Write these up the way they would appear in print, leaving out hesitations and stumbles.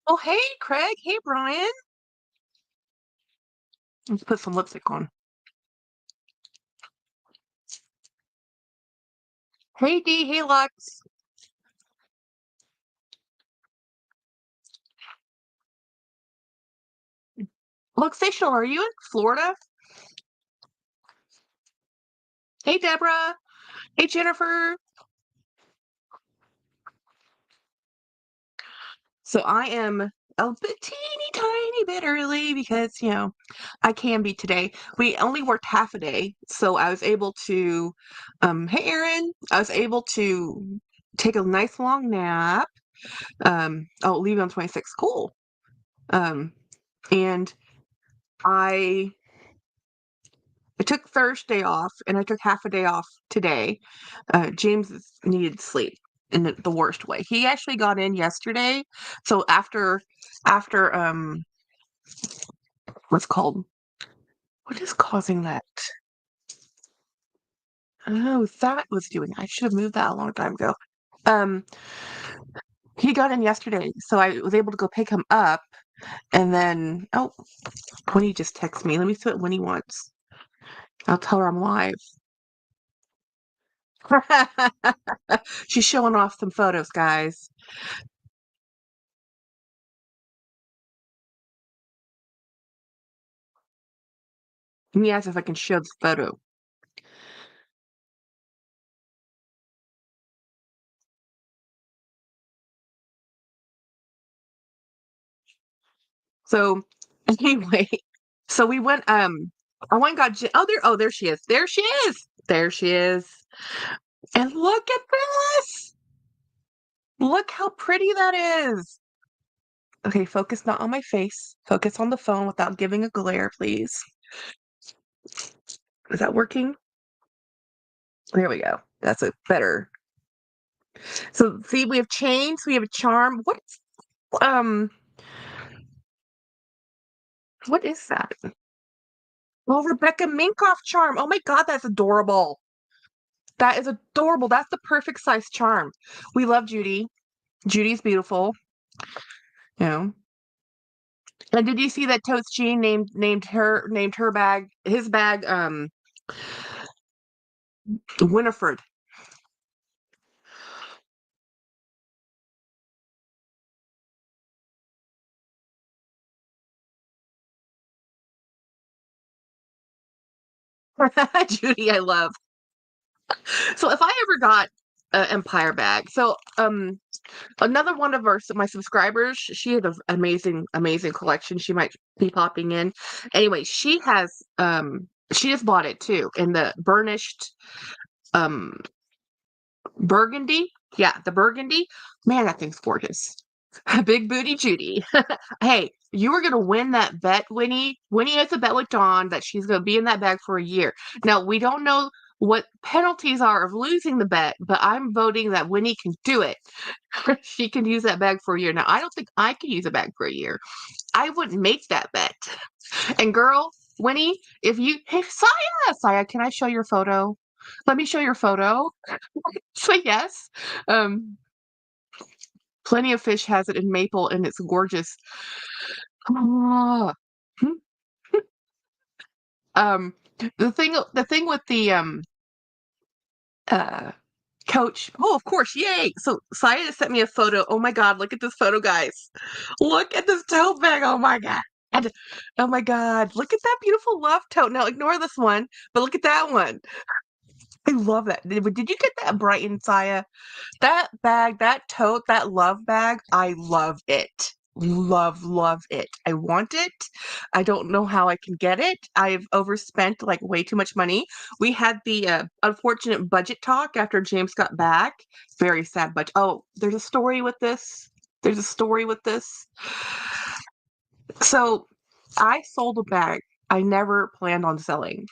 Oh, hey, Craig. Hey, Brian. Let's put some lipstick on. Hey, Dee. Hey, Lux. Luxational, are you in Florida? Hey, Deborah. Hey, Jennifer. So I am a bit teeny tiny bit early because, I can be today. We only worked half a day, so I was able to, hey, Aaron. I was able to take a nice long nap. I'll leave on 26. Cool. Um, and I I took Thursday off and I took half a day off today. James needed sleep in the worst way. He actually got in yesterday. So after what's called what is causing that? Oh, that was doing. I should have moved that a long time ago. Um, he got in yesterday, so I was able to go pick him up, and then Winnie just texted me. Let me see what Winnie wants. I'll tell her I'm live. She's showing off some photos, guys. Let me ask if I can show this photo. So anyway, so we went. I went and got. There she is. There she is. There she is. And look at this. Look how pretty that is. Okay, focus not on my face. Focus on the phone without giving a glare, please. Is that working? There we go. That's a better. So see, we have chains. We have a charm. Um? What is that? Oh, Rebecca Minkoff charm. Oh my God, that's adorable. That is adorable. That's the perfect size charm. We love Judy. Judy's beautiful. You know. And did you see that Totes Jean named her bag his bag Winifred? Judy, I love. So if I ever got an Empire bag, so another one of my subscribers, she had an amazing collection. She might be popping in. Anyway, she just bought it too in the burnished um burgundy. Yeah, the burgundy. Man, that thing's gorgeous. Big booty Judy. Hey, you were gonna win that bet, Winnie. Winnie has a bet with Dawn that she's gonna be in that bag for a year. Now we don't know what penalties are of losing the bet, but I'm voting that Winnie can do it. She can use that bag for a year. Now I don't think I can use a bag for a year. I wouldn't make that bet. And girl, Winnie, if you hey Saya, can I show your photo? Let me show your photo. Say yes. Um, Plenty of Fish has it in maple and it's gorgeous. Ah. Um, the thing with the uh coach. Oh, of course, yay! So Saya just sent me a photo. Oh my God, look at this photo, guys. Look at this tote bag. Oh my God. Oh my God, look at that beautiful love tote. Now ignore this one, but look at that one. I love that. Did you get that Brighton, Saya? That bag, that tote, that love bag, I love it. Love it. I want it. I don't know how I can get it. I've overspent like way too much money. We had the unfortunate budget talk after James got back. Very sad budget. Oh, there's a story with this. There's a story with this. So I sold a bag I never planned on selling.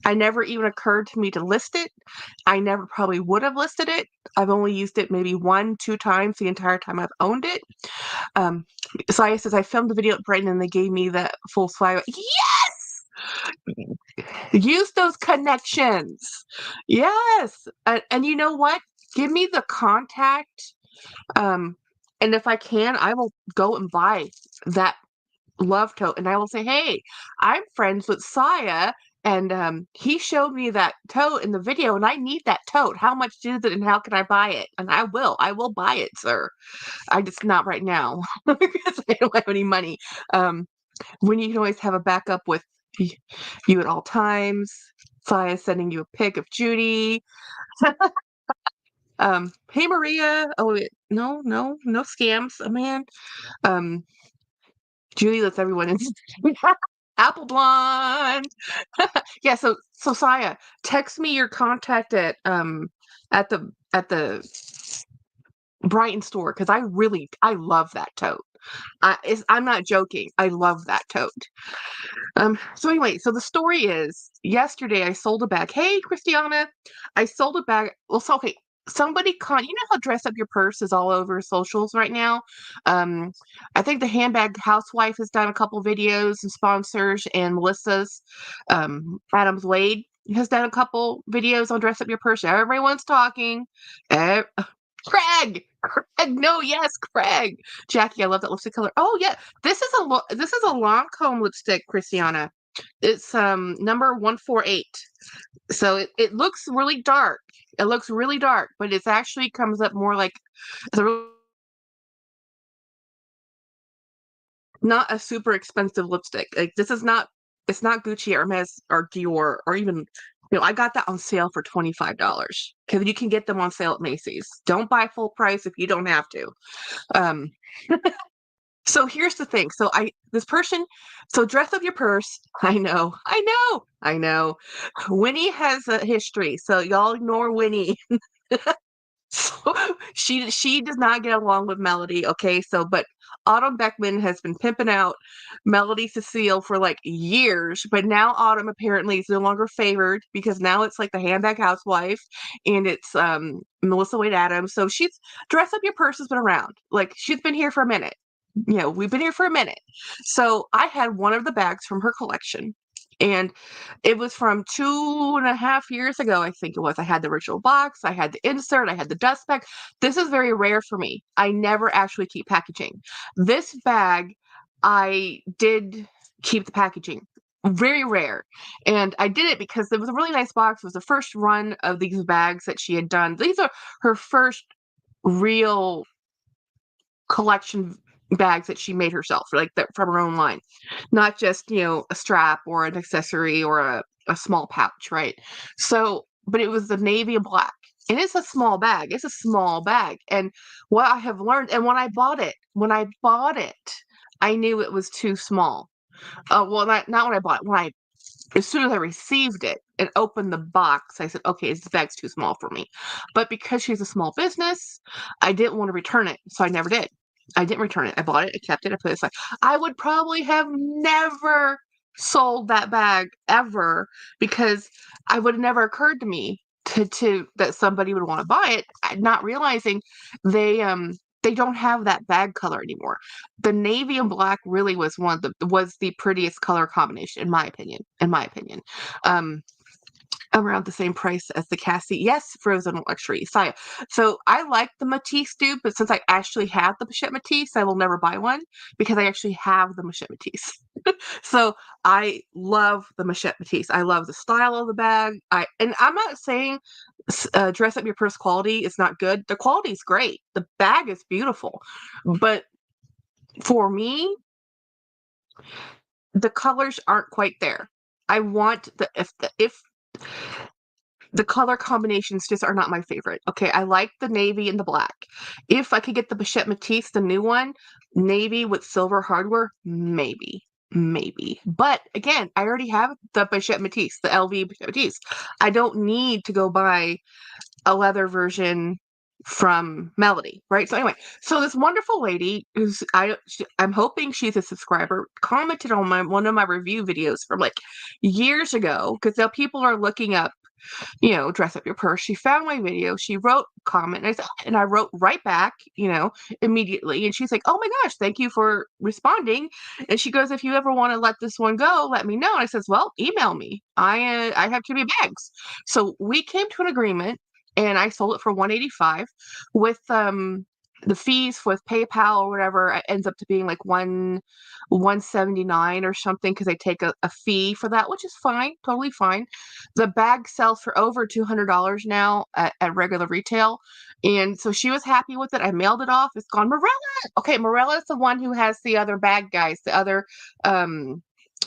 I never even occurred to me to list it. I never probably would have listed it. I've only used it maybe 1, 2 times the entire time I've owned it. Um, Saya says I filmed the video at Brighton and they gave me the full swag. Yes, use those connections. Yes, and you know what? Give me the contact. Um, And if I can, I will go and buy that love tote, and I will say, "Hey, I'm friends with Saya, and he showed me that tote in the video, and I need that tote. How much is it, and how can I buy it?" And I will buy it, sir. I just not right now because I don't have any money. Um, when you can always have a backup with you at all times. Saya sending you a pic of Judy. Hey Maria. Oh wait, no, no, no scams, oh, man. Um, Judy lets everyone in. Apple blonde. Yeah, so Saya, text me your contact at the Brighton store because I love that tote. I'm not joking. I love that tote. So anyway, so the story is yesterday I sold a bag. Hey, Christiana, I sold a bag. Well, so okay, you know how Dress Up Your Purse is all over socials right now? Um, I think the Handbag Housewife has done a couple videos and sponsors, and Melissa's Adams Wade has done a couple videos on Dress Up Your Purse. Everyone's talking. Eh, Craig, no, yes, Craig. Jackie, I love that lipstick color. Oh yeah, this is a Lancome lipstick, Christiana. It's number 148. So it looks really dark. It looks really dark, but it's actually comes up more like it's not a super expensive lipstick. Like this is not it's not Gucci, Hermes, or Dior, or even I got that on sale for $25 because you can get them on sale at Macy's. Don't buy full price if you don't have to. Um, So here's the thing. So Dress Up Your Purse. I know. Winnie has a history, so y'all ignore Winnie. So she does not get along with Melody, okay? But Autumn Beckman has been pimping out Melody Cecile for like years, but now Autumn apparently is no longer favored because now it's like the Handbag Housewife and it's Melissa Wade Adams. So she's Dress Up Your Purse has been around. Like she's been here for a minute. We've been here for a minute. So I had one of the bags from her collection. And it was from 2.5 years ago, I think it was. I had the original box, I had the insert, I had the dust bag. This is very rare for me. I never actually keep packaging. This bag, I did keep the packaging. Very rare. And I did it because it was a really nice box. It was the first run of these bags that she had done. These are her first real collection bags that she made herself, like that from her own line, not just a strap or an accessory or a small pouch, right? So, but it was the navy and black, and it's a small bag. It's a small bag, and what I have learned, and when I bought it, I knew it was too small. Well, not when I bought it. As soon as I received it and opened the box, I said, okay, this bag's too small for me. But because she's a small business, I didn't want to return it. So I never did. I didn't return it. I bought it, I kept it, I put it aside. I would probably have never sold that bag ever because I would have never occurred to me to that somebody would want to buy it, not realizing they don't have that bag color anymore. The navy and black really was the prettiest color combination in my opinion. Um, around the same price as the Cassie. Yes, Frozen Luxury. So I like the Matisse dupe, but since I actually have the Bichette Matisse, I will never buy one because I actually have the Bichette Matisse. So I love the Bichette Matisse. I love the style of the bag. And I'm not saying Dress Up Your Purse quality is not good. The quality is great. The bag is beautiful, but for me, the colors aren't quite there. I want if the color combinations just are not my favorite. Okay, I like the navy and the black. If I could get the Bichette Matisse, the new one, navy with silver hardware, maybe. Maybe. But again, I already have the Bichette Matisse, the LV Bichette Matisse. I don't need to go buy a leather version from Melody, right? So anyway, so this wonderful lady I'm hoping she's a subscriber, commented on one of my review videos from like years ago because now people are looking up Dress Up Your Purse. She found my video. She wrote comment, and I wrote right back, immediately. And she's like, "Oh my gosh, thank you for responding." And she goes, "If you ever want to let this one go, let me know." And I says, "Well, email me. I have too many bags." So we came to an agreement, and I sold it for $185 with the fees with PayPal or whatever ends up to being like 179 or something because they take a fee for that, which is fine, totally fine. The bag sells for over $200 now at regular retail. And so she was happy with it. I mailed it off. It's gone. Morella. Okay, Morella is the one who has the other bag, guys. The other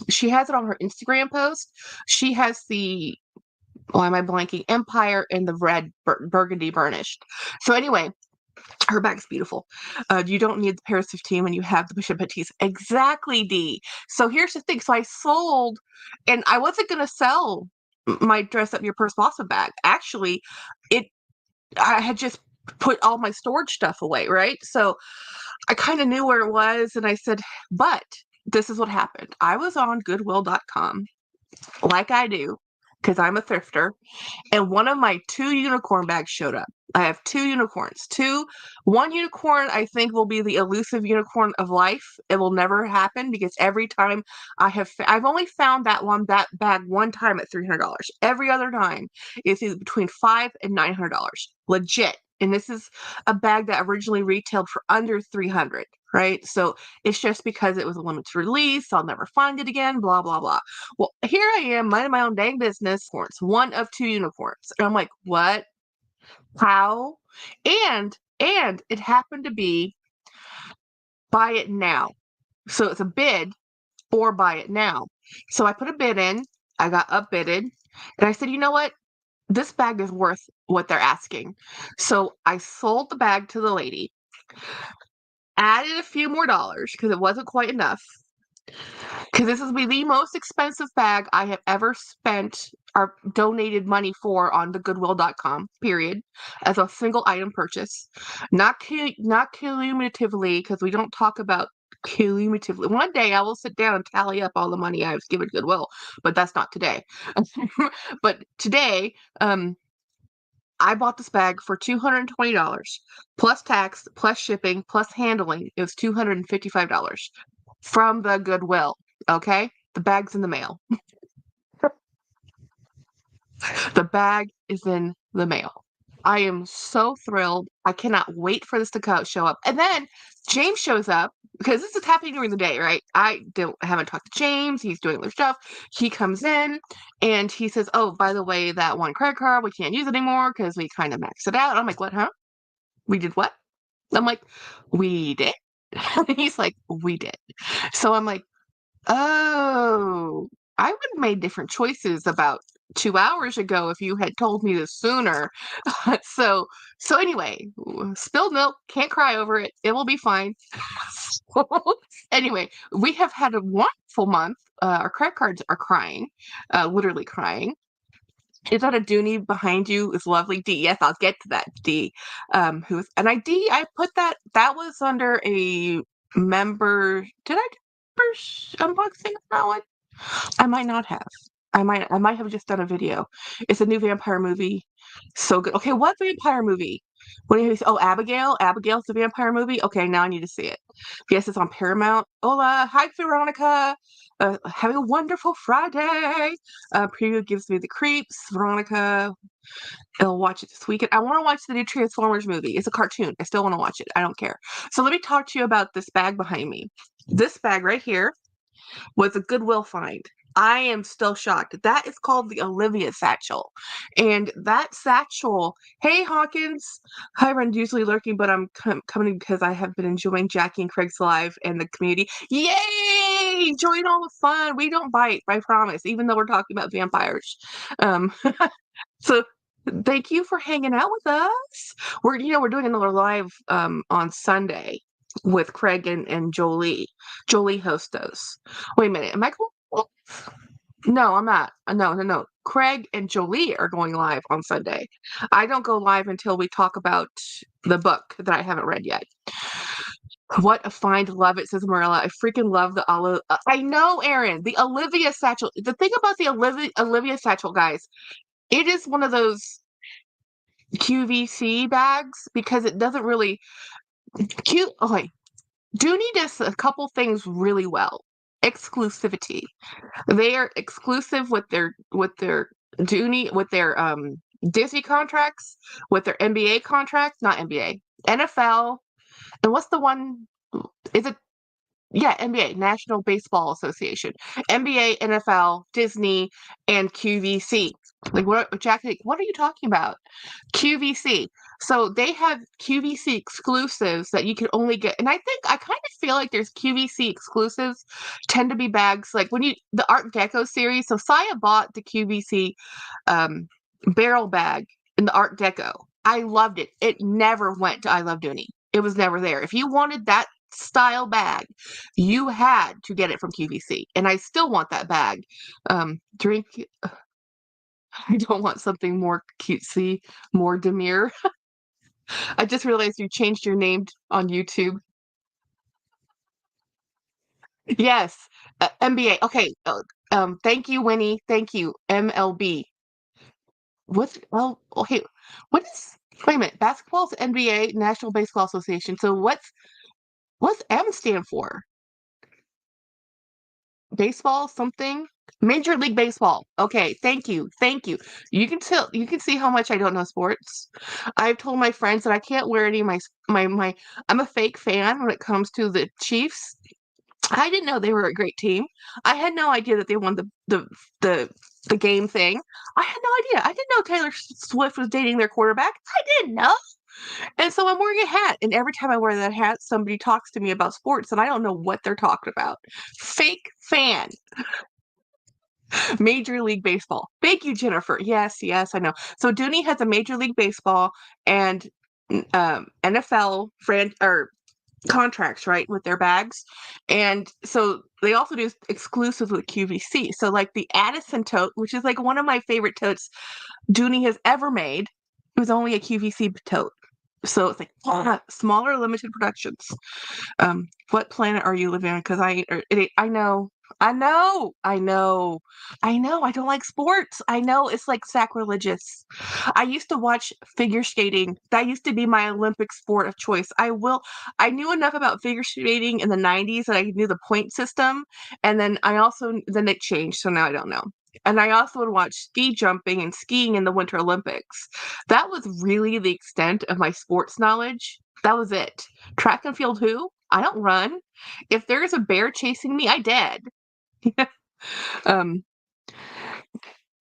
she has it on her Instagram post. She has the, why am I blanking? Empire in the red burgundy burnished. So anyway, her bag's beautiful. You don't need the Paris 15 when you have the Bishop Petite. Exactly, D. So here's the thing. So I sold, and I wasn't going to sell my Dress Up Your Purse Blossom bag. Actually, I had just put all my storage stuff away, right? So I kind of knew where it was, and I said, but this is what happened. I was on Goodwill.com, like I do, because I'm a thrifter, and one of my 2 unicorn bags showed up. I have 2 unicorns. One unicorn I think will be the elusive unicorn of life. It will never happen because every time I've only found that bag one time at $300. Every other time it's either between $500 and $900. Legit. And this is a bag that originally retailed for under $300, right? So it's just because it was a limited release. I'll never find it again, blah, blah, blah. Well, here I am, minding my own dang business. One of 2 unicorns. And I'm like, what? How? And it happened to be buy it now. So it's a bid or buy it now. So I put a bid in, I got upbidded, and I said, you know what? This bag is worth what they're asking. So I sold the bag to the lady, added a few more dollars because it wasn't quite enough. Because this is the most expensive bag I have ever spent or donated money for on the Goodwill.com, period, as a single item purchase. Not cumulatively, because we don't talk about cumulatively. One day I will sit down and tally up all the money I've given Goodwill, but that's not today. But today, I bought this bag for $220 plus tax, plus shipping, plus handling. It was $255 from the Goodwill. Okay? The bag's in the mail. The bag is in the mail. I am so thrilled. I cannot wait for this to show up. And then James shows up because this is happening during the day, right? I haven't talked to James. He's doing other stuff. He comes in and he says, "Oh, by the way, that one credit card, we can't use it anymore because we kind of maxed it out." I'm like, "What, huh? We did what?" I'm like, "We did." He's like, "We did." So I'm like, "Oh, I would have made different choices about 2 hours ago if you had told me this sooner." So anyway, spilled milk, can't cry over it. It will be fine. Anyway, we have had a wonderful month. Our credit cards are crying, literally crying. Is that a Dooney behind you? Is lovely D. Yes, I'll get to that D. I put that was under a member. Did I do members unboxing on that one? I might not have. I might have just done a video. It's a new vampire movie. So good. Okay, what vampire movie? What do you say? Oh, Abigail. Abigail's the vampire movie. Okay, now I need to see it. Yes, it's on Paramount. Hola, hi Veronica. Having a wonderful Friday. Preview gives me the creeps. Veronica. I'll watch it this weekend. I want to watch the new Transformers movie. It's a cartoon. I still want to watch it. I don't care. So let me talk to you about this bag behind me. This bag right here was a Goodwill find. I am still shocked. That is called the Olivia satchel. And that satchel, hey Hawkins, hi, I'm usually lurking, but I'm coming because I have been enjoying Jackie and Craig's live and the community. Yay! Enjoying all the fun. We don't bite, I promise, even though we're talking about vampires. Um, so thank you for hanging out with us. We're doing another live on Sunday with Craig and Jolie. Jolie hosts those. Wait a minute, am I cool? No, I'm not. No. Craig and Jolie are going live on Sunday. I don't go live until we talk about the book that I haven't read yet. What a find. Love it, says Marilla. I freaking love the olive. I know, Erin. The Olivia satchel. The thing about the Olivia satchel, guys, it is one of those QVC bags because it doesn't really cute. Okay, Dooney does a couple things really well. Exclusivity. They are exclusive with their Dooney with their Disney contracts, with their NBA contracts, not NBA, NFL. And what's the one? Is it yeah, NBA, National Baseball Association, NBA, NFL, Disney, and QVC. Like what, Jack? Like, what are you talking about? QVC. So they have QVC exclusives that you can only get, and I kind of feel like there's QVC exclusives tend to be bags like when you the Art Deco series. So Saya bought the QVC um, barrel bag in the Art Deco. I loved it. It never went to I Love Dooney. It was never there. If you wanted that style bag, you had to get it from QVC, and I still want that bag. Drink. I don't want something more cutesy, more demure. I just realized you changed your name on YouTube. Yes, NBA. Okay. Thank you, Winnie. Thank you, MLB. What's well? Okay. What is? Wait a minute. Basketball's NBA, National Baseball Association. So what's M stand for? Baseball something? Major League Baseball. Okay, thank you. Thank you. You can see how much I don't know sports. I've told my friends that I can't wear any of my I'm a fake fan when it comes to the Chiefs. I didn't know they were a great team. I had no idea that they won the the game thing. I had no idea. I didn't know Taylor Swift was dating their quarterback. I didn't know. And so I'm wearing a hat, and every time I wear that hat, somebody talks to me about sports, and I don't know what they're talking about. Fake fan. Major League Baseball. Thank you, Jennifer. Yes, yes, I know. So Dooney has a Major League Baseball and NFL or contracts, right, with their bags. And so they also do exclusive with QVC. So like the Addison tote, which is like one of my favorite totes Dooney has ever made, it was only a QVC tote. So it's like smaller limited productions. What planet are you living on? Because I know, I know, I know, I know. I don't like sports. I know it's like sacrilegious. I used to watch figure skating. That used to be my Olympic sport of choice. I knew enough about figure skating in the 90s that I knew the point system. And then it changed. So now I don't know. And I also would watch ski jumping and skiing in the Winter Olympics. That was really the extent of my sports knowledge. That was it. Track and field who? I don't run. If there's a bear chasing me, I dead. um,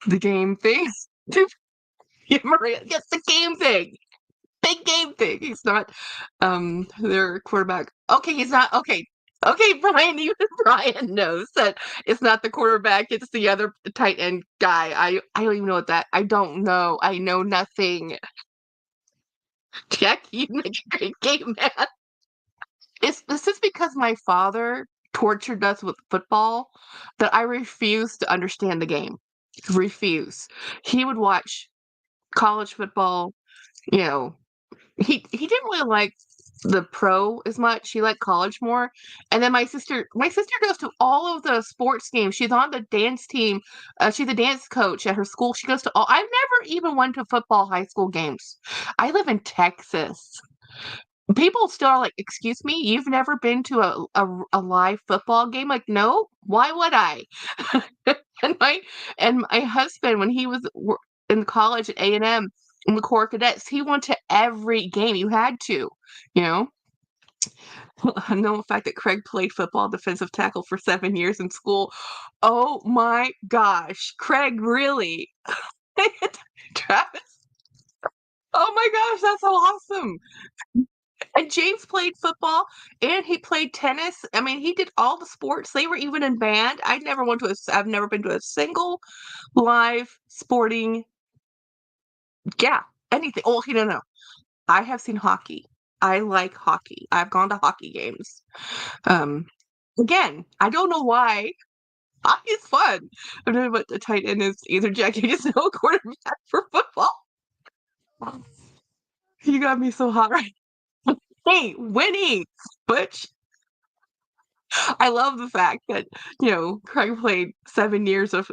the game thing. Yeah, Maria, yes, the game thing. Big game thing. He's not their quarterback. Okay, he's not okay. Okay, Brian, even Brian knows that it's not the quarterback, it's the other tight end guy. I don't even know what that I don't know. I know nothing. Jack, you make a great game man. This is because my father tortured us with football that I refuse to understand the game. Refuse. He would watch college football, you know, he didn't really like the pro as much. He liked college more. And then my sister goes to all of the sports games. She's on the dance team. She's a dance coach at her school. She goes to all. I've never even went to football high school games. I live in Texas. People still are like, "Excuse me, you've never been to a live football game?" Like, no, why would I? and my and my husband, when he was in college at A&M in the Corps Cadets, he went to every game. You had to, you know. I know the fact that Craig played football defensive tackle for 7 years in school. Oh my gosh, Craig really? Travis. Oh my gosh, that's so awesome. And James played football and he played tennis. I mean, he did all the sports. They were even in band. I've never been to a single live sporting, yeah, anything. Oh, okay, no. I have seen hockey. I like hockey. I've gone to hockey games. Um, again, I don't know why. Hockey is fun. I don't know what the tight end is either. Jackie just no quarterback for football. You got me so hot right. Hey, Winnie, Butch. I love the fact that, Craig played 7 years of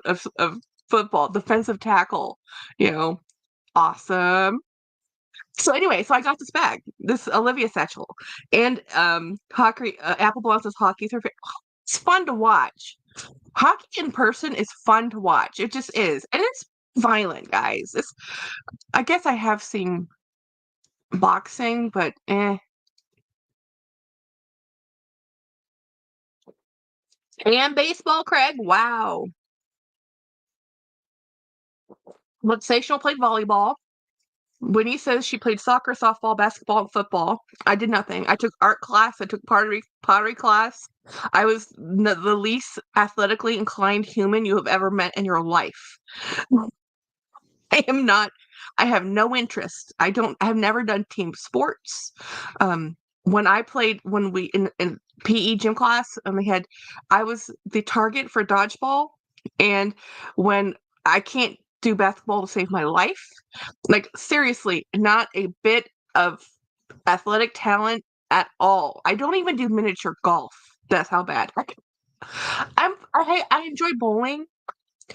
football, defensive tackle, you know, awesome. So anyway, so I got this bag, this Olivia satchel, and hockey. Apple Blossom says hockey's her favorite. It's fun to watch. Hockey in person is fun to watch. It just is, and it's violent, guys. I guess I have seen boxing, but And baseball, Craig. Wow. Let's say she'll play volleyball. Winnie says she played soccer, softball, basketball, and football. I did nothing. I took art class. I took pottery class. I was the least athletically inclined human you have ever met in your life. I am not. I have no interest. I have never done team sports. Um, when we in PE gym class, and I was the target for dodgeball, and when I can't do basketball to save my life, like seriously, not a bit of athletic talent at all. I don't even do miniature golf. That's how bad. I enjoy bowling.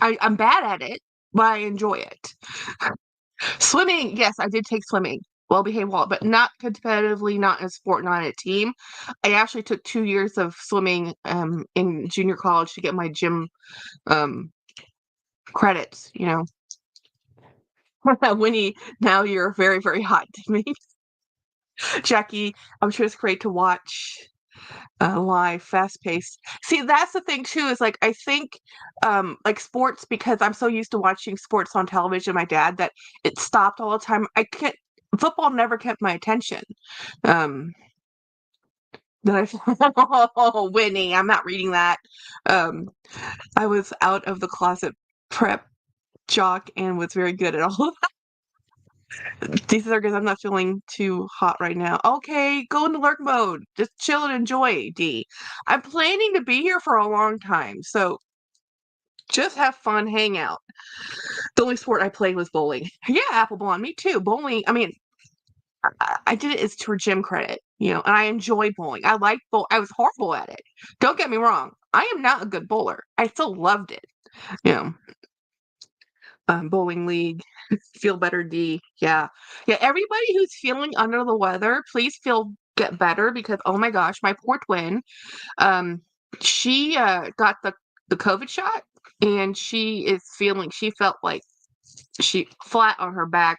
I'm bad at it, but I enjoy it. Swimming, yes, I did take swimming. Well behaved wall, but not competitively, not in a sport, not in a team. I actually took 2 years of swimming in junior college to get my gym um credits, Winnie, now you're very, very hot to me. Jackie, I'm sure it's great to watch live, fast paced. See, that's the thing too, is like I think like sports, because I'm so used to watching sports on television, my dad, that it stopped all the time. I can't Football never kept my attention. Um that I Oh, Winnie, I'm not reading that. Um I was out of the closet prep jock and was very good at all. These are because I'm not feeling too hot right now. Okay, go into lurk mode. Just chill and enjoy, D. I'm planning to be here for a long time, so just have fun, hang out. The only sport I played was bowling. Yeah, Apple Blonde, me too. Bowling, I mean, I did it as for gym credit, and I enjoy bowling. I like bowl. I was horrible at it. Don't get me wrong. I am not a good bowler. I still loved it. You know, Bowling league, feel better, D. Yeah, yeah. Everybody who's feeling under the weather, please get better, because oh my gosh, my poor twin, um, she got the COVID shot, and she felt like she flat on her back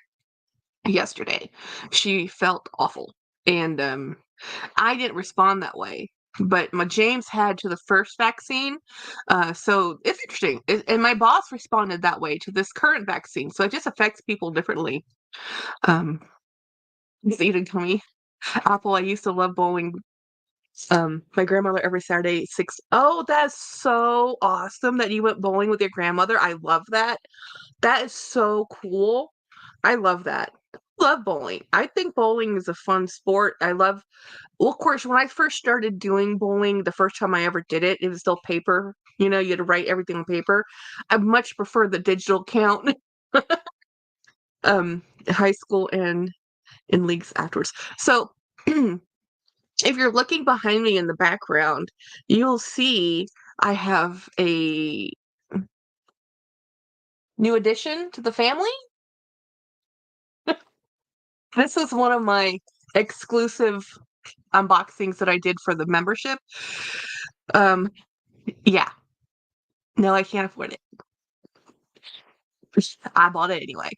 yesterday. She felt awful, and I didn't respond that way. But my James had to the first vaccine, so it's interesting. And my boss responded that way to this current vaccine, so it just affects people differently. Um, it's eating tummy. Apple, I used to love bowling. My grandmother every Saturday 6. Oh, that's so awesome that you went bowling with your grandmother. I love that. That is so cool. I love that. Love bowling. I think bowling is a fun sport. Well, of course, when I first started doing bowling, the first time I ever did it, it was still paper. You had to write everything on paper. I much prefer the digital count. High school and in leagues afterwards. So, if you're looking behind me in the background, you'll see I have a new addition to the family. This is one of my exclusive unboxings that I did for the membership. Um, yeah. No, I can't afford it. I bought it anyway.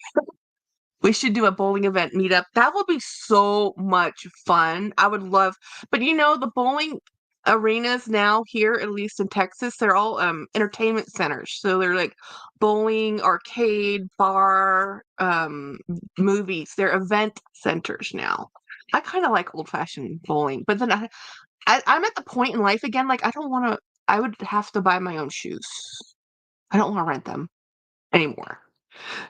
We should do a bowling event meetup. That would be so much fun. I would love, but the bowling arenas now here, at least in Texas, they're all entertainment centers. So they're like bowling, arcade, bar, movies. They're event centers now. I kind of like old-fashioned bowling, but then I'm at the point in life again, like I don't want to. I would have to buy my own shoes. I don't want to rent them anymore.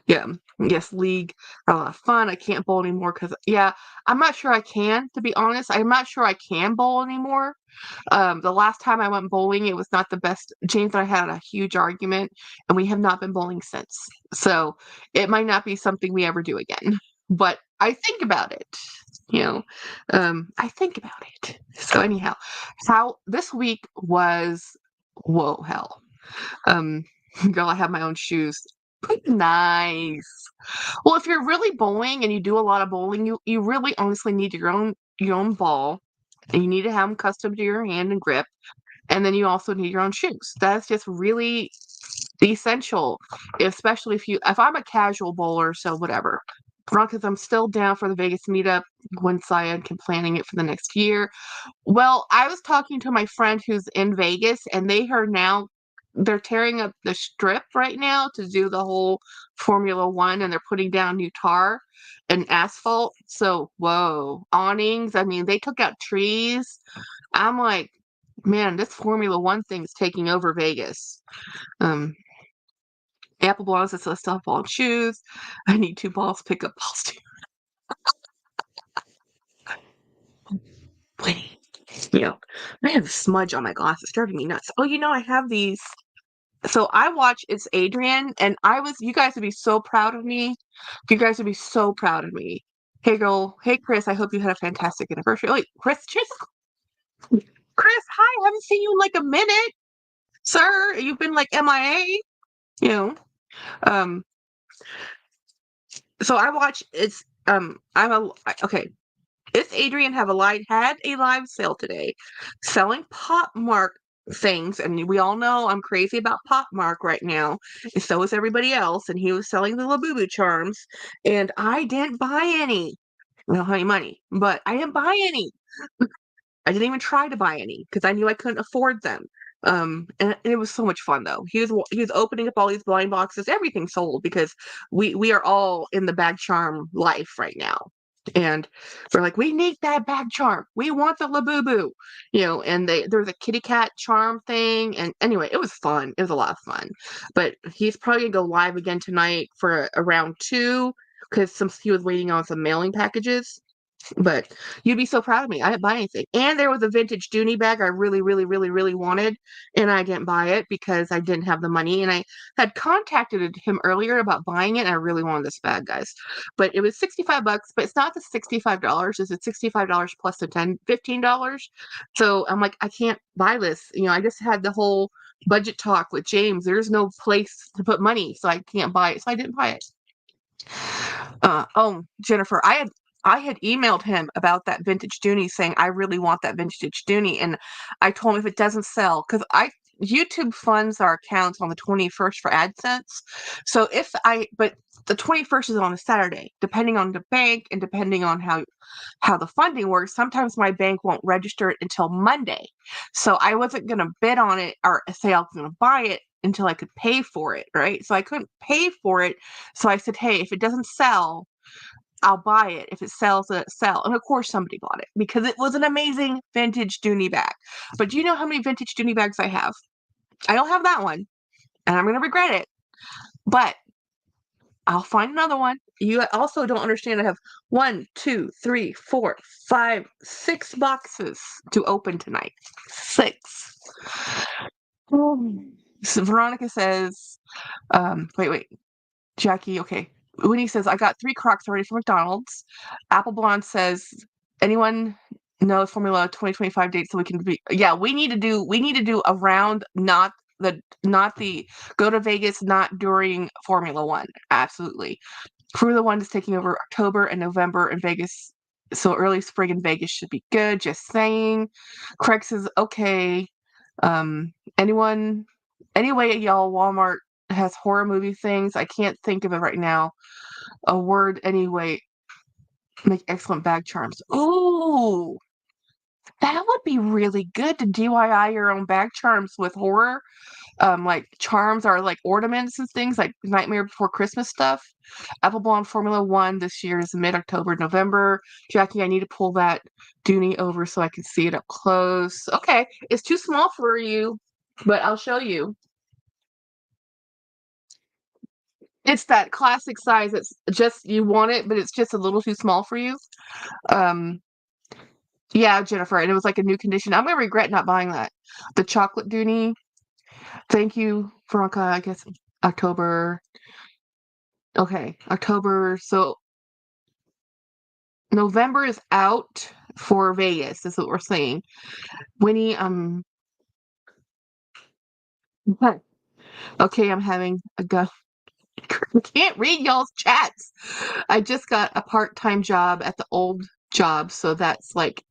Yeah. Yes, league, a lot of fun. I can't bowl anymore because, yeah, I'm not sure I can, to be honest. I'm not sure I can bowl anymore. The last time I went bowling, it was not the best. James and I had a huge argument, and we have not been bowling since. So it might not be something we ever do again. But I think about it. I think about it. So anyhow, how this week was, whoa, hell. Um, Girl, I have my own shoes. Nice. Well, if you're really bowling and you do a lot of bowling, you really honestly need your own ball, and you need to have them custom to your hand and grip, and then you also need your own shoes. That's just really essential, especially if I'm a casual bowler, so whatever. Because I'm still down for the Vegas meetup. once I am planning it for the next year. Well, I was talking to my friend who's in Vegas, and they're tearing up the strip right now to do the whole Formula One, and they're putting down new tar and asphalt. So, whoa, awnings. I mean, they took out trees. I'm like, man, this Formula One thing is taking over Vegas. Um, Apple Blonde says I still have ball and shoes. I need 2 balls, pick up balls too. Wait, I have a smudge on my glasses, driving me nuts. Oh, I have these. So I watch It's Adrian, and you guys would be so proud of me. You guys would be so proud of me. Hey, girl. Hey, Chris. I hope you had a fantastic anniversary. Wait, Chris, Chris, hi. I haven't seen you in like a minute, sir. You've been like MIA. You know. Um. So I watch. Okay. It's Adrian had a live sale today, selling Poshmark things, and we all know I'm crazy about Poshmark right now, and so is everybody else. And he was selling the Labubu charms, and I didn't buy any. I don't have any money, but I didn't buy any. I didn't even try to buy any because I knew I couldn't afford them. And it was so much fun though. He was opening up all these blind boxes. Everything sold because we are all in the bag charm life right now. And we're like, we need that bag charm. We want the Labubu, And there was a kitty cat charm thing, and anyway, it was fun. It was a lot of fun. But he's probably gonna go live again tonight for around 2 because he was waiting on some mailing packages. But you'd be so proud of me. I didn't buy anything. And there was a vintage Dooney bag I really, really, really, really wanted. And I didn't buy it because I didn't have the money. And I had contacted him earlier about buying it. And I really wanted this bag, guys. But it was $65, but it's not the $65. It's $65 plus the $15. So I'm like, I can't buy this. I just had the whole budget talk with James. There's no place to put money. So I can't buy it. So I didn't buy it. Jennifer, I had emailed him about that vintage Dooney saying I really want that vintage Dooney, and I told him if it doesn't sell, because YouTube funds our accounts on the 21st for AdSense. So but the 21st is on a Saturday, depending on the bank and depending on how the funding works. Sometimes my bank won't register it until Monday. So I wasn't going to bid on it or say I was going to buy it until I could pay for it, right? So I couldn't pay for it. So I said, hey, if it doesn't sell, I'll buy it. If it sells, let it sell. And of course somebody bought it because it was an amazing vintage Dooney bag. But do you know how many vintage Dooney bags I have? I don't have that one, and I'm going to regret it. But I'll find another one. You also don't understand. I have 1, 2, 3, 4, 5, 6 boxes to open tonight. 6. So Veronica says, wait, Jackie, okay. Winnie says, I got 3 Crocs already from McDonald's. Apple Blonde says, anyone knows Formula 2025 date so we can be, yeah, we need to do a round, not the go to Vegas, not during Formula One. Absolutely. Formula One is taking over October and November in Vegas. So early spring in Vegas should be good. Just saying. Craig says, okay. Anyway, y'all, Walmart has horror movie things. I can't think of it right now. A word anyway. Make excellent bag charms. Ooh, that would be really good to DIY your own bag charms with horror. Like charms are like ornaments and things like Nightmare Before Christmas stuff. Apple Blonde Formula One this year is mid-October, November. Jackie, I need to pull that Dooney over so I can see it up close. Okay, it's too small for you, but I'll show you. It's that classic size. It's just you want it, but it's just a little too small for you. Um, yeah, Jennifer, and it was like a new condition. I'm gonna regret not buying that. The chocolate Dooney. Thank you, Veronica. I guess October. Okay, October. So November is out for Vegas. Is what we're saying. Winnie, okay, I'm having a go. Can't read y'all's chats. I just got a part-time job at the old job, so that's like,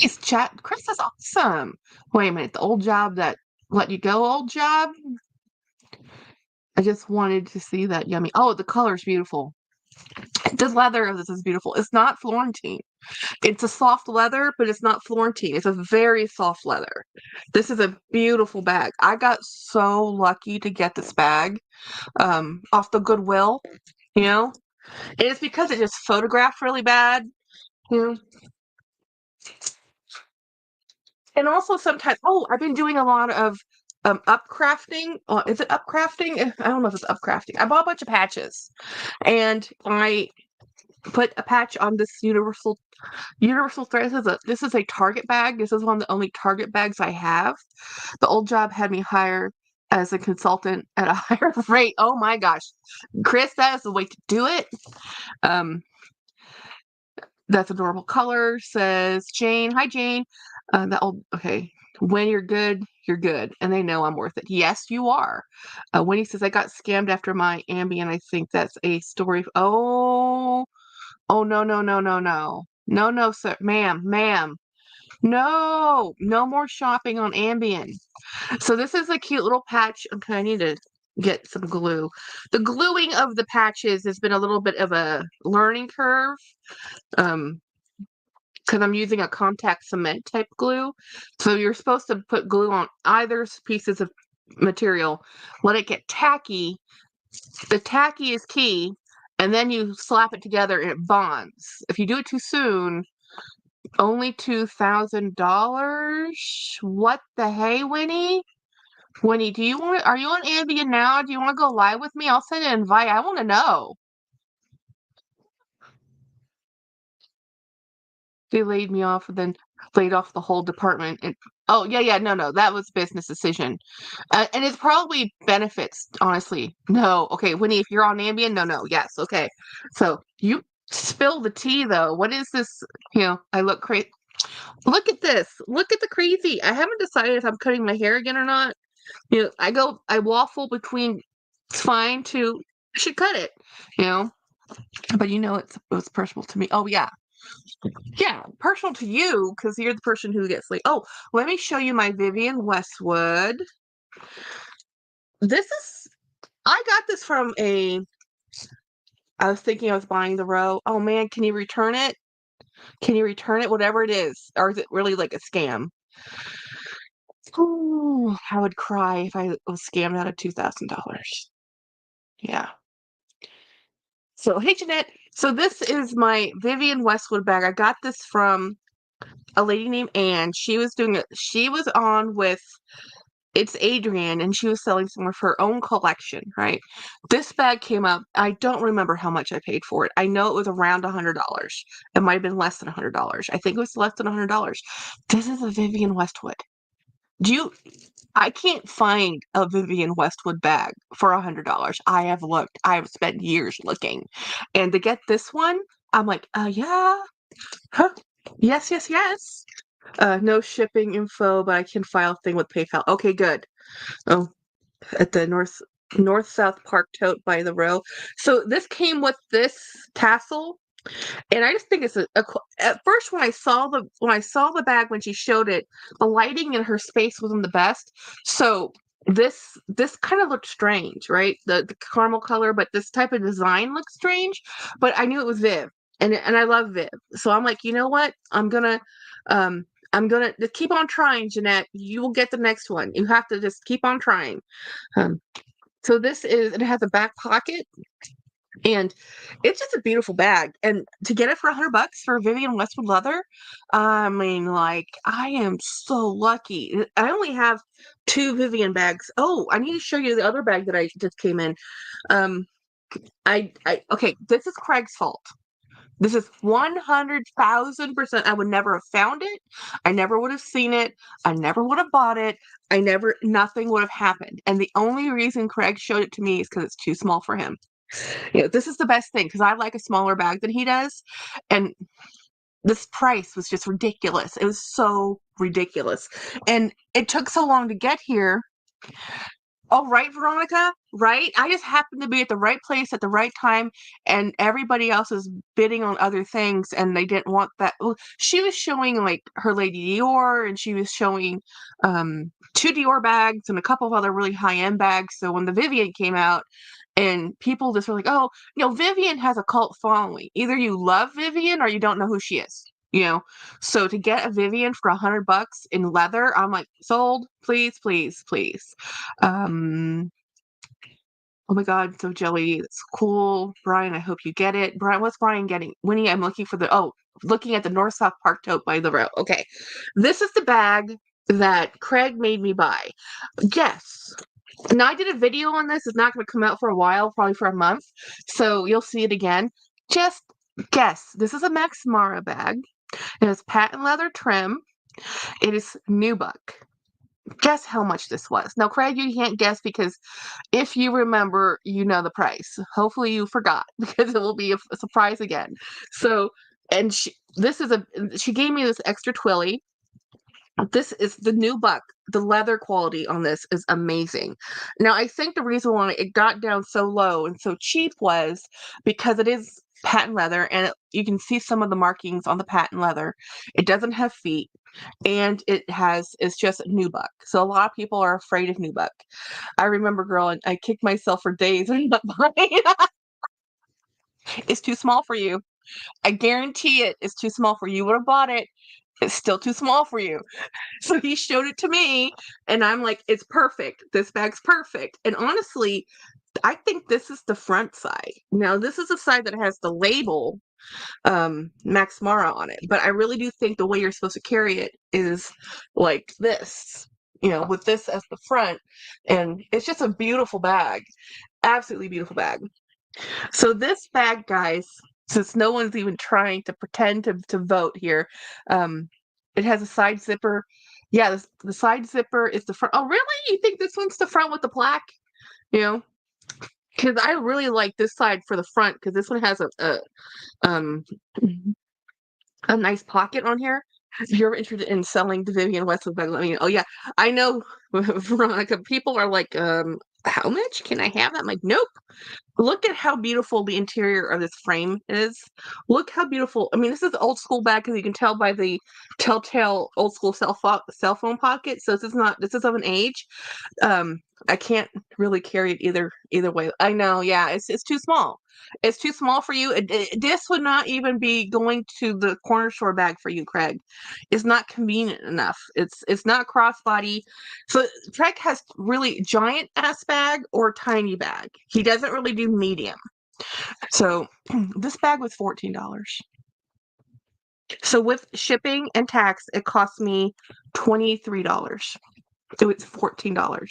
nice chat. Chris is awesome. Wait a minute, the old job that let you go, old job? I just wanted to see that yummy. Oh, the color's beautiful. The leather of this is beautiful. It's not Florentine. It's a soft leather, but it's not Florentine. It's a very soft leather. This is a beautiful bag. I got so lucky to get this bag off the Goodwill, you know? And it's because it just photographed really bad, you know? And also sometimes, oh, I've been doing a lot of upcrafting. Is it upcrafting? I don't know if it's upcrafting. I bought a bunch of patches and I put a patch on this universal thread. This is a Target bag. This is one of the only Target bags I have. The old job had me hire as a consultant at a higher rate. Oh my gosh. Chris, that is the way to do it. That's adorable color, says Jane. Hi, Jane. Okay. When you're good, you're good. And they know I'm worth it. Yes, you are. Winnie says, I got scammed after my Ambien. I think that's a story. Oh, no, no, no, no, no. No, no, sir. Ma'am. No, no more shopping on Ambien. So this is a cute little patch. Okay, I need to get some glue. The gluing of the patches has been a little bit of a learning curve. Because I'm using a contact cement type glue. So you're supposed to put glue on either pieces of material, let it get tacky. The tacky is key, and then you slap it together and it bonds. If you do it too soon, only $2,000. What the hey, Winnie? Winnie, are you on Ambien now? Do you want to go live with me? I'll send an invite. I want to know. They laid me off and then laid off the whole department. And oh yeah, no, that was business decision, and it's probably benefits. Honestly, no. Okay, Winnie, if you're on Ambien, no, yes, okay. So you spill the tea though. What is this? I look crazy. Look at this. Look at the crazy. I haven't decided if I'm cutting my hair again or not. I waffle between it's fine to I should cut it. You know, but it's personal to me. Oh yeah. Yeah, personal to you because you're the person who gets late. Oh, let me show you my Vivian Westwood. This is, I got this from I was thinking I was buying the row. Oh man, can you return it? Can you return it, whatever it is? Or is it really like a scam? Oh, I would cry if I was scammed out of $2,000. Yeah. So, hey, Jeanette. So, this is my Vivian Westwood bag. I got this from a lady named Anne. She was on with it's Adrienne, and she was selling some of her own collection, right? This bag came up. I don't remember how much I paid for it. I know it was around $100. It might have been less than $100. I think it was less than $100. This is a Vivian Westwood. I can't find a Vivian Westwood bag for $100. I have looked. I have spent years looking. And to get this one, I'm like, yeah. Huh? Yes, yes, yes. No shipping info, but I can file thing with PayPal. Okay, good. Oh, at the North-South Park tote by the row. So this came with this tassel, and I just think it's at first when I saw the bag when she showed it, the lighting in her space wasn't the best. So this kind of looked strange, right? The caramel color, but this type of design looked strange. But I knew it was Viv, and I love Viv. So I'm like, you know what? I'm gonna just keep on trying, Jeanette. You will get the next one. You have to just keep on trying. Um, so it has a back pocket. And it's just a beautiful bag. And to get it for $100 for Vivian Westwood leather, I mean, like, I am so lucky. I only have 2 Vivian bags. Oh, I need to show you the other bag that I just came in. Okay, this is Craig's fault. This is 100,000%. I would never have found it. I never would have seen it. I never would have bought it. Nothing would have happened. And the only reason Craig showed it to me is because it's too small for him. This is the best thing because I like a smaller bag than he does. And this price was just ridiculous. It was so ridiculous. And it took so long to get here Oh, right, Veronica? Right? I just happened to be at the right place at the right time, and everybody else is bidding on other things, and they didn't want that. Well, she was showing like her Lady Dior, and she was showing two Dior bags and a couple of other really high-end bags. So when the Vivian came out, and people just were like, "Oh, Vivian has a cult following. Either you love Vivian or you don't know who she is." So to get a Vivian for $100 in leather, I'm like, sold, please, please, please. Um, oh my God, so jelly. It's cool. Brian, I hope you get it. Brian, what's Brian getting? Winnie, I'm looking at the North South Park tote by the road. Okay. This is the bag that Craig made me buy. Guess. Now I did a video on this. It's not going to come out for a while, probably for a month. So you'll see it again. Just guess. This is a Max Mara bag. It has patent leather trim. It is nubuck. Guess how much this was. Now, Craig, you can't guess because if you remember, you know the price. Hopefully you forgot because it will be a surprise again. So, and she gave me this extra twilly. This is the nubuck. The leather quality on this is amazing. Now, I think the reason why it got down so low and so cheap was because it is patent leather, and you can see some of the markings on the patent leather. It doesn't have feet, and it's just nubuck. So a lot of people are afraid of nubuck. I remember, girl, and I kicked myself for days and not buying it. It's too small for you. I guarantee it. It's too small for you. You would have bought it. It's still too small for you. So he showed it to me, and I'm like, it's perfect. This bag's perfect. And honestly, I think this is the front side. Now, this is the side that has the label Max Mara on it, but I really do think the way you're supposed to carry it is like this, with this as the front. And it's just a beautiful bag. Absolutely beautiful bag. So this bag, guys, since no one's even trying to pretend to vote here, it has a side zipper. Yeah, the side zipper is the front. Oh, really? You think this one's the front with the plaque? You know, because I really like this side for the front because this one has um a nice pocket on here. If you're interested in selling the Vivian Westwood bag, let me know. Oh yeah, I know, Veronica. People are like, how much can I have that? I'm like, nope. Look at how beautiful the interior of this frame is. Look how beautiful. I mean, this is old school bag because you can tell by the telltale old school cell phone pocket. So this is of an age. Um, I can't really carry it either way. I know, yeah, it's too small. It's too small for you. This would not even be going to the corner store bag for you, Craig. It's not convenient enough. It's not crossbody. So Craig has really giant ass bag or tiny bag. He doesn't really do medium. So this bag was $14. So with shipping and tax, it cost me $23. So it's $14.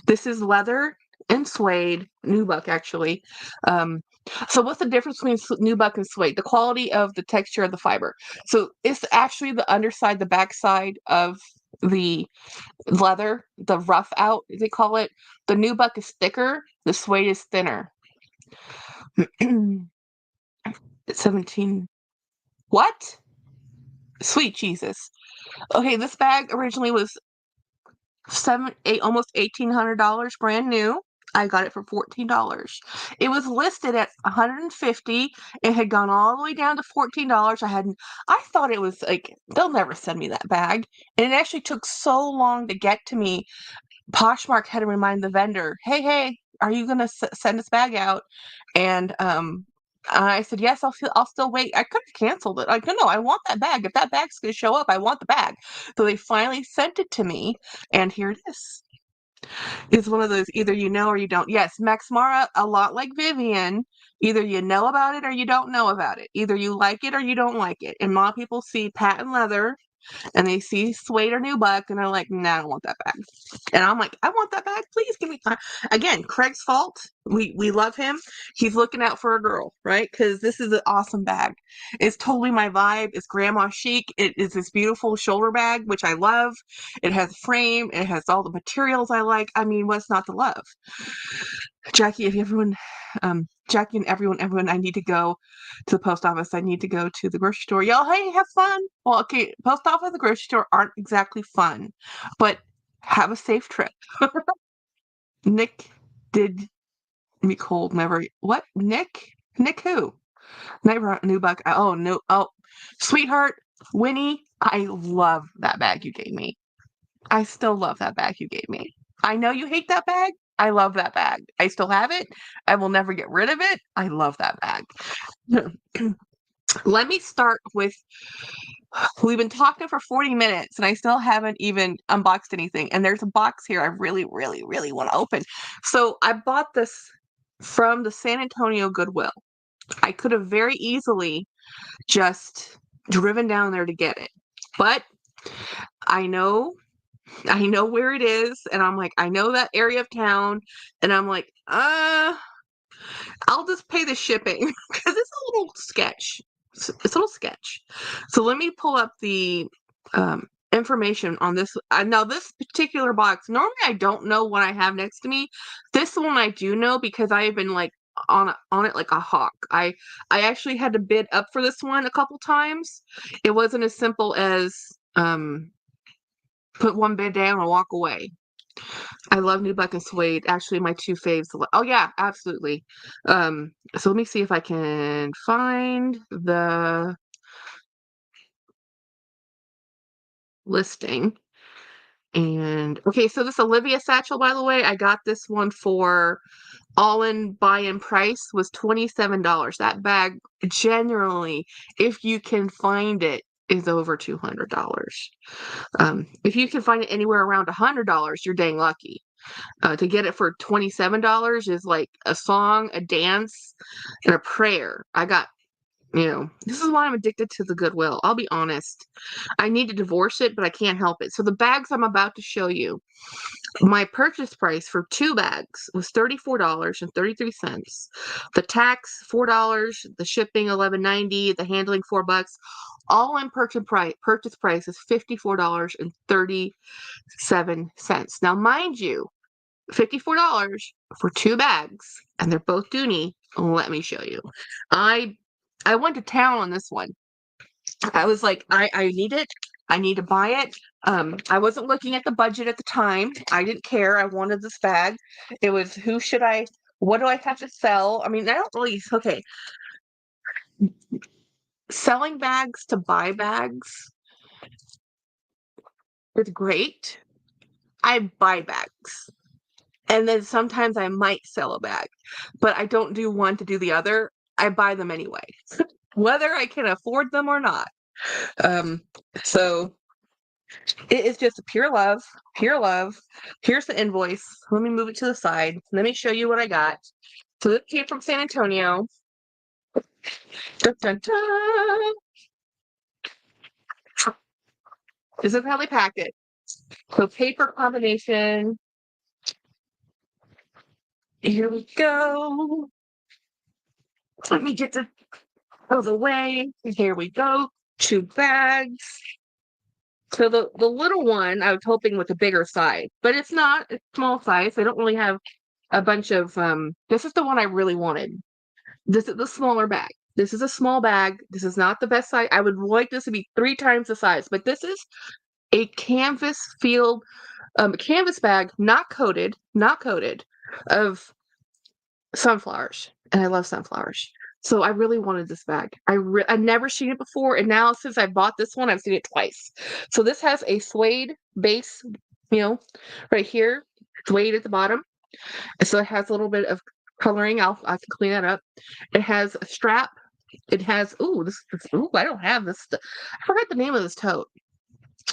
This is leather and suede, nubuck actually. Um, so what's the difference between nubuck and suede? The quality of the texture of the fiber. So it's actually the underside, the backside of the leather, the rough out, they call it. The nubuck is thicker, the suede is thinner. It's 17. What? Sweet Jesus. Okay, this bag originally was almost $1,800 brand new. I got it for $14. It was listed at $150. It had gone all the way down to $14. I thought it was like they'll never send me that bag. And it actually took so long to get to me. Poshmark had to remind the vendor, hey, are you gonna send this bag out? And I said, yes, I'll still wait. I could have canceled it. Like, no, I want that bag. If that bag's gonna show up, I want the bag. So they finally sent it to me, and here it is. It's one of those either you know or you don't. Yes, Max Mara, a lot like Vivian, either you know about it or you don't know about it. Either you like it or you don't like it. And a lot of people see patent leather and they see suede or nubuck and they're like, nah, I don't want that bag. And I'm like, I want that bag. Please give me time. Again, Craig's fault. We love him. He's looking out for a girl, right? Because this is an awesome bag. It's totally my vibe. It's grandma chic. It is this beautiful shoulder bag, which I love. It has a frame. It has all the materials I like. I mean, what's not to love? Jackie, Jackie and everyone, I need to go to the post office. I need to go to the grocery store. Y'all, hey, have fun. Well, okay, post office and the grocery store aren't exactly fun, but have a safe trip. Nick did me cold. Never. What? Nick? Nick who? Never new buck. Oh no. Oh, sweetheart, Winnie. I love that bag you gave me. I still love that bag you gave me. I know you hate that bag. I love that bag. I still have it. I will never get rid of it. I love that bag. Let me start with, we've been talking for 40 minutes and I still haven't even unboxed anything. And there's a box here I really, really, really want to open. So I bought this from the San Antonio Goodwill. I could have very easily just driven down there to get it. But I know where it is, and I'm like, I know that area of town, and I'm like, I'll just pay the shipping because it's a little sketch. It's a little sketch. So let me pull up the information on this. Now, this particular box, normally I don't know what I have next to me. This one I do know because I have been like on it like a hawk. I actually had to bid up for this one a couple times. It wasn't as simple as put one bid down and walk away. I love nubuck and suede. Actually, my two faves. Oh yeah, absolutely. So let me see if I can find the listing. And okay, so this Olivia satchel, by the way, I got this one for all-in buy-in price was $27. That bag, generally, if you can find it, is over $200. If you can find it anywhere around $100, you're dang lucky. To get it for $27 is like a song, a dance, and a prayer. This is why I'm addicted to the Goodwill. I'll be honest. I need to divorce it, but I can't help it. So the bags I'm about to show you, my purchase price for 2 bags was $34.33. The tax, $4, the shipping $11.90, the handling $4. All in purchase price is $54.37. Now, mind you, $54 for 2 bags, and they're both Dooney. Let me show you. I went to town on this one. I was like, I need it. I need to buy it. I wasn't looking at the budget at the time. I didn't care. I wanted this bag. It was what do I have to sell? I mean, I don't really, okay. Selling bags to buy bags is great. I buy bags. And then sometimes I might sell a bag, but I don't do one to do the other. I buy them anyway, whether I can afford them or not. So it is just pure love, pure love. Here's the invoice. Let me move it to the side. Let me show you what I got. So this came from San Antonio. Dun, dun, dun. This is how they pack it. So paper combination. Here we go. Let me get this out of the way. Here we go. 2 bags. So the little one, I was hoping with a bigger size, but it's not. It's small size. They don't really have a bunch of, this is the one I really wanted. This is the smaller bag. This is a small bag. This is not the best size. I would like this to be 3 times the size, but this is a canvas bag, not coated, of sunflowers. And I love sunflowers. So I really wanted this bag. I've never seen it before, and now since I bought this one, I've seen it twice. So this has a suede base, right here, suede at the bottom. So it has a little bit of coloring. I can clean that up. It has a strap. It has I don't have this. I forgot the name of this tote.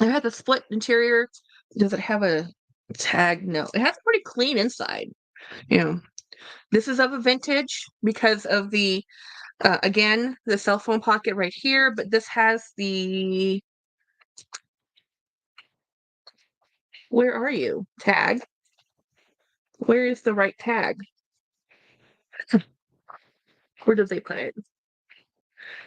It has a split interior. Does it have a tag? No. It has a pretty clean inside. This is of a vintage because of the again, the cell phone pocket right here, but this has the, where are you? Tag. Where is the right tag? Where did they put it?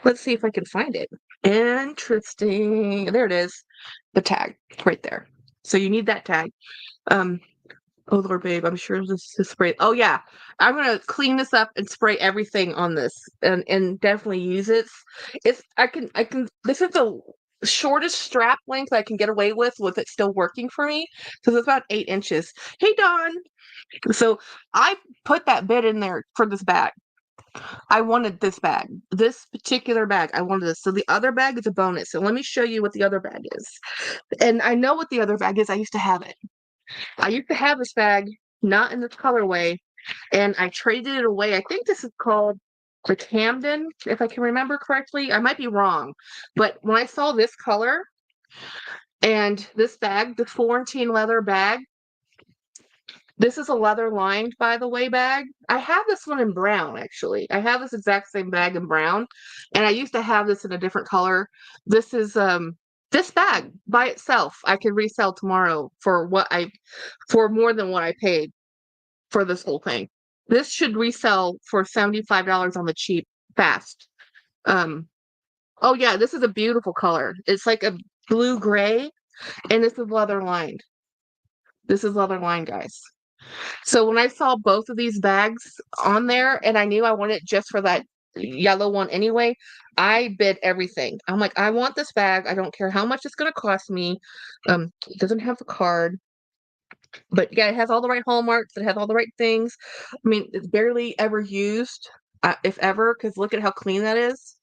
Let's see if I can find it. Interesting. There it is. The tag right there. So you need that tag. Oh Lord, babe, I'm sure this is spray. Oh yeah, I'm gonna clean this up and spray everything on this, and definitely use it. I can. This is shortest strap length I can get away with it still working for me, because it's about 8 inches. Hey, Don. So I put that bid in there for this bag. I wanted this bag, this particular bag. I wanted this. So the other bag is a bonus. So let me show you what the other bag is. And I know what the other bag is. I used to have it. I used to have this bag, not in this colorway, and I traded it away. I think this is called the Camden, if I can remember correctly. I might be wrong. But when I saw this color and this bag, the Florentine leather bag, this is a leather lined, by the way, bag. I have this one in brown, actually. I have this exact same bag in brown, and I used to have this in a different color. This is this bag by itself. I could resell tomorrow for more than what I paid for this whole thing. This should resell for $75 on the cheap fast. Um, oh yeah, this is a beautiful color. It's like a blue gray, and this is leather lined. This is leather lined, guys. So when I saw both of these bags on there and I knew I wanted it just for that yellow one anyway, I bid everything. I'm like, I want this bag. I don't care how much it's going to cost me. It doesn't have the card, but yeah, it has all the right hallmarks. It has all the right things. I mean, it's barely ever used, if ever, because look at how clean that is.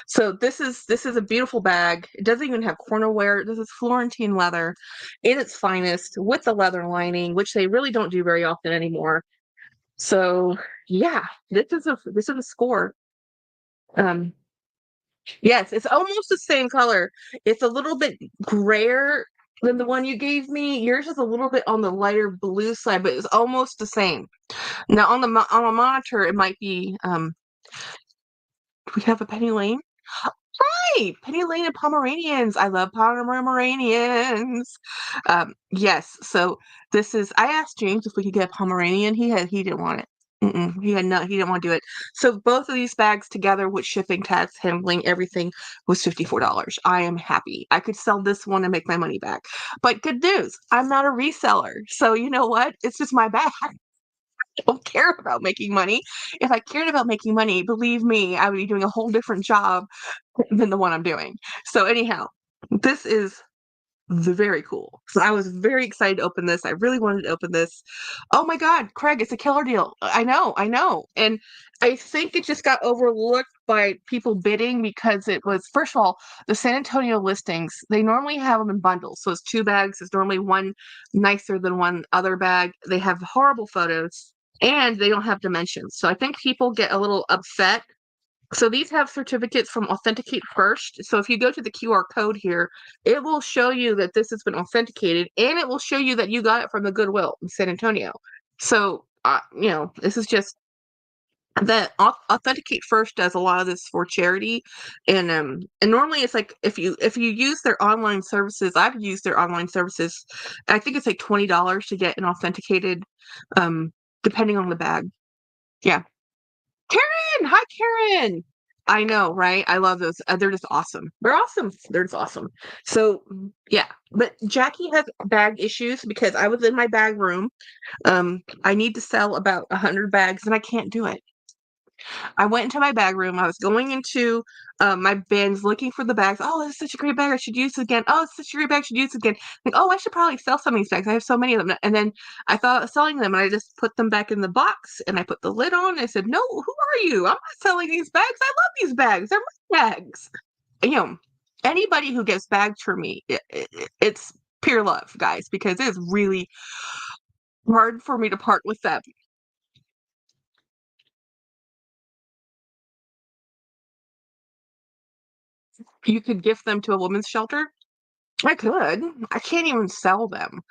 So this is a beautiful bag. It doesn't even have corner wear. This is Florentine leather in its finest with the leather lining, which they really don't do very often anymore. So yeah, this is a score. Um, yes, it's almost the same color. It's a little bit grayer than the one you gave me. Yours is a little bit on the lighter blue side, but it's almost the same. Now on a monitor, it might be. Do we have a Penny Lane? Right, Penny Lane and Pomeranians. I love Pomeranians. Yes. So this is. I asked James if we could get a Pomeranian. He didn't want it. He had no. He didn't want to do it. So both of these bags together with shipping, tax, handling, everything was $54. I am happy. I could sell this one and make my money back. But good news, I'm not a reseller. So you know what? It's just my bag. Don't care about making money. If I cared about making money, believe me, I would be doing a whole different job than the one I'm doing. So anyhow, this is very cool. So I was very excited to open this. I really wanted to open this. Oh my God, Craig, it's a killer deal. I know, I know. And I think it just got overlooked by people bidding because it was, first of all, the San Antonio listings, they normally have them in bundles. So it's two bags. It's normally one nicer than one other bag. They have horrible photos and they don't have dimensions. So I think people get a little upset. So these have certificates from Authenticate First. So if you go to the QR code here, it will show you that this has been authenticated and it will show you that you got it from the Goodwill in San Antonio. So, this is just that Authenticate First does a lot of this for charity, and normally it's like if you use their online services, I've used their online services. I think it's like $20 to get an authenticated, um, depending on the bag. Yeah, Karen, hi Karen. I know, right? I love those. They're just awesome. They're awesome. They're just awesome. So yeah, but Jackie has bag issues because I was in my bag room. I need to sell about 100 bags, and I can't do it. I went into my bag room. I was going into my bins looking for the bags. Oh, this is such a great bag. I should use it again. Oh, it's such a great bag. I should use it again. Like, oh, I should probably sell some of these bags. I have so many of them. And then I thought of selling them, and I just put them back in the box, and I put the lid on. And I said, "No, who are you? I'm not selling these bags. I love these bags. They're my bags." And, anybody who gets bags for me, it's pure love, guys, because it is really hard for me to part with them. You could gift them to a women's shelter. I could. I can't even sell them.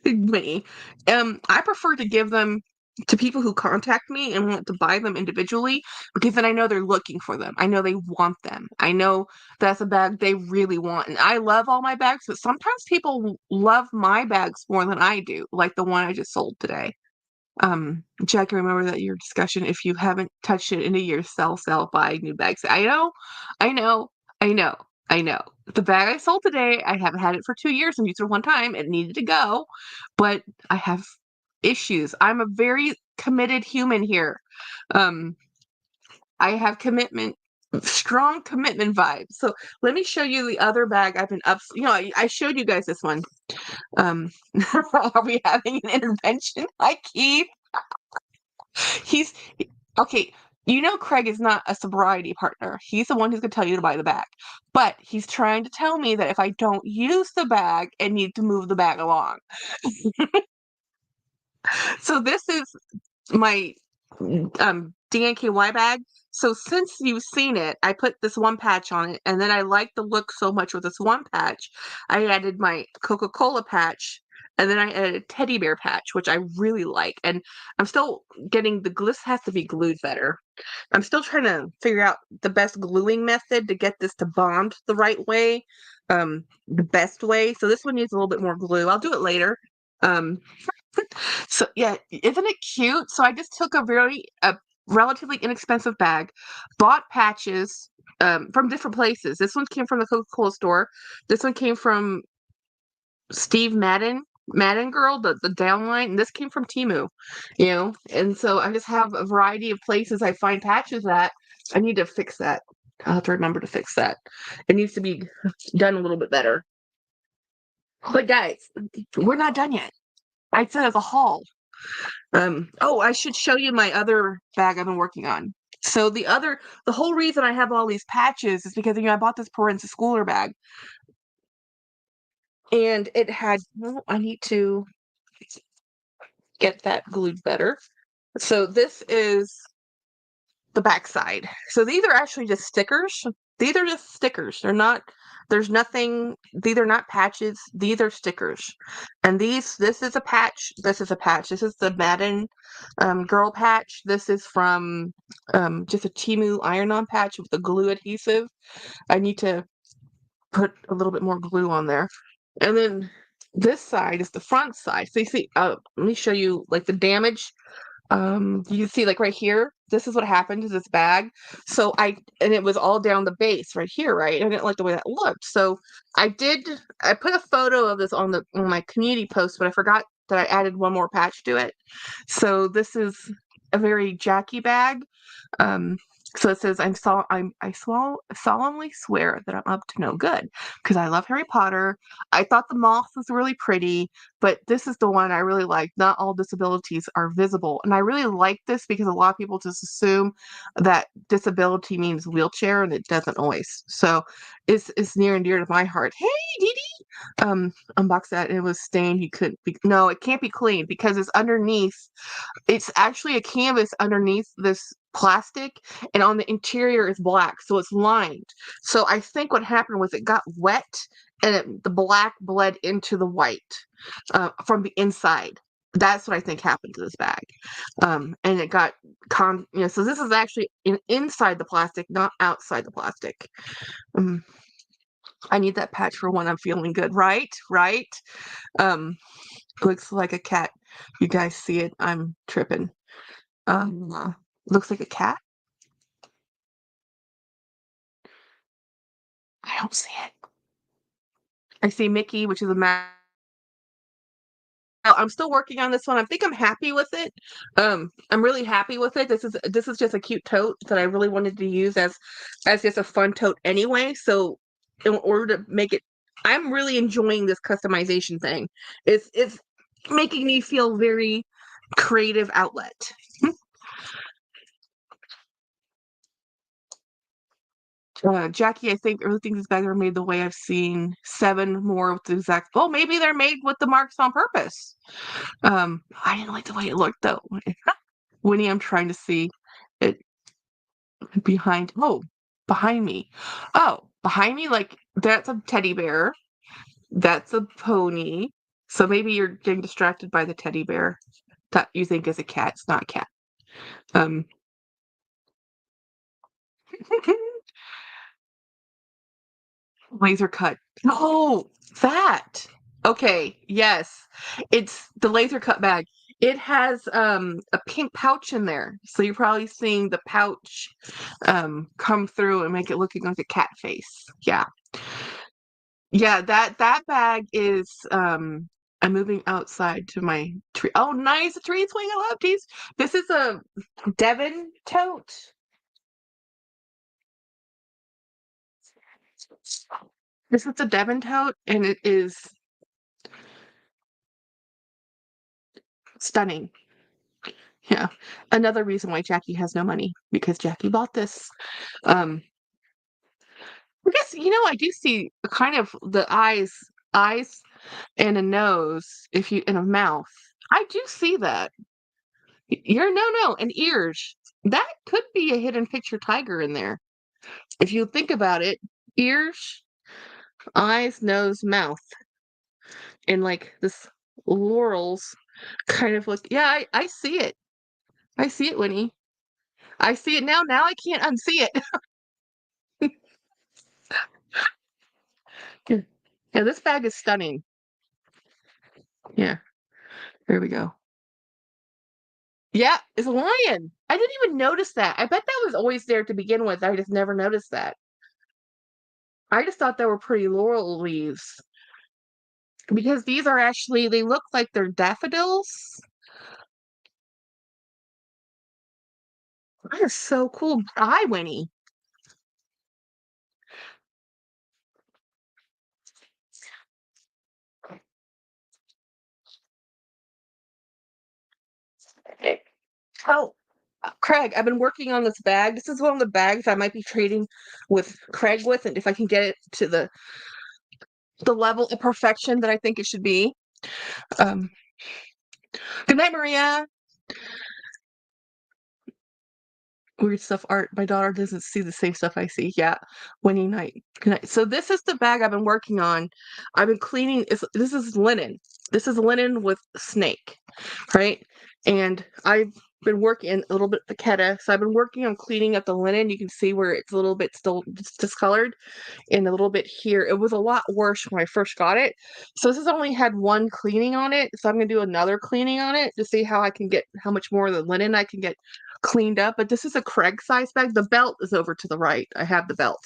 Many. I prefer to give them to people who contact me and want to buy them individually because then I know they're looking for them. I know they want them. I know that's a bag they really want. And I love all my bags, but sometimes people love my bags more than I do, like the one I just sold today. Jack, I remember that your discussion, if you haven't touched it in a year, sell, buy new bags. I know, I know, I know, I know. The bag I sold today, I haven't had it for 2 years and used it one time. It needed to go, but I have issues. I'm a very committed human here. Um, I have commitment. strong commitment vibe. So let me show you the other bag I've been up. You know, I showed you guys this one. Um, are we having an intervention? Hi, Keith. He's okay. You know, Craig is not a sobriety partner. He's the one who's going to tell you to buy the bag. But he's trying to tell me that if I don't use the bag, I need to move the bag along. So this is my DNKY bag. So since you've seen it, I put this one patch on it, and then I liked the look so much with this one patch, I added my Coca-Cola patch, and then I added a teddy bear patch, which I really like. And I'm still getting the glue. This has to be glued better. I'm still trying to figure out the best gluing method to get this to bond the right way, the best way. So this one needs a little bit more glue. I'll do it later. Um, so yeah, isn't it cute? So I just took a relatively inexpensive bag, bought patches from different places. This one came from the Coca-Cola store. This one came from Steve Madden Girl, the downline, and this came from Temu, you know. And so I just have a variety of places I find patches at. I need to fix that. I'll have to remember to fix that. It needs to be done a little bit better. But guys, we're not done yet. I said as a haul. Oh, I should show you my other bag I've been working on. So the whole reason I have all these patches is because, you know, I bought this Princess Schooler bag, and it had, well, I need to get that glued better. So this is the back side. So these are actually just stickers. These are just stickers. There's nothing, these are not patches. These are stickers. And this is a patch. This is a patch. This is the Madden girl patch. This is from just a Temu iron-on patch with the glue adhesive. I need to put a little bit more glue on there. And then this side is the front side. So you see, let me show you like the damage. You can see like right here, this is what happened to this bag. So and it was all down the base right here, right? I didn't like the way that looked. So I put a photo of this on my community post, but I forgot that I added one more patch to it. So this is a very Jackie bag. Um, so it says, solemnly swear that I'm up to no good because I love Harry Potter. I thought the moth was really pretty, but this is the one I really like. Not all disabilities are visible. And I really like this because a lot of people just assume that disability means wheelchair, and it doesn't always. So it's near and dear to my heart. Hey, Dee Dee! Unbox that, and it was stained. You couldn't be, no, it can't be cleaned because it's underneath. It's actually a canvas underneath this plastic, and on the interior is black, so it's lined. So I think what happened was it got wet, and the black bled into the white from the inside. That's what I think happened to this bag. And it got so this is actually inside the plastic, not outside the plastic. Um, I need that patch for when I'm feeling good, right? Right? Um, looks like a cat. You guys see it? I'm tripping. Looks like a cat. I don't see it. I see Mickey, which is a mouse. I'm still working on this one. I think I'm happy with it. I'm really happy with it. This is just a cute tote that I really wanted to use as just a fun tote anyway. So in order to make it, I'm really enjoying this customization thing. It's making me feel very creative outlet. Jackie, I think everything these bags are made the way I've seen 7 more with the exact. Well, maybe they're made with the marks on purpose. I didn't like the way it looked though. Winnie, I'm trying to see it behind. Oh, behind me. Oh, behind me, like that's a teddy bear. That's a pony. So maybe you're getting distracted by the teddy bear that you think is a cat. It's not a cat. Um, laser cut. Oh, that. Okay, yes. It's the laser cut bag. It has a pink pouch in there. So you're probably seeing the pouch come through and make it looking like a cat face. Yeah. Yeah, that bag is I'm moving outside to my tree. Oh, nice. A tree swing. I love these. This is a Devon tote. This is the Devon tote, and it is stunning. Yeah. Another reason why Jackie has no money, because Jackie bought this. Um, I guess, I do see kind of the eyes and a nose, if you, and a mouth. I do see that. You're no, and ears. That could be a hidden picture tiger in there. If you think about it, ears, eyes, nose, mouth, and like this laurels kind of look. Yeah, I see it. I see it, Winnie. I see it now. Now I can't unsee it. Yeah, yeah, this bag is stunning. Yeah, there we go. Yeah, it's a lion. I didn't even notice that. I bet that was always there to begin with. I just never noticed that. I just thought they were pretty laurel leaves because these are actually, they look like they're daffodils. That is so cool. Hi, Winnie. Oh, Craig, I've been working on this bag. This is one of the bags I might be trading with Craig with, and if I can get it to the level of perfection that I think it should be. Um, Good night, Maria. Weird stuff art. My daughter doesn't see the same stuff I see. Yeah. Winnie night. Good night. So this is the bag I've been working on. I've been cleaning. This is linen. This is linen with snake, right? And I've been working a little bit Takeda. So I've been working on cleaning up the linen. You can see where it's a little bit still discolored and a little bit here. It was a lot worse when I first got it. So this has only had one cleaning on it. So I'm gonna do another cleaning on it to see how I can get how much more of the linen I can get cleaned up. But this is a Craig size bag. The belt is over to the right. I have the belt.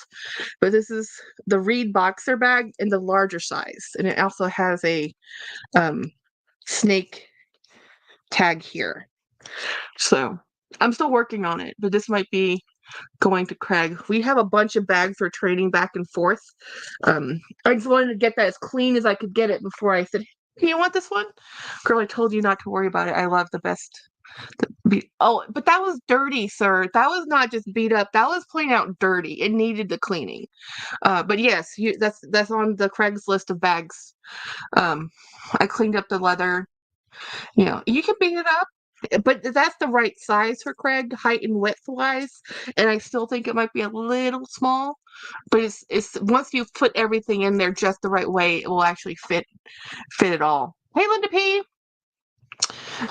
But this is the Reed boxer bag in the larger size. And it also has a um snake tag here. So I'm still working on it, but this might be going to Craig. We have a bunch of bags for trading back and forth. I just wanted to get that as clean as I could get it before I said, "Hey, you want this one? Girl, I told you not to worry about it. I love the best. Oh, but that was dirty, sir. That was not just beat up. That was plain out dirty. It needed the cleaning. But yes, that's on the Craig's list of bags. I cleaned up the leather. You can beat it up, but that's the right size for Craig, height and width wise. And I still think it might be a little small, but it's once you put everything in there just the right way, it will actually fit it all. Hey, Linda P,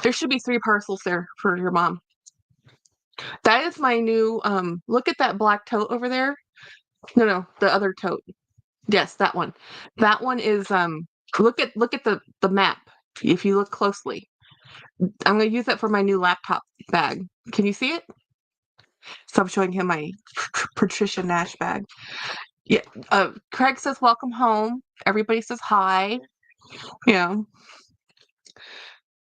there should be 3 parcels there for your mom. That is my new. Look at that black tote over there. No, the other tote. Yes, that one. That one is. Look at the map. If you look closely, I'm gonna use that for my new laptop bag. Can you see it? So I'm showing him my Patricia Nash bag. Yeah. Craig says welcome home. Everybody says hi. Yeah.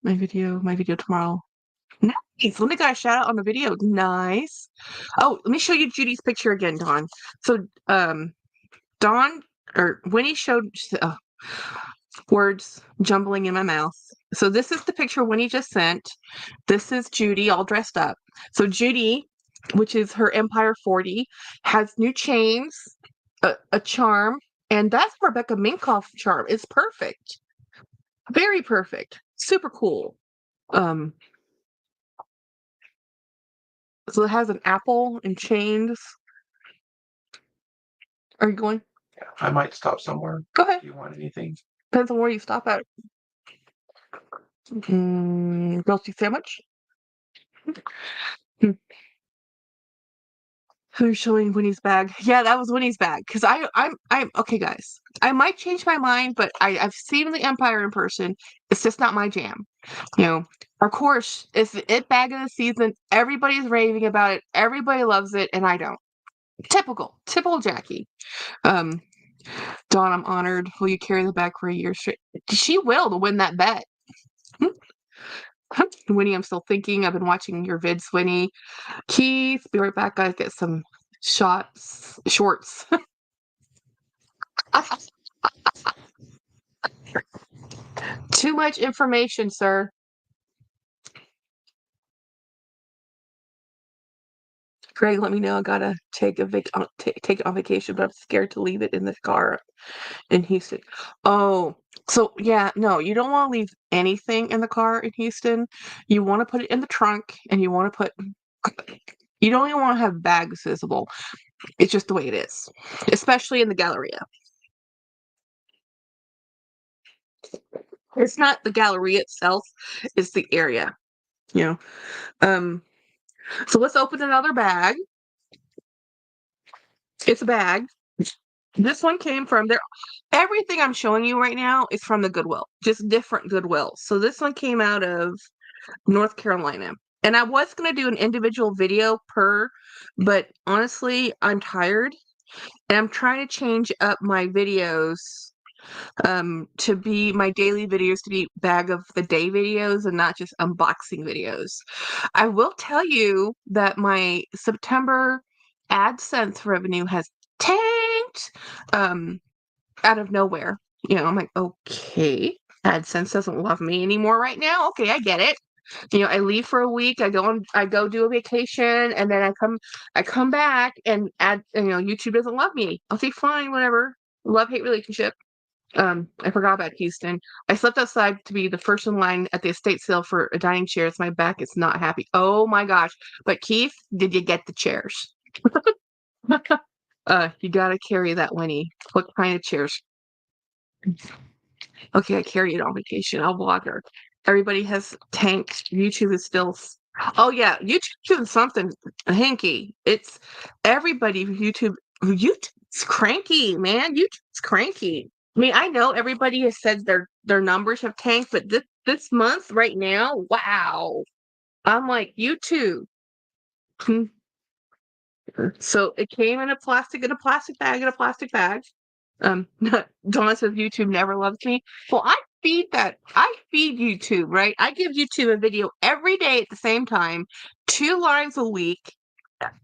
My video tomorrow. Nice. Let me get a shout out on the video. Nice. Oh, let me show you Judy's picture again, Dawn. So Dawn or Winnie showed words jumbling in my mouth. So this is the picture Winnie just sent. This is Judy all dressed up. So Judy, which is her Empire 40, has new chains, a charm, and that's Rebecca Minkoff charm. It's perfect. Very perfect. Super cool. Um, so it has an apple and chains. Are you going? I might stop somewhere. Go ahead. Do you want anything? Depends on where you stop at. Grilled cheese sandwich. Who's showing Winnie's bag? Yeah, that was Winnie's bag. Because I'm okay, guys. I might change my mind, but I've seen the Empire in person. It's just not my jam. Of course, it's the it bag of the season. Everybody's raving about it. Everybody loves it, and I don't. Typical Jackie. Um, Dawn, I'm honored. Will you carry the bag for a year straight? She will to win that bet. Winnie, I'm still thinking. I've been watching your vids, Winnie. Keith, be right back, guys. Get some shorts. Too much information, sir. Greg, let me know. I gotta take take it on vacation, but I'm scared to leave it in the car in Houston. Oh, so yeah, no, you don't want to leave anything in the car in Houston. You want to put it in the trunk, and you want to put. You don't even want to have bags visible. It's just the way it is, especially in the Galleria. It's not the Galleria itself; it's the area. You know. Um. So let's open another bag. It's a bag. This one came from there. Everything I'm showing you right now is from the Goodwill, just different Goodwill. So this one came out of North Carolina. And I was going to do an individual video per, but honestly, I'm tired and I'm trying to change up my videos to be my daily videos to be bag of the day videos and not just unboxing videos. I will tell you that my September AdSense revenue has tanked out of nowhere. I'm like, okay, AdSense doesn't love me anymore right now. Okay, I get it. I leave for a week, I go do a vacation, and then I come back and YouTube doesn't love me. Okay, fine, whatever. Love-hate relationship. I forgot about Houston. I slept outside to be the first in line at the estate sale for a dining chairs. My back is not happy. Oh my gosh. But Keith, did you get the chairs? You gotta carry that, Winnie. What kind of chairs? Okay, I carry it on vacation. I'll vlog her. Everybody has tanked. YouTube is still. Oh yeah, YouTube's doing something hanky. It's everybody. YouTube's cranky, man. YouTube's cranky. I mean, I know everybody has said their numbers have tanked, but this month right now, wow. I'm like YouTube. So it came in a plastic bag, Dawn says YouTube never loves me. Well, I feed YouTube, right? I give YouTube a video every day at the same time, 2 lives a week,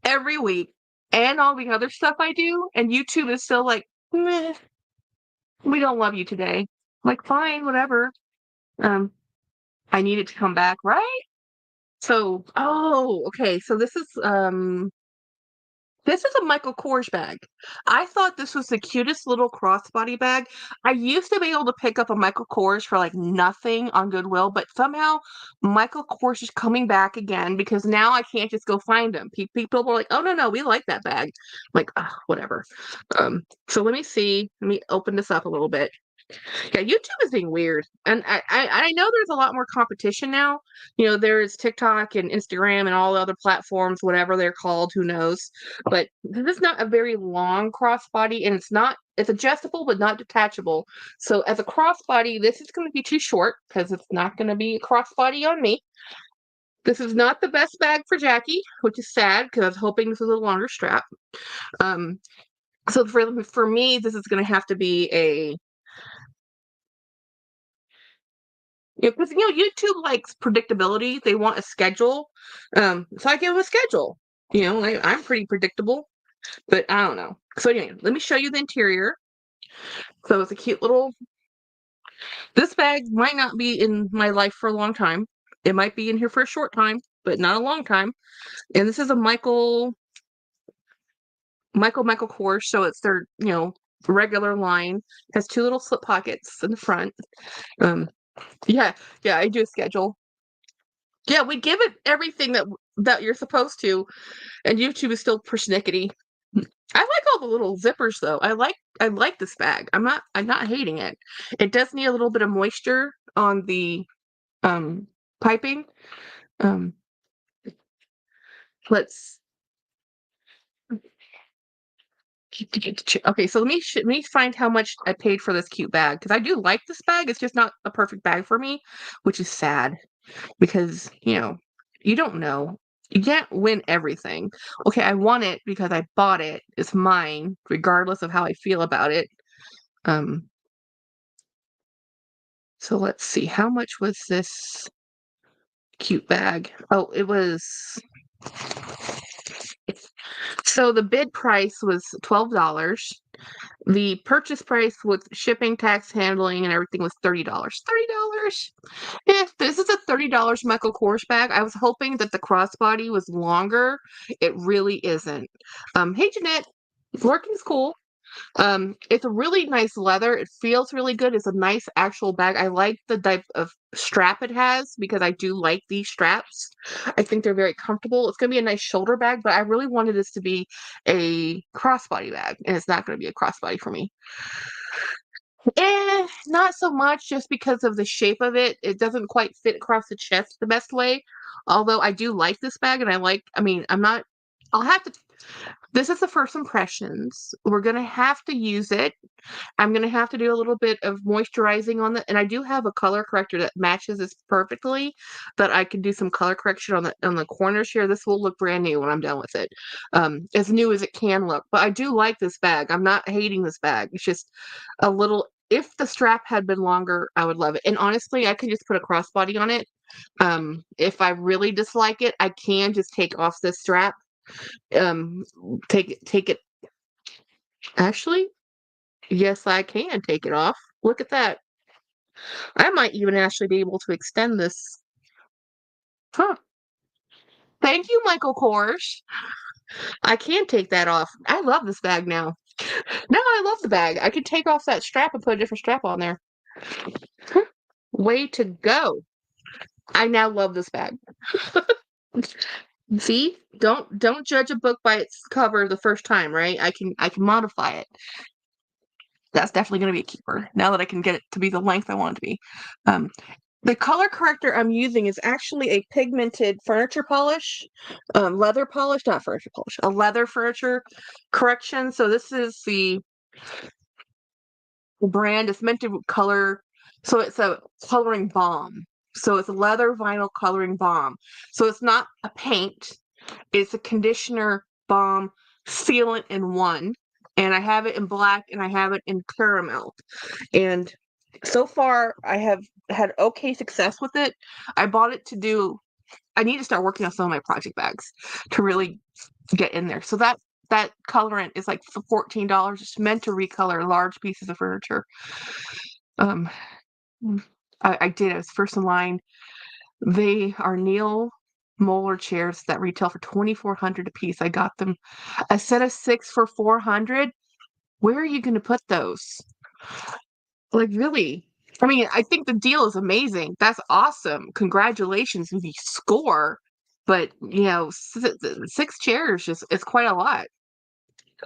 every week, and all the other stuff I do. And YouTube is still like, meh, we don't love you today. I'm like, fine, whatever. Um, I need it to come back, right? So, oh, okay. So this is a Michael Kors bag. I thought this was the cutest little crossbody bag. I used to be able to pick up a Michael Kors for like nothing on Goodwill, but somehow Michael Kors is coming back again because now I can't just go find them. People are like, "Oh no, we like that bag." I'm like, whatever. So let me see. Let me open this up a little bit. Yeah, YouTube is being weird, and I know there's a lot more competition now. There's TikTok and Instagram and all the other platforms, whatever they're called, who knows? But this is not a very long crossbody, and it's adjustable but not detachable. So as a crossbody, this is going to be too short because it's not going to be a crossbody on me. This is not the best bag for Jackie, which is sad because I was hoping this was a longer strap. Um, so for me, this is going to have to be a. Because YouTube likes predictability. They want a schedule. So I give them a schedule. I'm pretty predictable, but I don't know. So anyway, let me show you the interior. So it's a cute little. This bag might not be in my life for a long time. It might be in here for a short time, but not a long time. And this is a Michael Kors. So it's their regular line. Has 2 little slip pockets in the front. Yeah, I do a schedule. Yeah, we give it everything that you're supposed to, and YouTube is still persnickety. I like all the little zippers though. I like this bag. I'm not hating it. It does need a little bit of moisture on the um piping. Um let's okay, so let me find how much I paid for this cute bag because I do like this bag. It's just not a perfect bag for me, which is sad. Because you don't know, you can't win everything. Okay, I won it because I bought it. It's mine regardless of how I feel about it. um so let's see, how much was this cute bag? Oh, it was, so the bid price was $12. The purchase price with shipping, tax, handling, and everything was $30. $30. Yeah, this is a $30 Michael Kors bag. I was hoping that the crossbody was longer. It really isn't. Hey Jeanette, working's cool. It's a really nice leather. It feels really good. It's a nice actual bag. I like the type of strap it has because I do like these straps. I think they're very comfortable. It's gonna be a nice shoulder bag, but I really wanted this to be a crossbody bag, and it's not gonna be a crossbody for me. Not so much just because of the shape of it. It doesn't quite fit across the chest the best way. Although I do like this bag and I mean, I'll have to, this is the first impressions. We're gonna have to use it. I'm gonna have to do a little bit of moisturizing on and I do have a color corrector that matches this perfectly, but I can do some color correction on the corners here. This will look brand new when I'm done with it. As new as it can look. But I do like this bag. I'm not hating this bag. It's just a little, if the strap had been longer, I would love it. And honestly, I can just put a crossbody on it. If I really dislike it, I can just take off this strap. Um, take it. Actually, yes, I can take it off. Look at that. I might even actually be able to extend this. Huh. Thank you, Michael Kors. I can take that off. I love this bag now. No, I love the bag. I could take off that strap and put a different strap on there. Huh. Way to go. I now love this bag. See? Don't judge a book by its cover the first time, right? I can modify it. That's definitely going to be a keeper now that I can get it to be the length I want it to be. The color corrector I'm using is actually a pigmented furniture polish, leather polish, not furniture polish, a leather furniture correction. So this is the brand. It's meant to color. So it's a coloring balm. So it's a leather vinyl coloring balm. So it's not a paint. It's a conditioner, balm, sealant in one. And I have it in black and I have it in caramel. And so far, I have had okay success with it. I bought it to do, I need to start working on some of my project bags to really get in there. So that colorant is like $14. It's meant to recolor large pieces of furniture. Um, I did. I was first in line. They are Neil Moeller chairs that retail for $2,400 a piece. I got them a set of 6 for $400. Where are you going to put those? Like, really? I mean, I think the deal is amazing. That's awesome. Congratulations if you score. But, 6 chairs just it's quite a lot.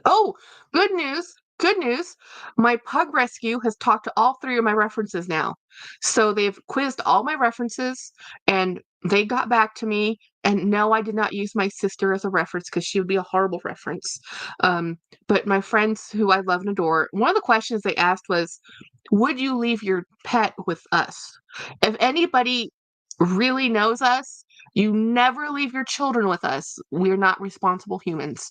Oh, good news. Good news. My pug rescue has talked to all 3 of my references now. So they've quizzed all my references and they got back to me. And no, I did not use my sister as a reference because she would be a horrible reference. But my friends who I love and adore, one of the questions they asked was, would you leave your pet with us? If anybody really knows us, you never leave your children with us. We're not responsible humans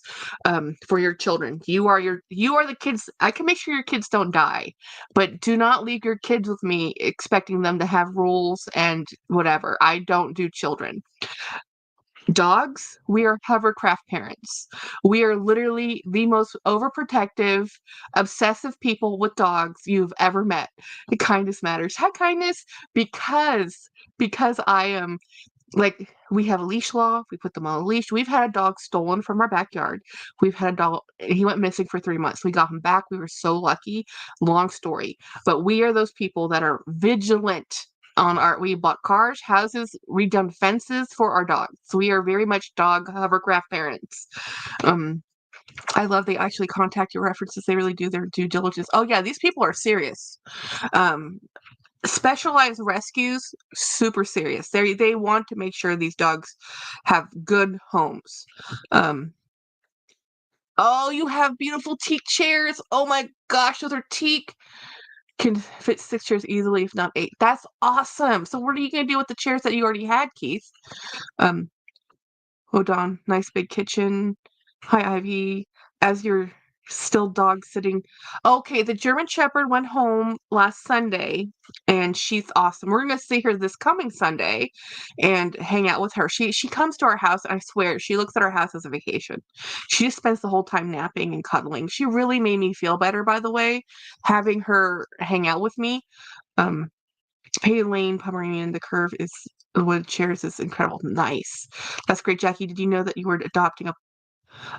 for your children. You are the kids. I can make sure your kids don't die, but do not leave your kids with me expecting them to have rules and whatever. I don't do children. Dogs, we are hovercraft parents. We are literally the most overprotective, obsessive people with dogs you've ever met. The kindness matters. How kindness? Because I am like, we have a leash law. We put them on a leash. We've had a dog stolen from our backyard. We've had a dog, he went missing for 3 months. We got him back. We were so lucky. Long story. But we are those people that are vigilant we bought cars, houses, redone fences for our dogs. So we are very much dog hovercraft parents. I love they actually contact your references. They really do their due diligence. Oh yeah, these people are serious. Specialized rescues, super serious. They want to make sure these dogs have good homes. Oh, you have beautiful teak chairs. Oh my gosh, those are teak. Can fit 6 chairs easily, if not 8. That's awesome. So what are you gonna do with the chairs that you already had, Keith? Um, hold on. Nice big kitchen. Hi, Ivy. As your Still dog sitting. Okay, the German Shepherd went home last Sunday and she's awesome. We're gonna see her this coming Sunday and hang out with her. She comes to our house, and I swear, she looks at our house as a vacation. She just spends the whole time napping and cuddling. She really made me feel better, by the way, having her hang out with me. Um, Pay Lane Pomeranian, the curve is wood chairs is incredible. Nice. That's great, Jackie. Did you know that you were adopting a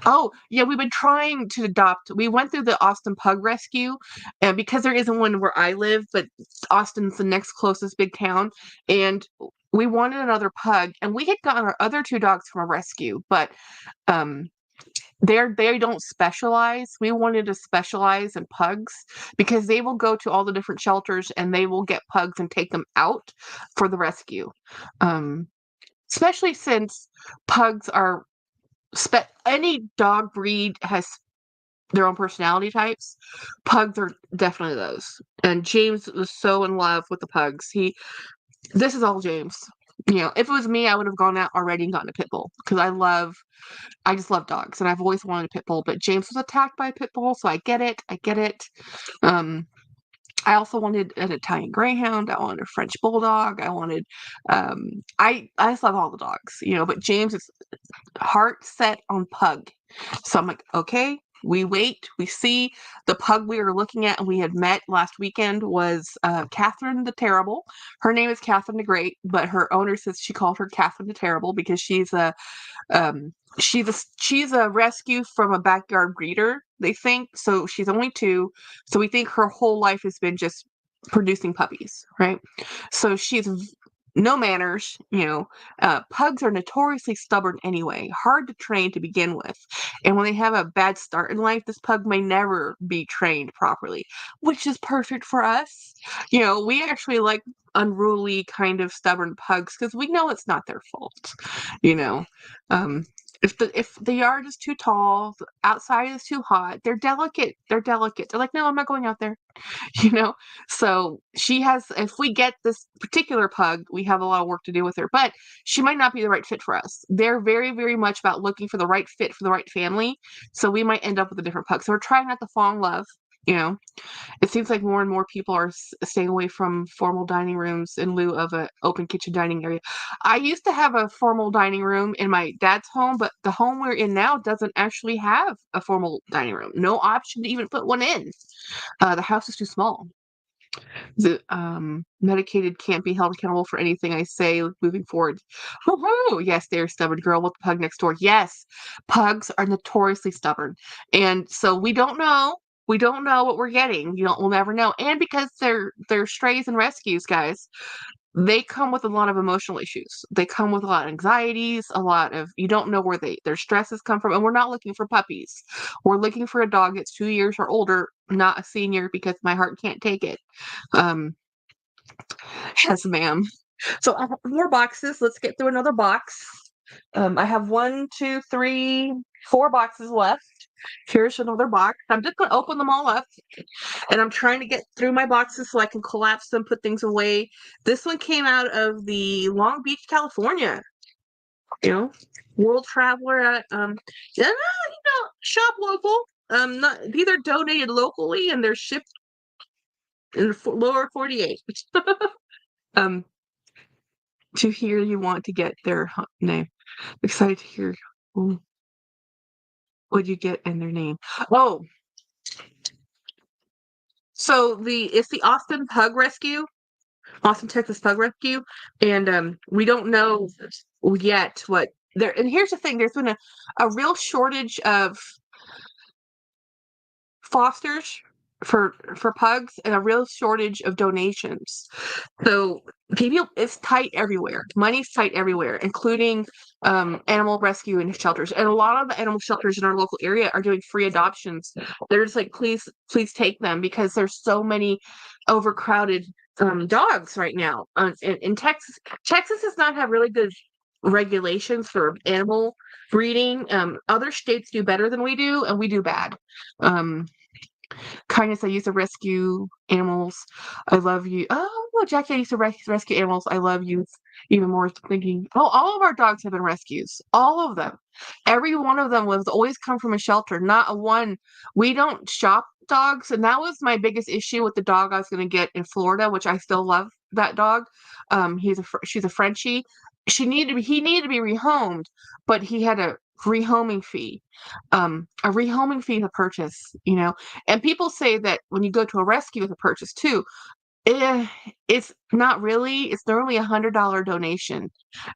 Oh, yeah, we've been trying to adopt. We went through the Austin Pug Rescue, and because there isn't one where I live, but Austin's the next closest big town, and we wanted another pug, and we had gotten our other two dogs from a rescue, but um they don't specialize. We wanted to specialize in pugs because they will go to all the different shelters and they will get pugs and take them out for the rescue. Um, Especially since pugs are any dog breed has their own personality types. Pugs are definitely those. And James was so in love with the pugs. This is all James. If it was me, I would have gone out already and gotten a pit bull because I just love dogs and I've always wanted a pit bull. But James was attacked by a pit bull, so I get it. I get it. Um, I also wanted an Italian Greyhound. I wanted a French Bulldog. I just love all the dogs, but James is heart set on pug. So I'm like, okay, we wait, we see. The pug we were looking at and we had met last weekend was Catherine the Terrible. Her name is Catherine the Great, but her owner says she called her Catherine the Terrible because um, she's a rescue from a backyard breeder, they think. So she's only 2. So we think her whole life has been just producing puppies, right? So she's no manners. Pugs are notoriously stubborn anyway, hard to train to begin with. And when they have a bad start in life, this pug may never be trained properly, which is perfect for us. We actually like unruly, kind of stubborn pugs because we know it's not their fault. You know, um, if the yard is too tall, the outside is too hot, they're delicate. They're delicate. They're like, no, I'm not going out there. you know so if we get this particular pug, we have a lot of work to do with her, but she might not be the right fit for us. They're very, very much about looking for the right fit for the right family, so we might end up with a different pug. So we're trying not to fall in love. It seems like more and more people are staying away from formal dining rooms in lieu of an open kitchen dining area. I used to have a formal dining room in my dad's home, but the home we're in now doesn't actually have a formal dining room. No option to even put one in. The house is too small. The medicated can't be held accountable for anything I say moving forward. Woohoo! Yes, they're stubborn girl with the pug next door. Yes, pugs are notoriously stubborn, and so we don't know. We don't know what we're getting. We'll never know. And because they're strays and rescues, guys, they come with a lot of emotional issues. They come with a lot of anxieties, a lot of you don't know where their stresses come from. And we're not looking for puppies. We're looking for a dog that's 2 years or older, not a senior, because my heart can't take it. Um, yes, ma'am. So I have more boxes. Let's get through another box. I have 1, 2, 3, 4 boxes left. Here's another box. I'm just going to open them all up, and I'm trying to get through my boxes so I can collapse them, put things away. This one came out of the Long Beach, California. World Traveler at shop local. These are donated locally and they're shipped in the lower 48. um, to hear you want to get their name. Excited to hear what you get in their name. Oh, so it's the Austin Pug Rescue, Austin, Texas Pug Rescue, and we don't know yet what there. And here's the thing: there's been a real shortage of fosters for pugs and a real shortage of donations. So it's tight everywhere. Money's tight everywhere, including animal rescue and shelters. And a lot of the animal shelters in our local area are doing free adoptions. They're just like, please take them because there's so many overcrowded dogs right now. In Texas, Texas does not have really good regulations for animal breeding. Other states do better than we do, and we do bad. Um, Kindness, I used to rescue animals. I love you. Oh, Jackie, I used to rescue animals. I love you. Even more thinking, oh, all of our dogs have been rescues. All of them. Every one of them was always come from a shelter. Not a one. We don't shop dogs, and that was my biggest issue with the dog I was going to get in Florida, which I still love that dog. She's a Frenchie. He needed to be rehomed, but he had a rehoming fee. A rehoming fee to purchase, and people say that when you go to a rescue with a purchase too, eh, it's not really. It's normally $100 donation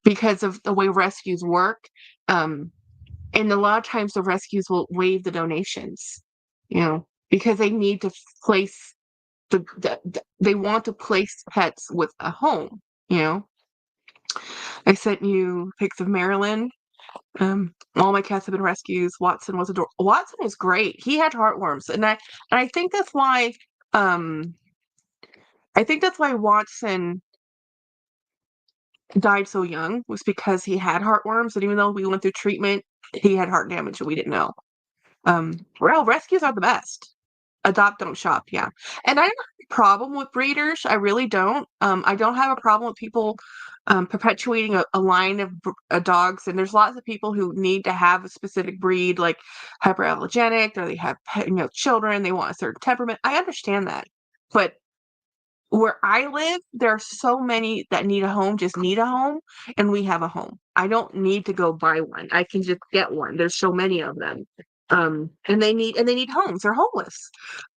because of the way rescues work. Um, and a lot of times the rescues will waive the donations, because they need to place they want to place pets with a home. You know, I sent you pics of Marilyn. All my cats have been rescues. Watson was great. He had heartworms, and I think that's why um Watson died so young was because he had heartworms, and even though we went through treatment, he had heart damage and we didn't know. Well, rescues are the best. Adopt, don't shop, yeah. And I don't have a problem with breeders. I really don't. I don't have a problem with people perpetuating a line of dogs. And there's lots of people who need to have a specific breed, like hyperallergenic, or they have children. They want a certain temperament. I understand that, but where I live, there are so many that need a home, just need a home, and we have a home. I don't need to go buy one. I can just get one. There's so many of them. And they need homes. They're homeless.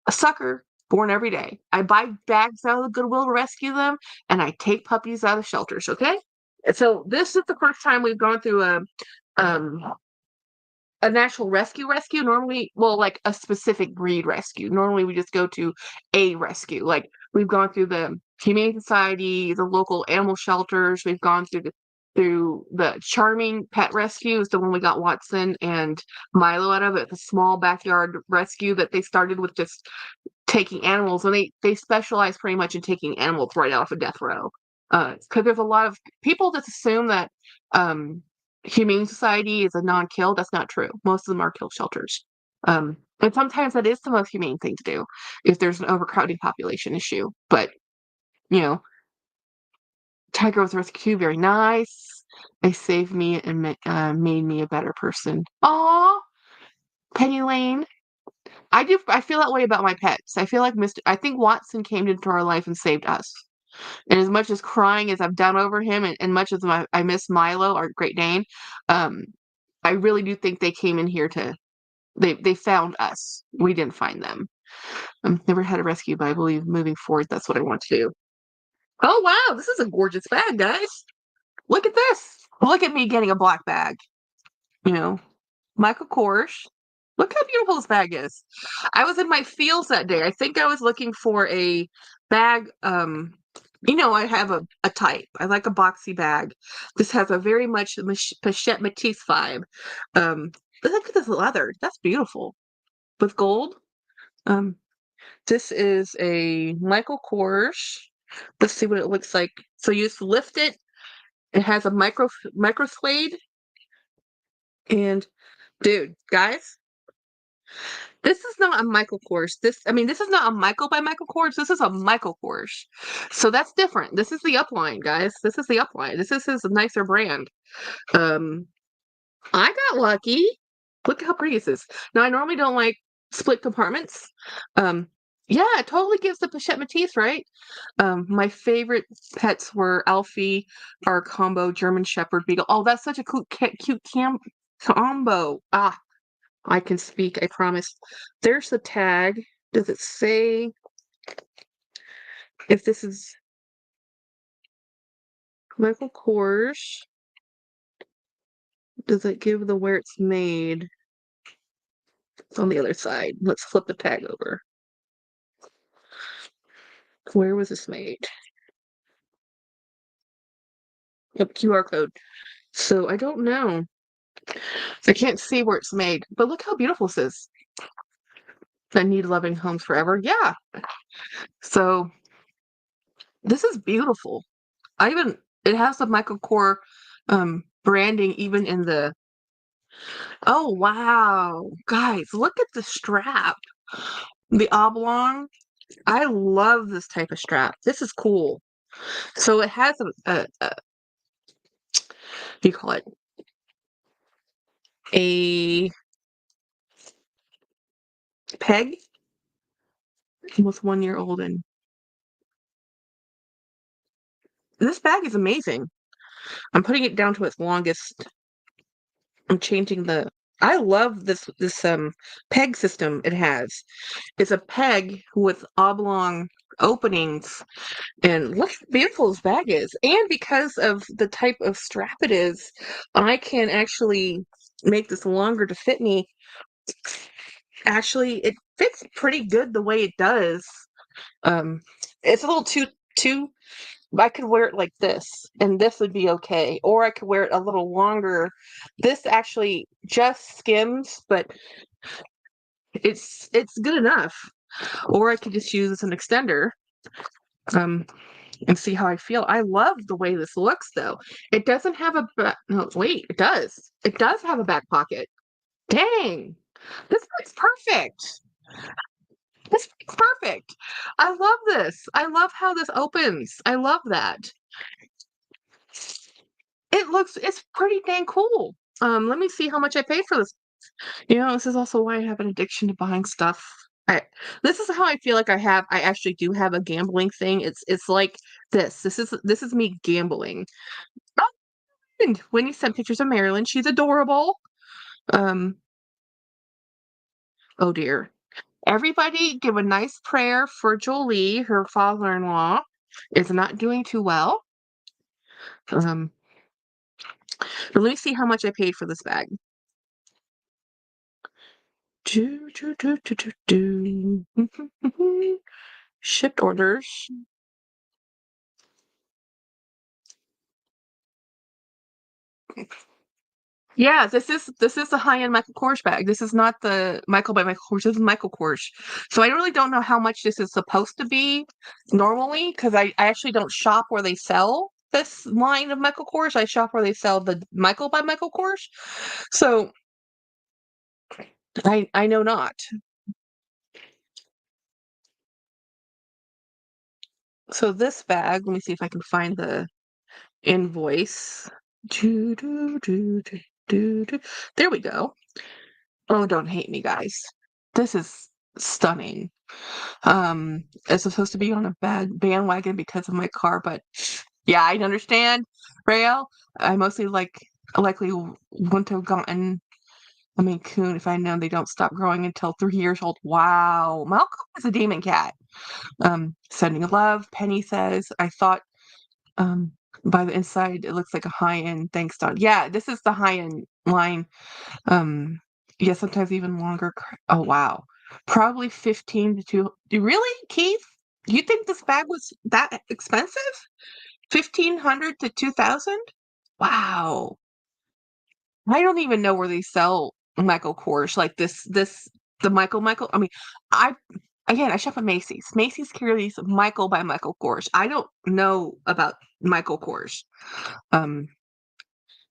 A sucker born every day. I buy bags out of the Goodwill to rescue them, and I take puppies out of shelters, okay? And so this is the first time we've gone through um a natural rescue. Normally, well, like a specific breed rescue. Normally we just go to a rescue. Like we've gone through the Humane Society, the local animal shelters. We've gone through the Charming Pet Rescue, is the one we got Watson and Milo out of it, the small backyard rescue that they started with just taking animals, and they specialize pretty much in taking animals right off of death row. Because there's a lot of people that assume that Humane Society is a non-kill. That's not true. Most of them are kill shelters. And sometimes that is the most humane thing to do if there's an overcrowding population issue. But you know, Tiger was rescued, very nice. They saved me and made me a better person. Aw, Penny Lane. I do. I feel that way about my pets. I feel like I think Watson came into our life and saved us. And as much as crying as I've done over him, and much as I miss Milo, our Great Dane, um, I really do think they came in here to. They found us. We didn't find them. Never had a rescue, but I believe moving forward, that's what I want to do. Oh wow, this is a gorgeous bag, guys. Look at this. Look at me getting a black bag. You know, Michael Kors. Look how beautiful this bag is. I was in my feels that day. I think I was looking for a bag. I have a type. I like a boxy bag. This has a very much Pochette Matisse vibe. Um, Look at this leather. That's beautiful. With gold. Um, this is a Michael Kors. Let's see what it looks like. So you just lift it. It has a micro suede. And dude, guys, this is not a Michael Kors. This is not a Michael by Michael Kors. This is a Michael Kors. So that's different. This is the upline, guys. This is the upline. This is his nicer brand. Um, I got lucky. Look how pretty this is. Now, I normally don't like split compartments. Um, yeah, it totally gives the Pochette Matisse, right? My favorite pets were Alfie, our combo German Shepherd Beagle. Oh, that's such a cute combo. Ah, I can speak, I promise. There's the tag. Does it say if this is Michael Kors? Does it give the where it's made? It's on the other side. Let's flip the tag over. Where was this made? Yep, QR code. So I don't know. I can't see where it's made, but look how beautiful this is. I need loving homes forever. Yeah. So this is beautiful. It has the Michael Kors branding even in the. Oh wow, guys, look at the strap. the oblong. I love this type of strap. This is cool. So it has what do you call it? A peg, almost 1 year old, and this bag is amazing. I'm putting it down to its longest. I'm changing the. I love this peg system it has. It's a peg with oblong openings, and look how beautiful this bag is. And because of the type of strap it is, I can actually make this longer to fit me. Actually, it fits pretty good the way it does. Um, it's a little too. I could wear it like this, and this would be okay. Or I could wear it a little longer. This actually just skims, but it's good enough. Or I could just use an extender, um, and see how I feel. I love the way this looks, though. It doesn't have a back. No, wait, it does. It does have a back pocket. Dang, this looks perfect. This looks perfect. I love this. I love how this opens. I love that. It's pretty dang cool. Let me see how much I paid for this. This is also why I have an addiction to buying stuff. I, this is how I feel like I actually do have a gambling thing. It's like this. This is me gambling. Oh, and Winnie sent pictures of Marilyn. She's adorable. Um, oh dear. Everybody give a nice prayer for Jolie. Her father-in-law is not doing too well. Um, but let me see how much I paid for this bag. Do, do, do, do, do, do. Shipped orders. Yeah, this is the high-end Michael Kors bag. This is not the Michael by Michael Kors. This is Michael Kors. So I really don't know how much this is supposed to be normally, because I actually don't shop where they sell this line of Michael Kors. I shop where they sell the Michael by Michael Kors. So I know not. So this bag, let me see if I can find the invoice. Do, do, do, do, do, do. There we go. Oh, don't hate me, guys. This is stunning. It's supposed to be on a bad bandwagon because of my car, but yeah, I understand, Rael. I mostly likely wouldn't have gotten a Maine Coon if I'd known they don't stop growing until 3 years old. Wow, Malcolm is a demon cat. Sending love. Penny says, I thought um by the inside it looks like a high-end thanks Don. Yeah, this is the high-end line. Um, yeah, sometimes even longer. Oh wow, probably 15 to 2. Really, Keith? You think this bag was that expensive? 1,500 to 2,000? Wow. I don't even know where they sell Michael Kors like this. The Michael. I mean, I again I shop at Macy's. Macy's carries Michael by Michael Kors. I don't know about Michael Kors. Um,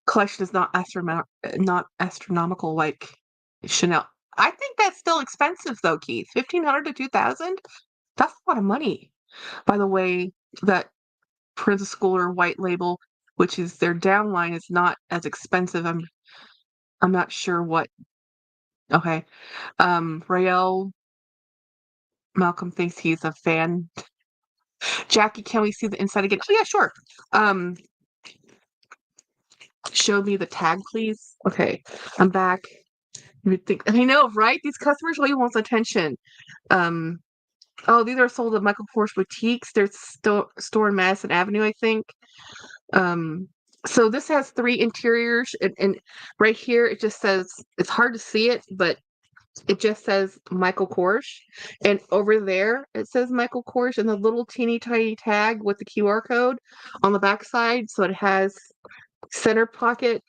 collection is not astronomical like Chanel. I think that's still expensive though, Keith. 1,500 to 2,000? That's a lot of money. By the way, that Princess Schooler white label, which is their downline, is not as expensive. I'm not sure what. Okay. Rael Malcolm thinks he's a fan. Jackie, can we see the inside again? Oh yeah, sure. Um, show me the tag, please. Okay, I'm back. You would think I know, right? These customers really wants attention. Um, oh, these are sold at Michael Kors boutiques. There's store in Madison Avenue, I think. Um, so this has 3 interiors, and right here it just says it's hard to see it, but it just says Michael Kors, and over there it says Michael Kors, and the little teeny tiny tag with the QR code on the back side. So it has center pocket,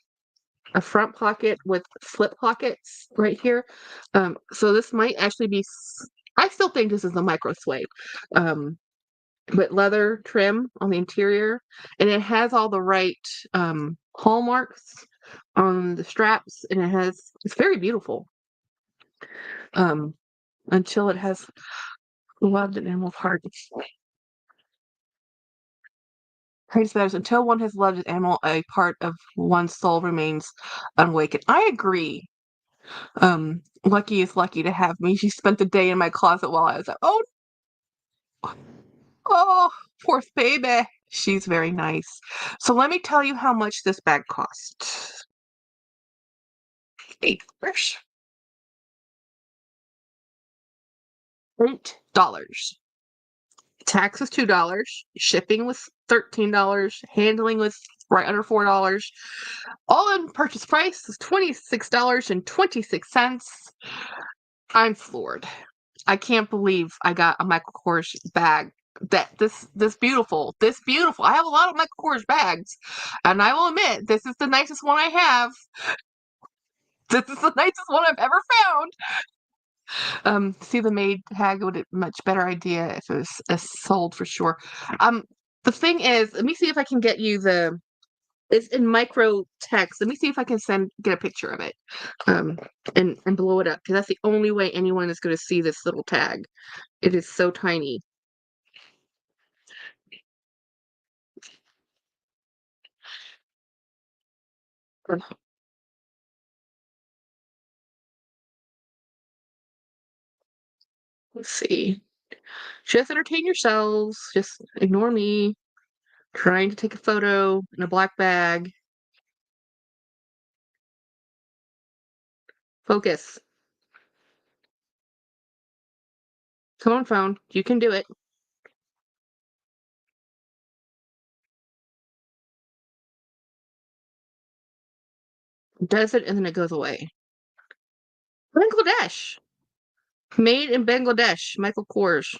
a front pocket with slip pockets right here. So this might actually be. I still think this is a micro suede, but leather trim on the interior, and it has all the right hallmarks on the straps, and it's very beautiful. Um, until it has loved an animal part. Praise matters until one has loved an animal, a part of one's soul remains unawakened. I agree. Lucky is lucky to have me. She spent the day in my closet while I was like, oh, poor baby. She's very nice. So let me tell you how much this bag cost. $8. $8. Tax was $2. Shipping was $13. Handling was right under $4. All in purchase price was $26.26. I'm floored. I can't believe I got a Michael Kors bag that this beautiful. I have a lot of Michael Kors bags, and I will admit this is the nicest one I have. This is the nicest one I've ever found. See the maid tag would a much better idea if it was sold for sure. The thing is, let me see if I can get you the. It's in micro text. Let me see if I can get a picture of it, um, and blow it up because that's the only way anyone is going to see this little tag. It is so tiny. Let's see. Just entertain yourselves. Just ignore me. Trying to take a photo in a black bag. Focus. Come on, phone. You can do it. Does it and then it goes away. Bangladesh. Made in Bangladesh. Michael Kors.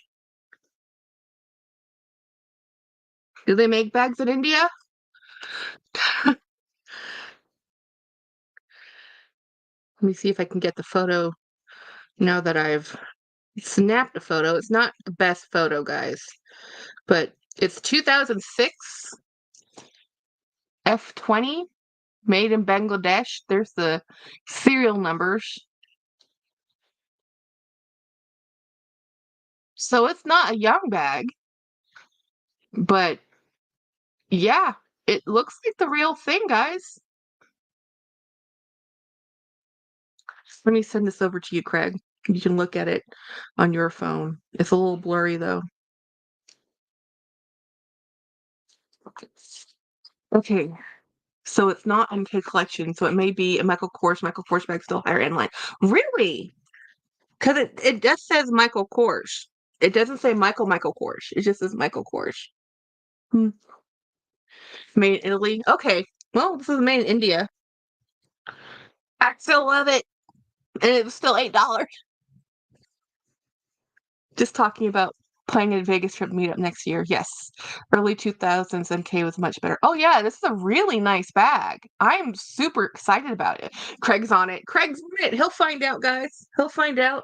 Do they make bags in India? Let me see if I can get the photo now that I've snapped a photo. It's not the best photo, guys, but it's 2006 F20 made in Bangladesh. There's the serial numbers. So it's not a young bag, but yeah, it looks like the real thing, guys. Let me send this over to you, Craig. You can look at it on your phone. It's a little blurry though. Okay, so it's not MK collection, so it may be a Michael Kors. Michael Kors bag still higher end line. Really? Because it just says Michael Kors. It doesn't say Michael Kors. It just says Michael Kors. Hmm. Made in Italy. Okay. Well, this is made in India. I still love it. And it was still $8. Just talking about playing a Vegas trip meetup next year. Yes. Early 2000s MK was much better. Oh yeah, this is a really nice bag. I'm super excited about it. Craig's on it. Craig's on it. He'll find out, guys. He'll find out.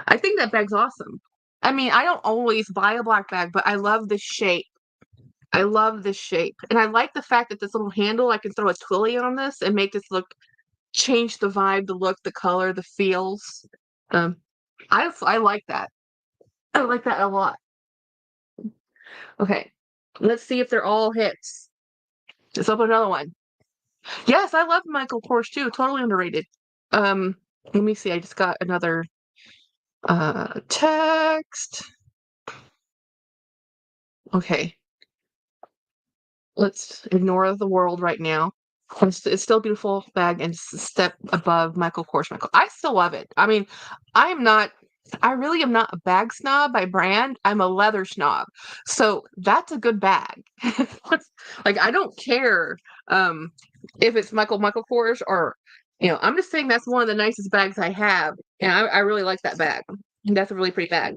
I think that bag's awesome. I mean, I don't always buy a black bag, but I love this shape. I love this shape. And I like the fact that this little handle, I can throw a twilly on this and make this look, change the vibe, the look, the color, the feels. Um, I like that. I like that a lot. Okay, let's see if they're all hits. Just open another one. Yes, I love Michael Kors too. Totally underrated. Let me see. I just got another text. Okay, let's ignore the world right now. It's still a beautiful bag and it's a step above Michael Kors. I still love it. I mean, I really am not a bag snob by brand. I'm a leather snob. So that's a good bag. Like I don't care if it's Michael Kors or I'm just saying that's one of the nicest bags I have. And I really like that bag. And that's a really pretty bag.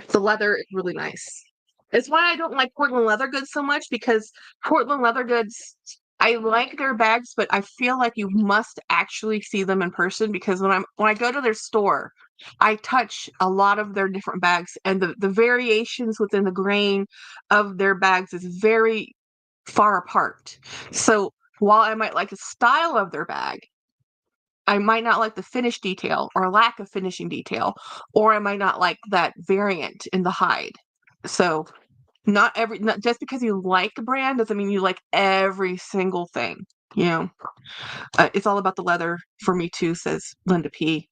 The leather is really nice. It's why I don't like Portland leather goods so much because Portland leather goods, I like their bags, but I feel like you must actually see them in person because when I go to their store, I touch a lot of their different bags and the variations within the grain of their bags is very far apart. So while I might like the style of their bag, I might not like the finish detail or lack of finishing detail, or I might not like that variant in the hide. So not just because you like a brand doesn't mean you like every single thing. You know, it's all about the leather for me too, says Linda P.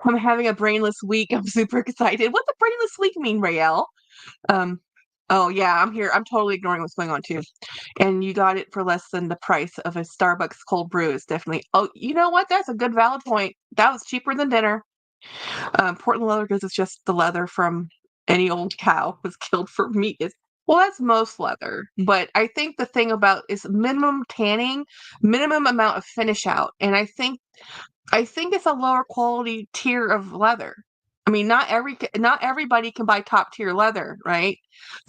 I'm having a brainless week. I'm super excited. What's a brainless week mean, Raelle? Um, oh yeah, I'm here. I'm totally ignoring what's going on too. And you got it for less than the price of a Starbucks cold brew. Is definitely. Oh, you know what? That's a good valid point. That was cheaper than dinner. Portland leather because it's just the leather from any old cow was killed for meat. Well, that's most leather, but I think the thing about is minimum tanning, minimum amount of finish out, and I think it's a lower quality tier of leather. I mean, not everybody can buy top tier leather, right?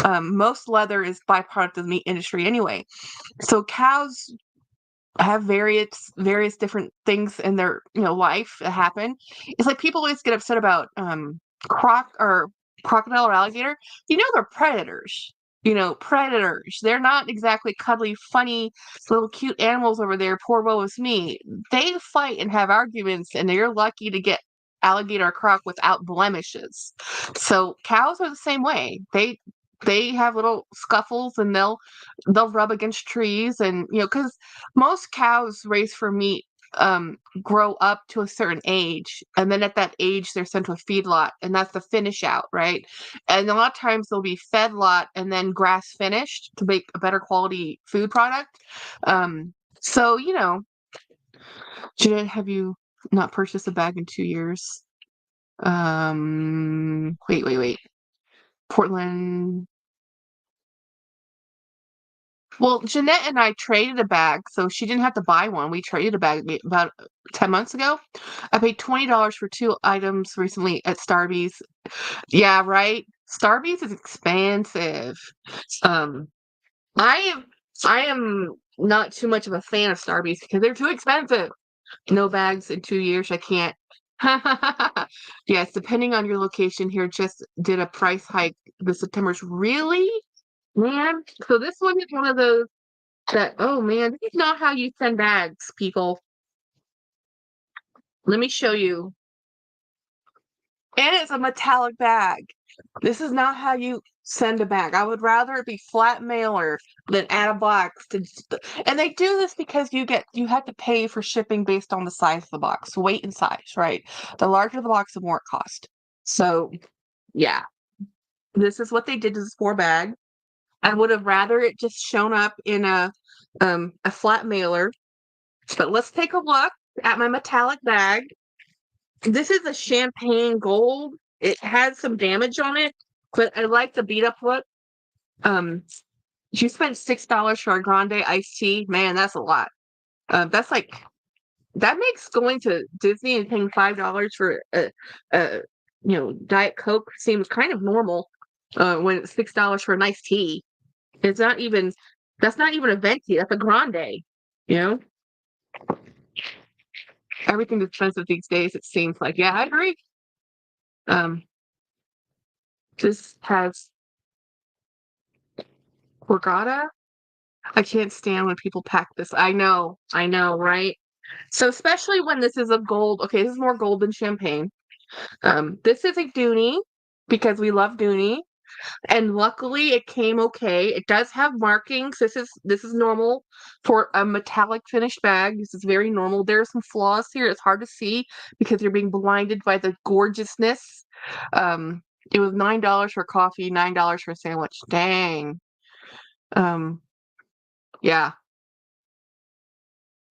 Most leather is byproduct of the meat industry anyway. So cows have various different things in their life that happen. It's like people always get upset about crocodile or alligator. They're predators. Predators. They're not exactly cuddly, funny little cute animals over there. Poor woe is me. They fight and have arguments, and you're lucky to get alligator or croc without blemishes. So cows are the same way. They have little scuffles, and they'll rub against trees, and because most cows raised for meat grow up to a certain age, and then at that age they're sent to a feedlot, and that's the finish out, right? And a lot of times they'll be fed lot and then grass finished to make a better quality food product. So Jeanette, have you not purchased a bag in 2 years? Wait. Portland. Well, Jeanette and I traded a bag, so she didn't have to buy one. We traded a bag about 10 months ago. I paid $20 for 2 items recently at Starbucks. Yeah, right? Starbucks is expensive. Um, I I am not too much of a fan of Starbucks because they're too expensive. No bags in 2 years. I can't. Yes, depending on your location here, just did a price hike this September's. Really? Man, so this one is one of those that, oh man, this is not how you send bags, people. Let me show you. And it's a metallic bag. This is not how you send a bag. I would rather it be flat mailer than add a box and they do this because you have to pay for shipping based on the size of the box, weight and size, right? The larger the box, the more it costs. So yeah, this is what they did to this poor bag. I would have rather it just shown up in a flat mailer. But let's take a look at my metallic bag. This is a champagne gold. It has some damage on it, but I like the beat up look. You spent $6 for a grande iced tea. Man, that's a lot. That's like that makes going to Disney and paying $5 for a Diet Coke seems kind of normal. When it's $6 for a nice tea. It's not even that's not even a venti, that's a grande, you know? Everything's expensive these days, it seems like. Yeah, I agree. Um, this has Borgata. I can't stand when people pack this. I know, right? So especially when this is a gold. Okay, this is more gold than champagne. This is a Dooney because we love Dooney. And luckily it came okay. It does have markings. This is normal for a metallic finished bag. This is very normal. There are some flaws here. It's hard to see because you're being blinded by the gorgeousness. It was $9 for coffee, $9 for a sandwich. Dang. Yeah.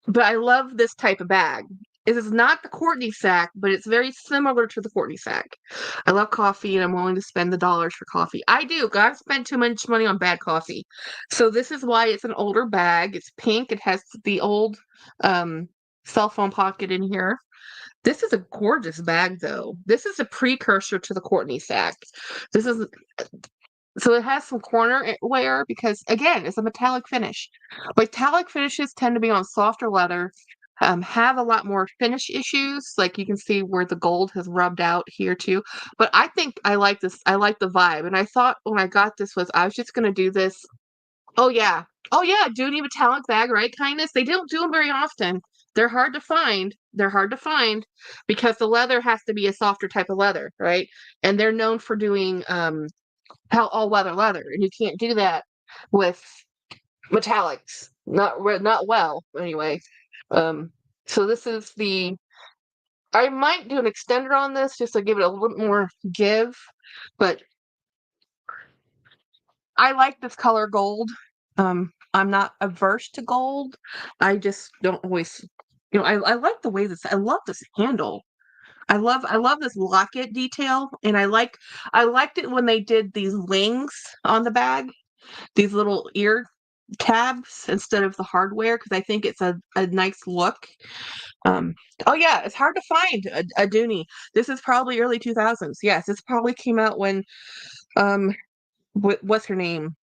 But I love this type of bag. This is not the Courtney sack, but it's very similar to the Courtney sack. I love coffee and I'm willing to spend the dollars for coffee. I do. God spent too much money on bad coffee. So this is why it's an older bag. It's pink. It has the old cell phone pocket in here. This is a gorgeous bag though. This is a precursor to the Courtney sack. This is So it has some corner wear because, again, it's a metallic finish. Metallic finishes tend to be on softer leather, have a lot more finish issues. Like you can see where the gold has rubbed out here too. But I think I like this. I like the vibe. And I thought when I got this I was just going to do this. Oh, yeah. Oh, yeah. Duty metallic bag, right? Kindness. They don't do them very often. They're hard to find. They're hard to find because the leather has to be a softer type of leather, right? And they're known for doing all weather leather, and you can't do that with metallics. Not well anyway. Um, so this is the. I might do an extender on this just to give it a little bit more give, but I like this color gold. I'm not averse to gold. I just don't always, I like the way this. I love this handle. I love this locket detail, and I liked it when they did these wings on the bag, these little ear tabs instead of the hardware because I think it's a nice look. Um, oh yeah, it's hard to find a Dooney. This is probably early 2000s. Yes, this probably came out when um, what's her name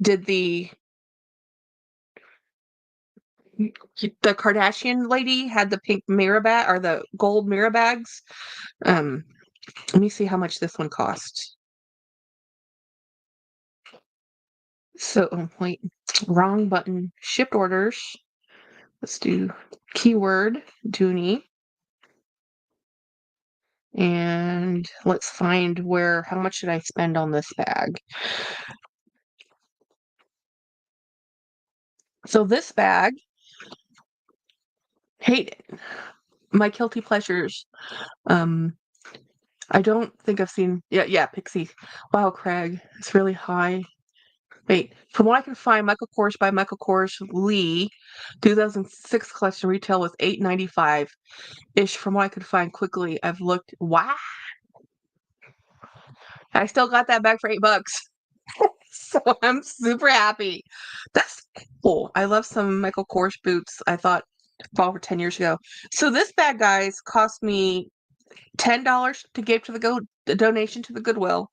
did the Kardashian lady had the pink mirror bag or the gold mirror bags. Um, Let me see how much this one cost. So, wait, wrong button. Shipped orders. Let's do keyword Dooney. And let's find how much should I spend on this bag? So this bag, hate it. My guilty pleasures. Um, I don't think I've seen, yeah, Pixie. Wow, Craig, it's really high. Wait, from what I can find, Michael Kors by Michael Kors Lee, 2006 collection retail was $8.95 ish. From what I could find quickly, I've looked. Wow, I still got that bag for $8, so I'm super happy. That's cool. I love some Michael Kors boots. I thought bought for 10 years ago. So this bag, guys, cost me $10 to give to the donation to the Goodwill.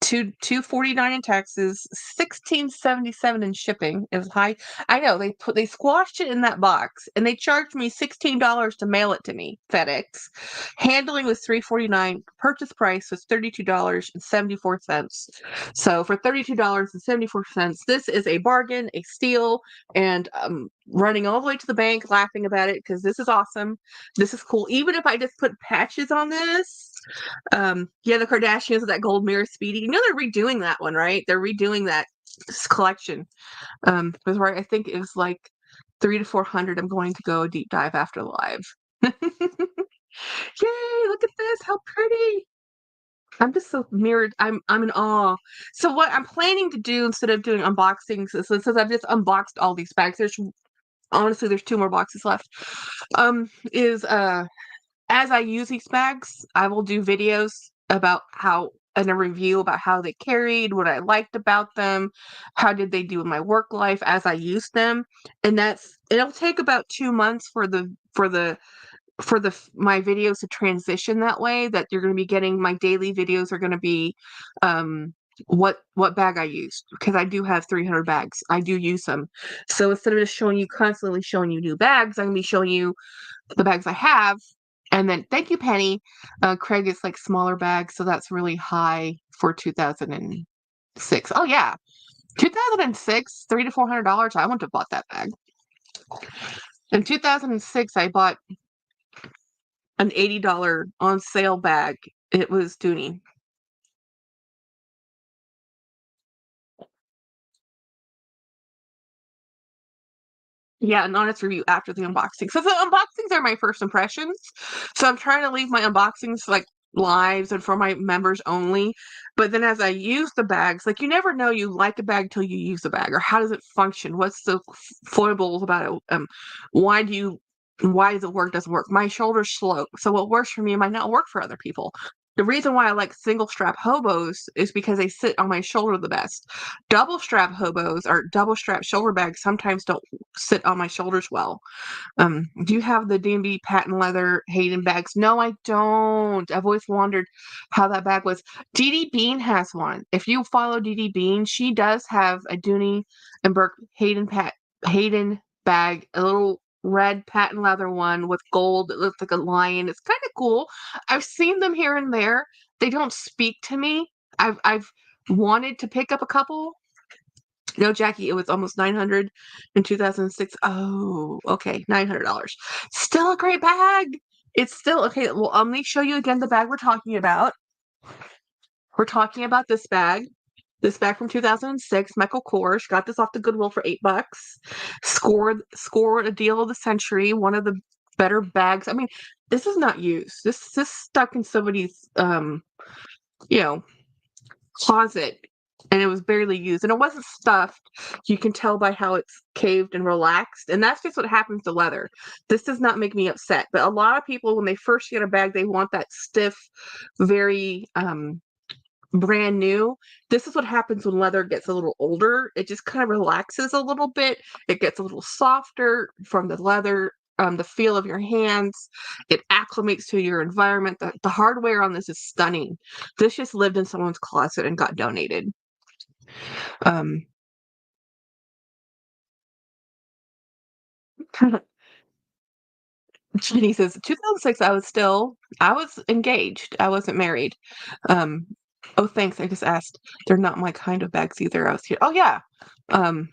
$2.49 in taxes, $16.77 in shipping. It was high. I know they squashed it in that box, and they charged me $16 to mail it to me. FedEx. Handling was $3.49. Purchase price was $32.74. So for $32.74, this is a bargain, a steal, and running all the way to the bank, laughing about it because this is awesome. This is cool. Even if I just put patches on this. Yeah, the Kardashians with that gold mirror Speedy. You know they're redoing that one, right? They're redoing that collection. Because right, I think it was like 300 to 400. I'm going to go a deep dive after the live. Yay! Look at this, how pretty. I'm just so mirrored. I'm in awe. So what I'm planning to do instead of doing unboxings is since I've just unboxed all these bags. There's 2 more boxes left. Is as I use these bags, I will do videos about and a review about how they carried, what I liked about them, how did they do in my work life as I used them, and it'll take about 2 months for my videos to transition that way. That you're going to be getting my daily videos are going to be, what bag I used because I do have 300 bags. I do use them, so instead of just constantly showing you new bags, I'm going to be showing you the bags I have. And then, thank you, Penny. Craig is like smaller bags, so that's really high for 2006. Oh yeah, 2006, $300 to $400. I wouldn't have bought that bag. In 2006, I bought an $80 on sale bag. It was Dooney. Yeah, an honest review after the unboxing. So the unboxings are my first impressions. So I'm trying to leave my unboxings like lives and for my members only. But then as I use the bags, like you never know you like a bag till you use the bag, or how does it function? What's the foibles about it? Why does it work? Doesn't work? My shoulders slope, so what works for me might not work for other people. The reason why I like single strap hobos is because they sit on my shoulder the best. Double strap hobos or double strap shoulder bags sometimes don't sit on my shoulders well. Do you have the D&B patent leather Hayden bags? No, I don't. I've always wondered how that bag was. Dee Dee Bean has one. If you follow Dee Dee Bean, she does have a Dooney and Burke Hayden bag, a little red patent leather one with gold that looks like a lion. It's kind of cool. I've seen them here and there. They don't speak to me. I've wanted to pick up a couple, No, Jackie, it was almost 900 in 2006. Oh, okay, $900. Still a great bag. It's still okay. Well, let me show you again the bag we're talking about. We're talking about this bag. This bag from 2006, Michael Kors. Got this off the Goodwill for $8. Scored a deal of the century. One of the better bags. I mean, this is not used. This stuck in somebody's you know, closet, and it was barely used, and it wasn't stuffed. You can tell by how it's caved and relaxed, and that's just what happens to leather. This does not make me upset, but a lot of people, when they first get a bag, they want that stiff, very brand new. This is what happens when leather gets a little older. It just kind of relaxes a little bit. It gets a little softer from the leather, the feel of your hands. It acclimates to your environment. The hardware on this is stunning. This just lived in someone's closet and got donated. Um, Jenny says 2006. I was engaged. I wasn't married. Um, oh, thanks. I just asked. They're not my kind of bags either. I was here. Oh yeah. Um,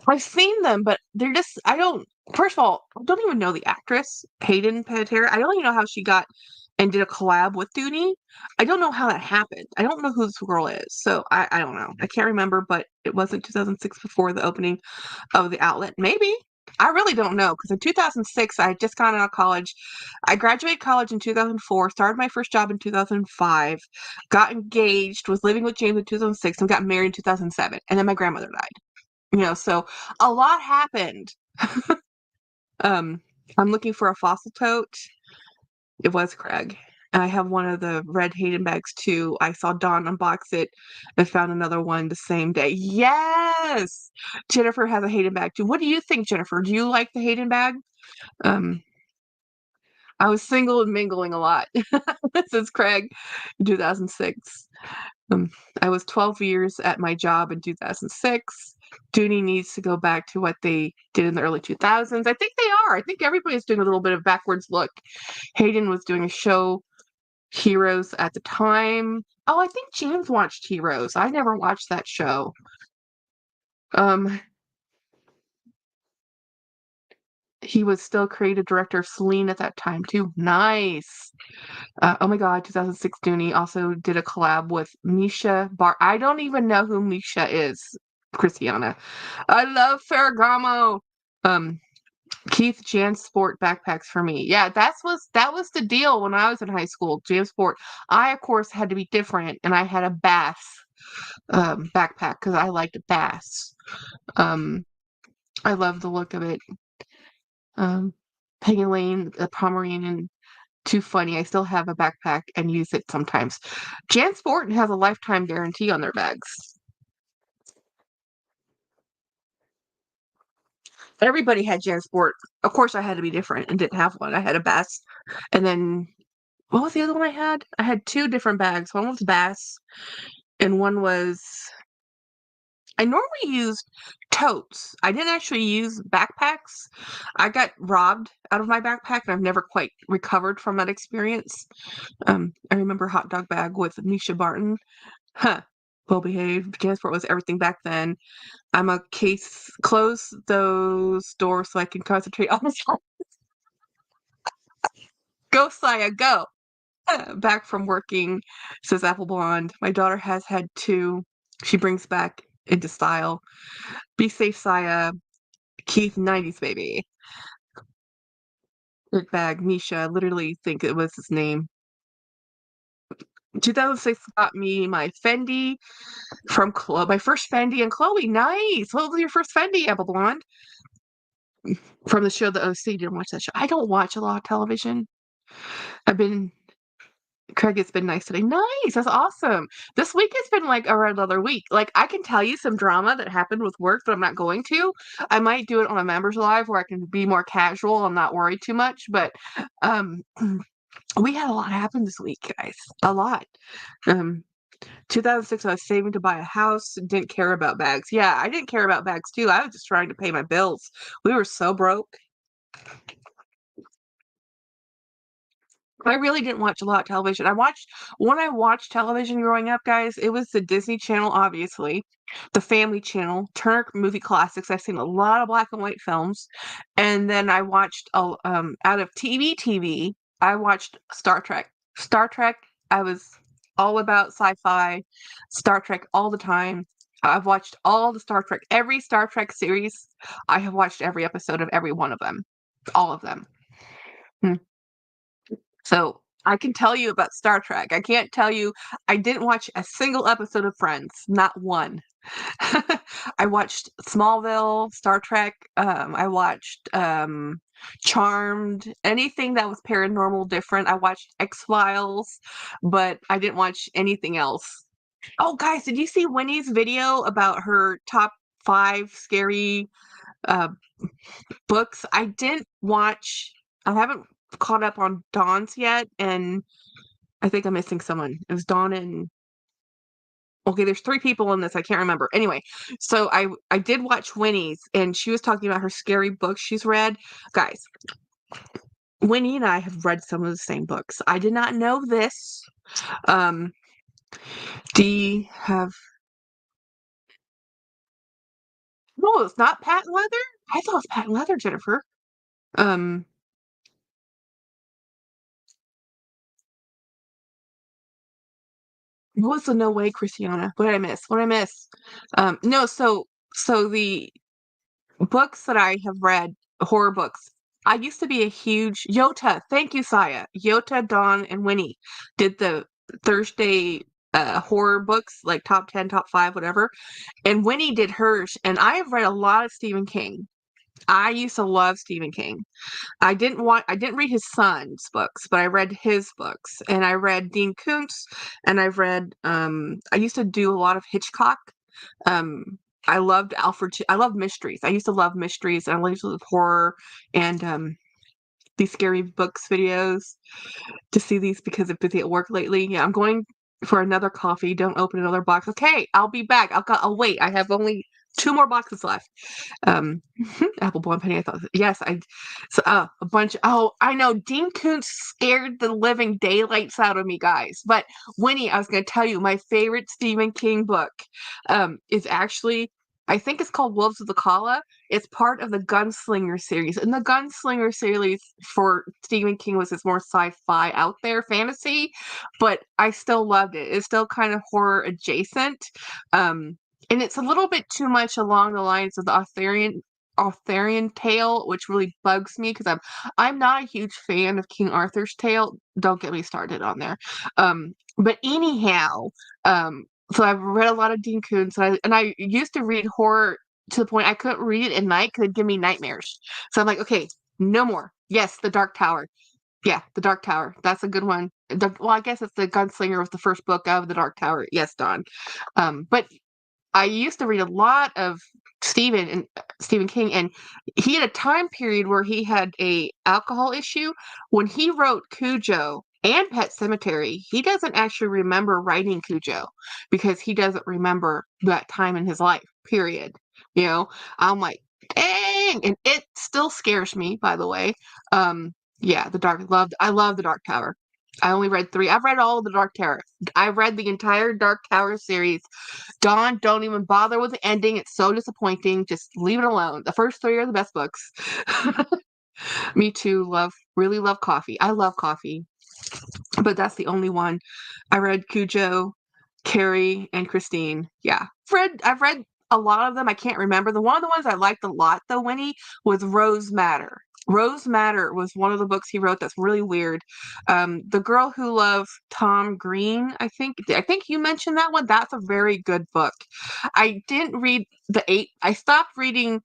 I've seen them, but they're just I don't first of all, I don't even know the actress, Hayden Panettiere. I don't even know how she got and did a collab with Dooney. I don't know how that happened. I don't know who this girl is. So I don't know. I can't remember, but it wasn't 2006 before the opening of the outlet. Maybe. I really don't know because in 2006 I had just gone out of college. I graduated college in 2004, started my first job in 2005, got engaged, was living with James in 2006, and got married in 2007. And then my grandmother died. So a lot happened. Um, I'm looking for a fossil tote. It was Craig. I have one of the red Hayden bags too. I saw Dawn unbox it and found another one the same day. Yes! Jennifer has a Hayden bag too. What do you think, Jennifer? Do you like the Hayden bag? Um, I was single and mingling a lot. This is Craig, 2006. Um, I was 12 years at my job in 2006. Dooney needs to go back to what they did in the early 2000s. I think they are. I think everybody's doing a little bit of backwards look. Hayden was doing a show, Heroes, at the time. Oh, I think James watched Heroes. I never watched that show. Um, he was still creative director of Celine at that time too. Nice. Oh my God, 2006 Dooney also did a collab with Misha Bar. I don't even know who Misha is, Christiana. I love Ferragamo. Um, Keith JanSport backpacks for me. Yeah, that was the deal when I was in high school. JanSport. I of course had to be different, and I had a Bass backpack because I liked Bass. Um, I love the look of it. Peggy Lane, the Pomeranian, too funny. I still have a backpack and use it sometimes. JanSport has a lifetime guarantee on their bags. Everybody had JanSport. Of course, I had to be different and didn't have one. I had a Bass, and then what was the other one I had? I had two different bags. One was Bass, and one was I normally used totes. I didn't actually use backpacks. I got robbed out of my backpack, and I've never quite recovered from that experience. I remember hot dog bag with Misha Barton. Huh. Well behaved. JanSport was everything back then. I'm a case. Close those doors so I can concentrate on the job. Go, Saya, go. Back from working, says Apple Blonde. My daughter has had two. She brings back into style. Be safe, Saya. Keith, 90s baby. Good bag. Misha, literally think it was his name. 2006 got me my Fendi from Chloe. My first Fendi and Chloe. Nice. What was your first Fendi, Apple Blonde? From the show The OC. Didn't watch that show. I don't watch a lot of television. I've been Craig, it's been nice today. Nice. That's awesome. This week has been like a red leather week. Like I can tell you some drama that happened with work, but I'm not going to. I might do it on a members live where I can be more casual and not worry too much. But um we had a lot happen this week, guys. A lot. Um 2006, I was saving to buy a house, didn't care about bags. Yeah, I didn't care about bags too. I was just trying to pay my bills. We were so broke. I really didn't watch a lot of television. When I watched television growing up, guys, it was the Disney Channel, obviously, the Family Channel, Turner Movie Classics. I've seen a lot of black and white films, and then I watched out of TV. I watched Star Trek. Star Trek. I was all about sci-fi, Star Trek all the time. I've watched all the Star Trek, every Star Trek series. I have watched every episode of every one of them, all of them. Hmm. So I can tell you about Star Trek. I can't tell you, I didn't watch a single episode of Friends, not one. I watched Smallville, Star Trek. I watched Charmed, anything that was paranormal different. I watched X-Files, but I didn't watch anything else. Oh, guys, did you see Winnie's video about her top 5 scary uh, books? I haven't caught up on Dawn's yet, and I think I'm missing someone. It was Dawn and okay, there's 3 people in this. I can't remember. Anyway, so I did watch Winnie's, and she was talking about her scary books she's read. Guys, Winnie and I have read some of the same books. I did not know this. Um, do you have? No, it's not patent leather. I thought it was patent leather, Jennifer. Um, what was the No Way, Christiana? What did I miss? What did I miss? No, so the books that I have read, horror books. I used to be a huge Yota. Thank you, Saya. Yota, Dawn, and Winnie did the Thursday horror books, like top 10, top 5, whatever. And Winnie did hers. And I have read a lot of Stephen King. I used to love Stephen King. I didn't read his son's books, but I read his books. And I read Dean Koontz, and I used to do a lot of Hitchcock. Um I loved I loved mysteries. I used to love mysteries, and I used to love horror and these scary books videos to see these because I've been busy at work lately. Yeah, I'm going for another coffee. Don't open another box. Okay, I'll be back. I'll wait. I have only 2 more boxes left. Um, Apple Blonde Penny. I thought yes. A bunch. Oh, I know. Dean Koontz scared the living daylights out of me, guys. But Winnie, I was going to tell you, my favorite Stephen King book, is actually. I think it's called Wolves of the Kala. It's part of the Gunslinger series. And the Gunslinger series for Stephen King was this more sci-fi out there fantasy, but I still loved it. It's still kind of horror adjacent. And it's a little bit too much along the lines of the Arthurian tale, which really bugs me because I'm not a huge fan of King Arthur's tale. Don't get me started on there. But anyhow, so I've read a lot of Dean Koontz, and I used to read horror to the point I couldn't read it at night because it'd give me nightmares. So I'm like, okay, no more. Yes, The Dark Tower. Yeah, The Dark Tower. That's a good one. Well, I guess it's the Gunslinger was the first book of The Dark Tower. Yes, Don. But I used to read a lot of Stephen King, and he had a time period where he had a alcohol issue. When he wrote Cujo and Pet Cemetery, he doesn't actually remember writing Cujo because he doesn't remember that time in his life. Period. You know, I'm like, dang, and it still scares me. By the way, yeah, I love the Dark Tower. I only read 3. I've read all of the Dark Tower. I read the entire Dark Tower series. Dawn, don't even bother with the ending. It's so disappointing. Just leave it alone. The first 3 are the best books. Me too. Really love coffee. I love coffee, but that's the only one. I read Cujo, Carrie, and Christine. Yeah, I've read a lot of them. I can't remember. One of the ones I liked a lot though, Winnie, was Rose Matter. Rose Matter was one of the books he wrote that's really weird. The Girl Who Loved Tom Green, I think you mentioned that one. That's a very good book. I didn't read the 8. I stopped reading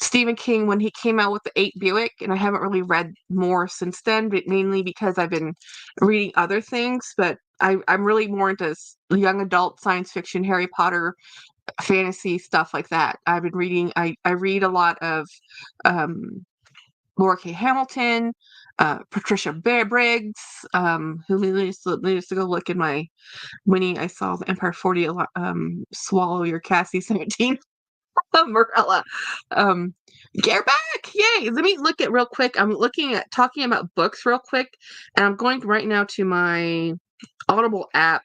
Stephen King when he came out with the 8 Buick, and I haven't really read more since then, but mainly because I've been reading other things. But I'm really more into young adult science fiction, Harry Potter, fantasy stuff like that. I've been reading. I read a lot of Laura K. Hamilton, Patricia Briggs, who needs to go look in my Winnie. I saw the Empire 40 swallow your Cassie 17. Morella. Um, get back! Yay! Let me look at real quick. I'm looking at talking about books real quick, and I'm going right now to my Audible app.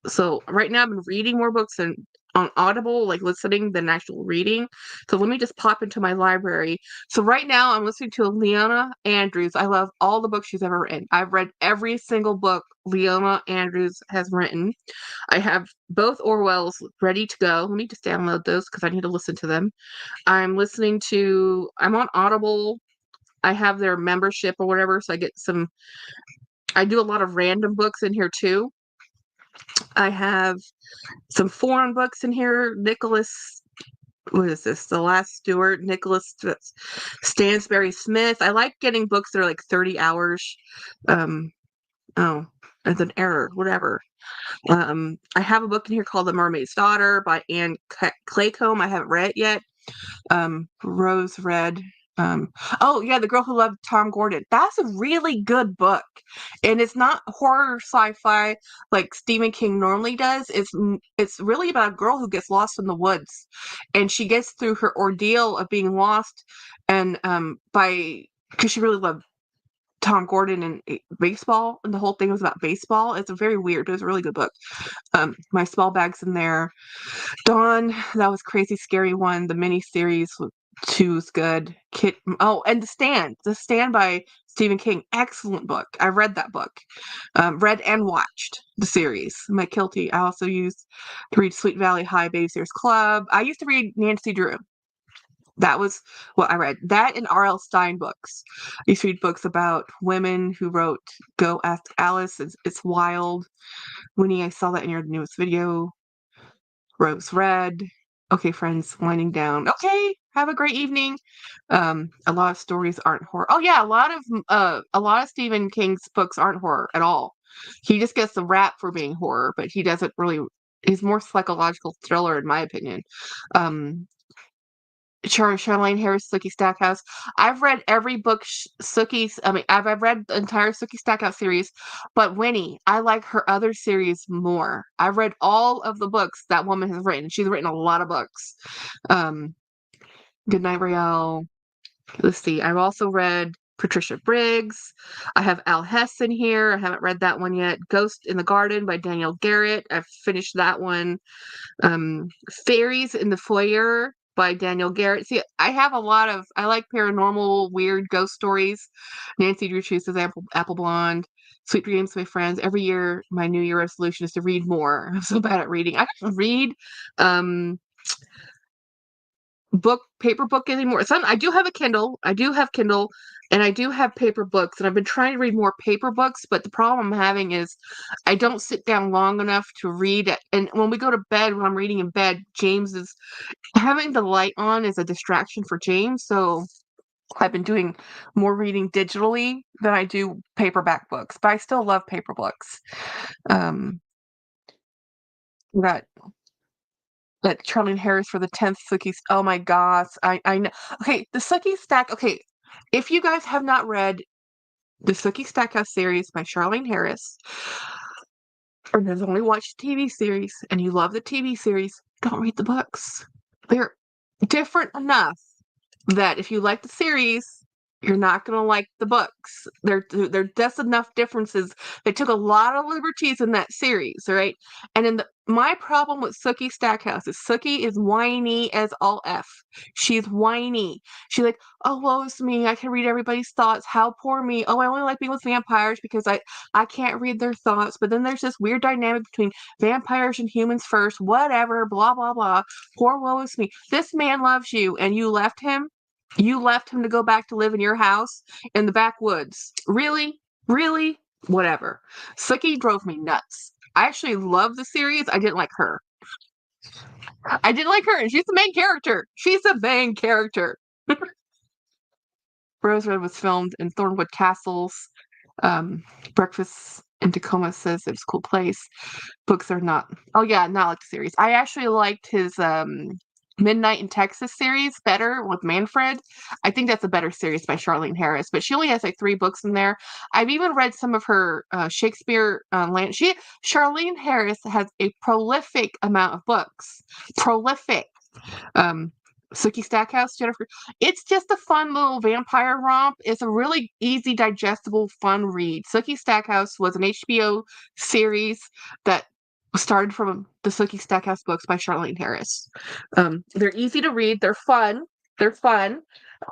So right now I've been reading more books than on Audible, like listening than actual reading. So let me just pop into my library. So right now I'm listening to Leona Andrews. I love all the books she's ever written. I've read every single book Leona Andrews has written. I have both Orwells ready to go. Let me just download those because I need to listen to them. I'm on Audible. I have their membership or whatever, so I do a lot of random books in here too. I have some foreign books in here. What is this? The Last Stewart, Stansbury Smith. I like getting books that are like 30 hours. Um, oh, there's an error, whatever. I have a book in here called The Mermaid's Daughter by Anne Claycomb. I haven't read it yet. Rose read. Oh yeah, The Girl Who Loved Tom Gordon. That's a really good book, and it's not horror sci-fi like Stephen King normally does. It's really about a girl who gets lost in the woods, and she gets through her ordeal of being lost, and because she really loved Tom Gordon and baseball, and the whole thing was about baseball. It's a very weird, but it's a really good book. My Small Bag's in there. Dawn, that was Crazy Scary One. The miniseries two is good. And The Stand by Stephen King, excellent book. I read that book, read and watched the series. My Kilty. I also used to read Sweet Valley High Babysitters Club. I used to read Nancy Drew. That was what I read. That and R.L. Stine books. I used to read books about women who wrote Go Ask Alice. It's wild. Winnie, I saw that in your newest video. Rose red. Okay, friends, winding down. Okay, have a great evening. A lot of stories aren't horror. Oh yeah, a lot of Stephen King's books aren't horror at all. He just gets the rap for being horror, but he doesn't really. He's more psychological thriller, in my opinion. Charlene Harris, Sookie Stackhouse. I've read every book Sookie's. I mean, I've read the entire Sookie Stackhouse series, but Winnie, I like her other series more. I've read all of the books that woman has written. She's written a lot of books. Goodnight, Riel. Let's see. I've also read Patricia Briggs. I have Al Hess in here. I haven't read that one yet. Ghost in the Garden by Daniel Garrett. I've finished that one. Fairies in the Foyer by Daniel Garrett. See, I like paranormal, weird ghost stories. Nancy Drew chooses Apple Blonde. Sweet Dreams, my friends. Every year, my New Year resolution is to read more. I'm so bad at reading. I don't read paper book anymore. I do have a Kindle. I do have Kindle, and I do have paper books, and I've been trying to read more paper books, but the problem I'm having is I don't sit down long enough to read it. And when we go to bed, when I'm reading in bed, James is having the light on is a distraction for James, so I've been doing more reading digitally than I do paperback books, but I still love paper books. We got Charlene Harris for the 10th Sookies. Oh my gosh. I know. Okay, the Sookie Stack. Okay, if you guys have not read the Sookie Stackhouse series by Charlene Harris, or have only watched the TV series and you love the TV series, don't read the books. They're different enough that if you like the series, you're not going to like the books. They're just enough differences. They took a lot of liberties in that series, right? And my problem with Sookie Stackhouse is Sookie is whiny as all F. She's whiny. She's like, oh, woe is me. I can read everybody's thoughts. How poor me. Oh, I only like being with vampires because I can't read their thoughts. But then there's this weird dynamic between vampires and humans first. Whatever. Blah, blah, blah. Poor woe is me. This man loves you and you left him. You left him to go back to live in your house in the backwoods. Really? Really? Whatever. Sookie drove me nuts. I actually love the series. I didn't like her. I didn't like her, and she's the main character. She's the main character. Rose Red was filmed in Thornwood Castles. Breakfast in Tacoma says it was a cool place. Books are not. Oh yeah, not like the series. I actually liked his Midnight in Texas series better with Manfred. I think that's a better series by Charlene Harris, but she only has like 3 books in there. I've even read some of her Shakespeare land. Charlene Harris has a prolific amount of books. Prolific. Sookie Stackhouse, Jennifer. It's just a fun little vampire romp. It's a really easy, digestible, fun read. Sookie Stackhouse was an HBO series that started from the Sookie Stackhouse books by Charlene Harris. They're easy to read. They're fun. They're fun.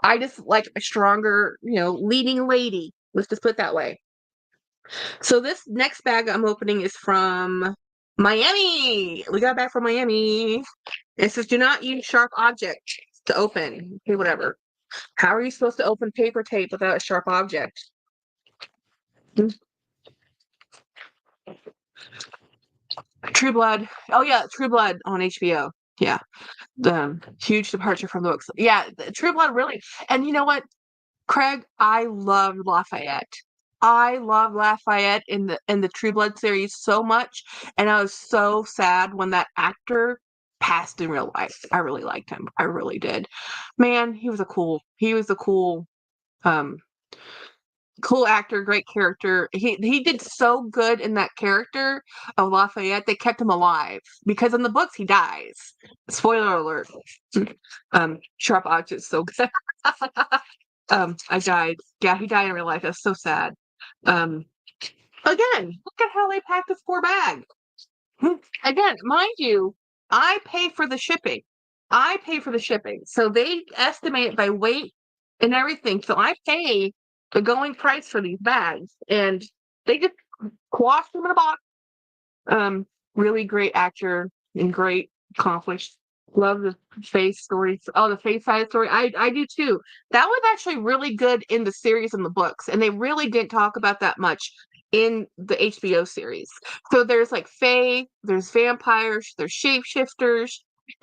I just like a stronger, leading lady. Let's just put it that way. So this next bag I'm opening is from Miami. We got back from Miami. It says, do not use sharp objects to open. Okay, whatever. How are you supposed to open paper tape without a sharp object? True Blood. Oh, yeah, True Blood on HBO. Yeah. The huge departure from the books. Yeah, True Blood, really. And you know what, Craig? I love Lafayette. I love Lafayette in the True Blood series so much, and I was so sad when that actor passed in real life. I really liked him. I really did. Man, he was a cool um cool actor, great character. He did so good in that character of Lafayette. They kept him alive because in the books he dies. Spoiler alert. Sharp objects so good. I died. Yeah, he died in real life. That's so sad. Um, again, look at how they packed this poor bag. Again, mind you, I pay for the shipping. I pay for the shipping. So they estimate it by weight and everything. So I pay the going price for these bags. And they just quash them in a box. Really great actor and great accomplished. Love the face story. Oh, the face side story. I do too. That was actually really good in the series and the books, and they really didn't talk about that much in the HBO series. So there's like fae, there's vampires, there's shapeshifters.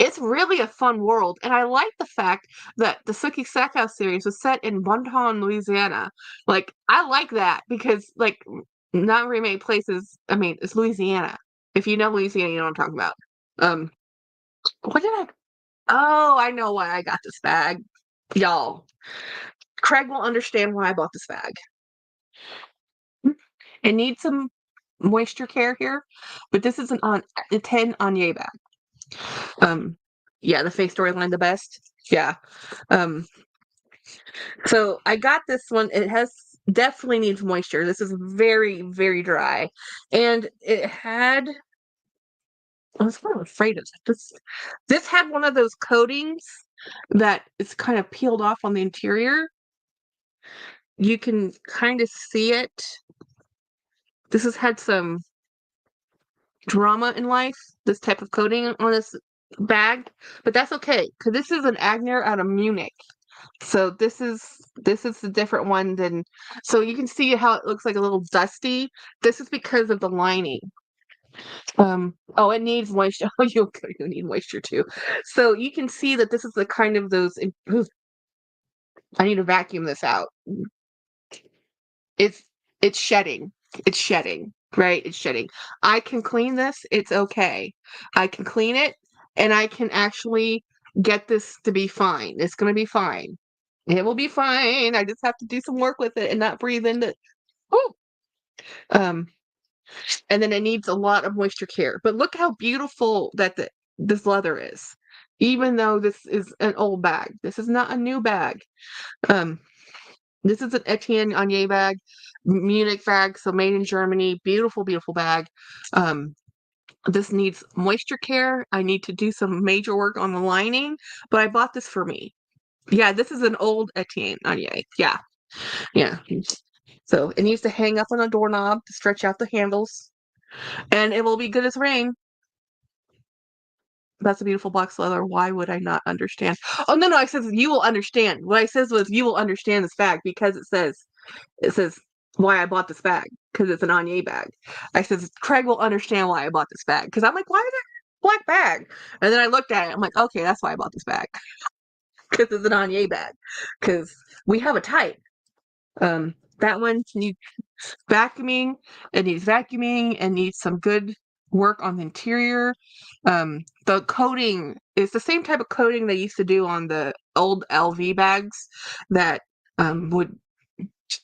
It's really a fun world, and I like the fact that the Sookie Stackhouse series was set in Bonton, Louisiana. Like I like that because like not very many places. I mean, it's Louisiana. If you know Louisiana, you know what I'm talking about. Um, what did I? Oh, I know why I got this bag, y'all. Craig will understand why I bought this bag. It needs some moisture care here, but this is a 10 Anye bag. Yeah, the face storyline the best. Yeah. Um, so I got this one. It has definitely needs moisture. This is very, very dry, and it had. I was kind of afraid of this. This had one of those coatings that is kind of peeled off on the interior. You can kind of see it. This has had some drama in life, this type of coating on this bag, but that's okay because this is an Agner out of Munich. So this is a different one than. So you can see how it looks like a little dusty. This is because of the lining. Oh, it needs moisture. Oh, you need moisture too. So you can see that this is the kind of those. I need to vacuum this out. It's it's shedding. It's shedding, right? It's shedding. I can clean this. It's okay. I can clean it, and I can actually get this to be fine. It's gonna be fine. It will be fine. I just have to do some work with it and not breathe into. Oh, um, and then it needs a lot of moisture care. But look how beautiful that this leather is. Even though this is an old bag, this is not a new bag. Um, this is an Etienne Anye bag, Munich bag, so made in Germany. Beautiful, beautiful bag. This needs moisture care. I need to do some major work on the lining, but I bought this for me. Yeah, this is an old Etienne Anye. Yeah, yeah. So it needs to hang up on a doorknob to stretch out the handles, and it will be good as rain. That's a beautiful box leather. Why would I not understand? Oh no, I says you will understand. What I says was you will understand this bag because it says why I bought this bag because it's an Anye bag. I says Craig will understand why I bought this bag because I'm like, why is it a black bag? And then I looked at it. I'm like, okay, that's why I bought this bag because it's an Anye bag because we have a type. That one needs vacuuming. It needs vacuuming and needs some good work on the interior. The coating is the same type of coating they used to do on the old LV bags that would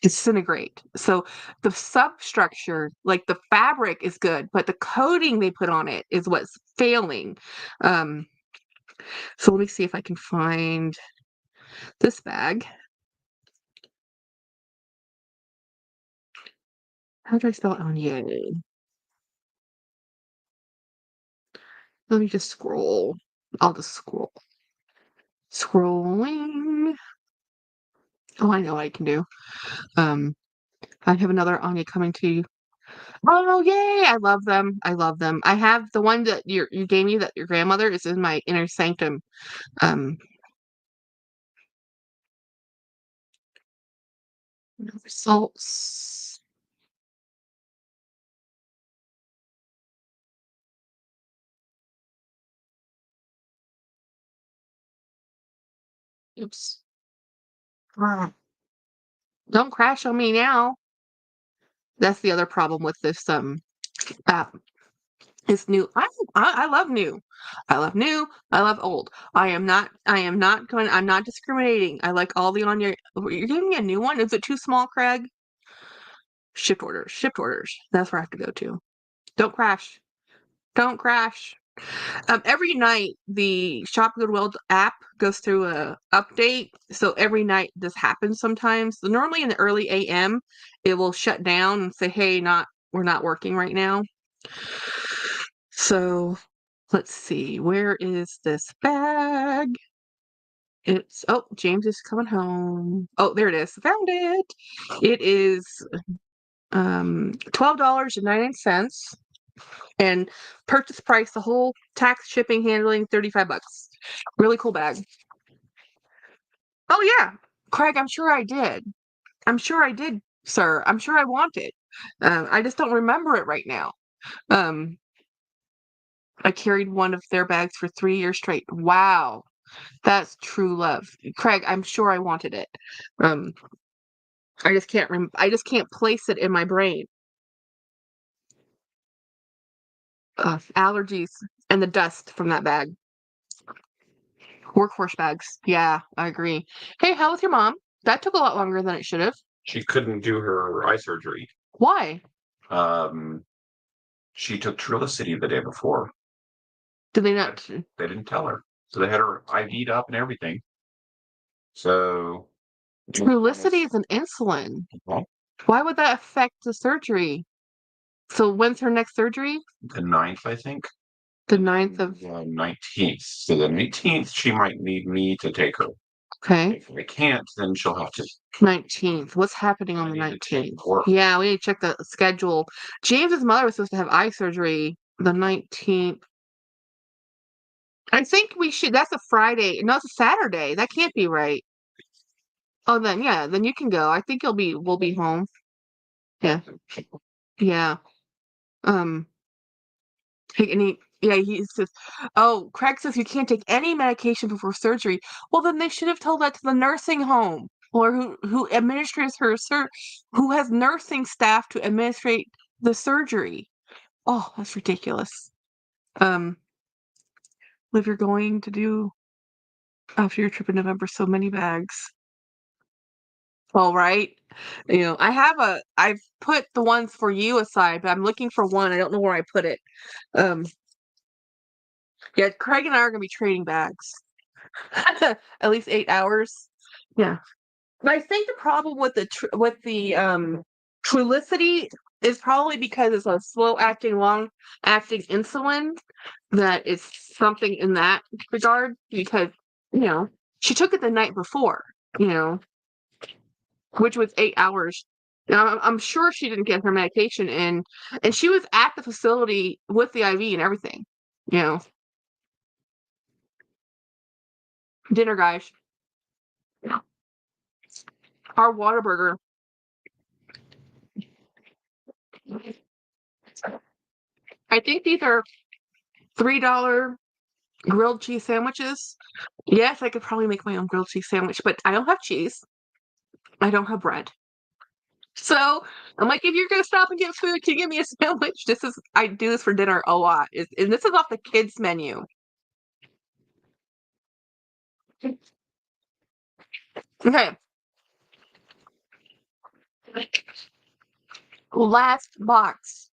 disintegrate. So the substructure, like the fabric is good, but the coating they put on it is what's failing. Um, So let me see if I can find this bag. How do I spell Anye? Let me just scroll. I'll just scroll. Scrolling. Oh, I know what I can do. I have another Anya coming to you. Oh, yay! I love them. I love them. I have the one that you gave me that your grandmother is in my inner sanctum. Um, results. Oops. Ah, don't crash on me now. That's the other problem with this app. It's new. I love new. I love new. I love old. I'm not discriminating. I like all the on your. You're giving me a new one? Is it too small, Craig? Shipped orders. Shipped orders. That's where I have to go to. Don't crash. Don't crash. Every night the Shop Goodwill app goes through a update. So every night this happens sometimes. So normally in the early AM, it will shut down and say, "Hey, we're not working right now." So let's see. Where is this bag? James is coming home. Oh, there it is. Found it. It is $12.99. And purchase price, the whole tax, shipping, handling, $35. Really cool bag. Oh yeah, Craig, I'm sure I did. I'm sure I did, sir. I'm sure I want it. I just don't remember it right now. Um, I carried one of their bags for 3 years straight. Wow, that's true love, Craig. I'm sure I wanted it. Um, I just can't. I just can't place it in my brain. Allergies and the dust from that bag. Workhorse bags. Yeah, I agree. Hey, how was your mom? That took a lot longer than it should have. She couldn't do her eye surgery. Why? Um, she took Trulicity the day before. Did they not? They didn't tell her. So they had her IV'd up and everything. So Trulicity is an insulin. Well, Why would that affect the surgery? So when's her next surgery? the 9th, I think. The 9th of. 19th. So the 19th, she might need me to take her. Okay. If I can't, then she'll have to 19th. What's happening on the I need to take 19th? work. Yeah, we need to check the schedule. James's mother was supposed to have eye surgery the 19th. I think we should. That's a Friday. No, it's a Saturday. That can't be right. Oh, then yeah, then you can go. I think we'll be home. Yeah. Yeah. Um, he says, "Oh, Craig says you can't take any medication before surgery." Well, then they should have told that to the nursing home or who administers who has nursing staff to administrate the surgery. Oh, that's ridiculous. Um, Liv, you're going to do after your trip in November so many bags. All right. I've put the ones for you aside, but I'm looking for one. I don't know where I put it. Um, yeah, Craig and I are gonna be trading bags. At least 8 hours. Yeah. But I think the problem with the Trulicity is probably because it's a slow acting, long acting insulin that it's something in that regard because, she took it the night before, you know, which was 8 hours. Now, I'm sure she didn't get her medication in, and she was at the facility with the IV and everything, you know. Dinner, guys. Our Whataburger. I think these are $3 grilled cheese sandwiches. Yes, I could probably make my own grilled cheese sandwich, but I don't have cheese. I don't have bread. So I'm like, if you're gonna stop and get food, can you give me a sandwich? I do this for dinner a lot. And this is off the kids menu. Okay. Last box.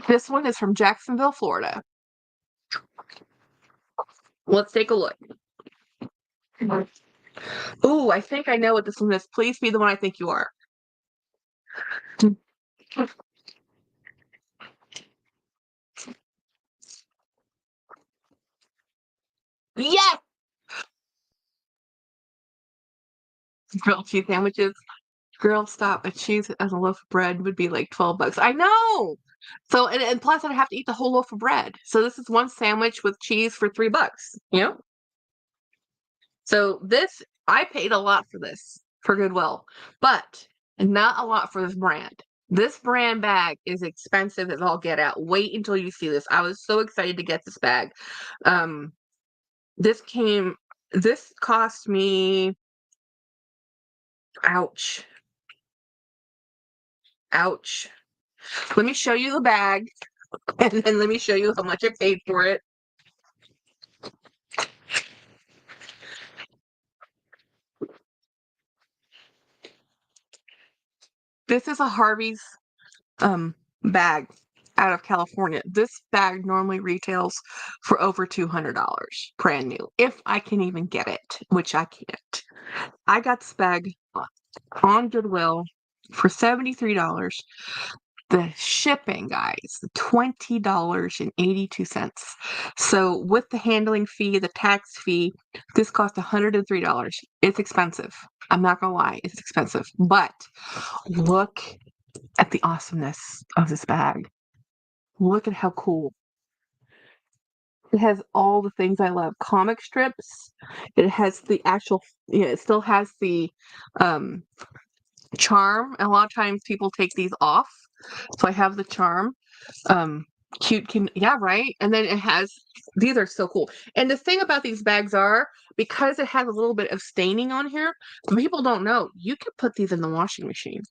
This one is from Jacksonville, Florida. Let's take a look. Ooh, I think I know what this one is. Please be the one I think you are. Yes! Grilled cheese sandwiches. Girl, stop. A cheese as a loaf of bread would be like $12. I know. So and plus I'd have to eat the whole loaf of bread. So this is one sandwich with cheese for $3. You know? So this I paid a lot for this for Goodwill, but not a lot for this brand. This brand bag is expensive as all get out. Wait until you see this. I was so excited to get this bag. Um, this came. This cost me. Ouch. Ouch. Let me show you the bag, and then let me show you how much I paid for it. This is a Harvey's bag out of California. This bag normally retails for over $200 brand new, if I can even get it, which I can't. I got this bag on Goodwill for $73. The shipping, guys, $20.82. So with the handling fee, the tax fee, this cost $103. It's expensive. I'm not gonna lie, it's expensive. But look at the awesomeness of this bag. Look at how cool. It has all the things I love. Comic strips. It has the actual, it still has the um, charm. And a lot of times people take these off. So I have the charm. Cute, yeah, right. And then it has, these are so cool. And the thing about these bags are, because it has a little bit of staining on here, people don't know, you can put these in the washing machine.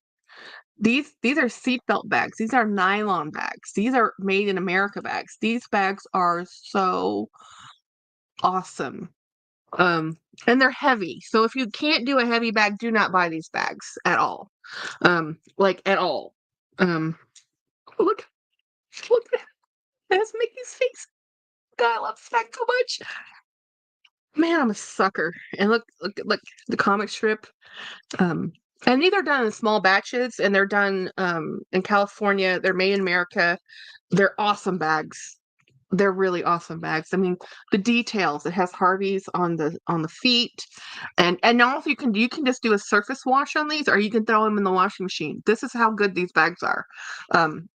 These are seatbelt bags. These are nylon bags. These are made in America bags. These bags are so awesome. And they're heavy. So if you can't do a heavy bag, do not buy these bags at all. Like at all. Look, look at that's Mickey's face. God, I love this bag so much. Man, I'm a sucker. And look, the comic strip. Um, and these are done in small batches, and they're done in California. They're made in America. They're awesome bags. They're really awesome bags. I mean, the details. It has Harvey's on the feet, and also you can just do a surface wash on these, or you can throw them in the washing machine. This is how good these bags are.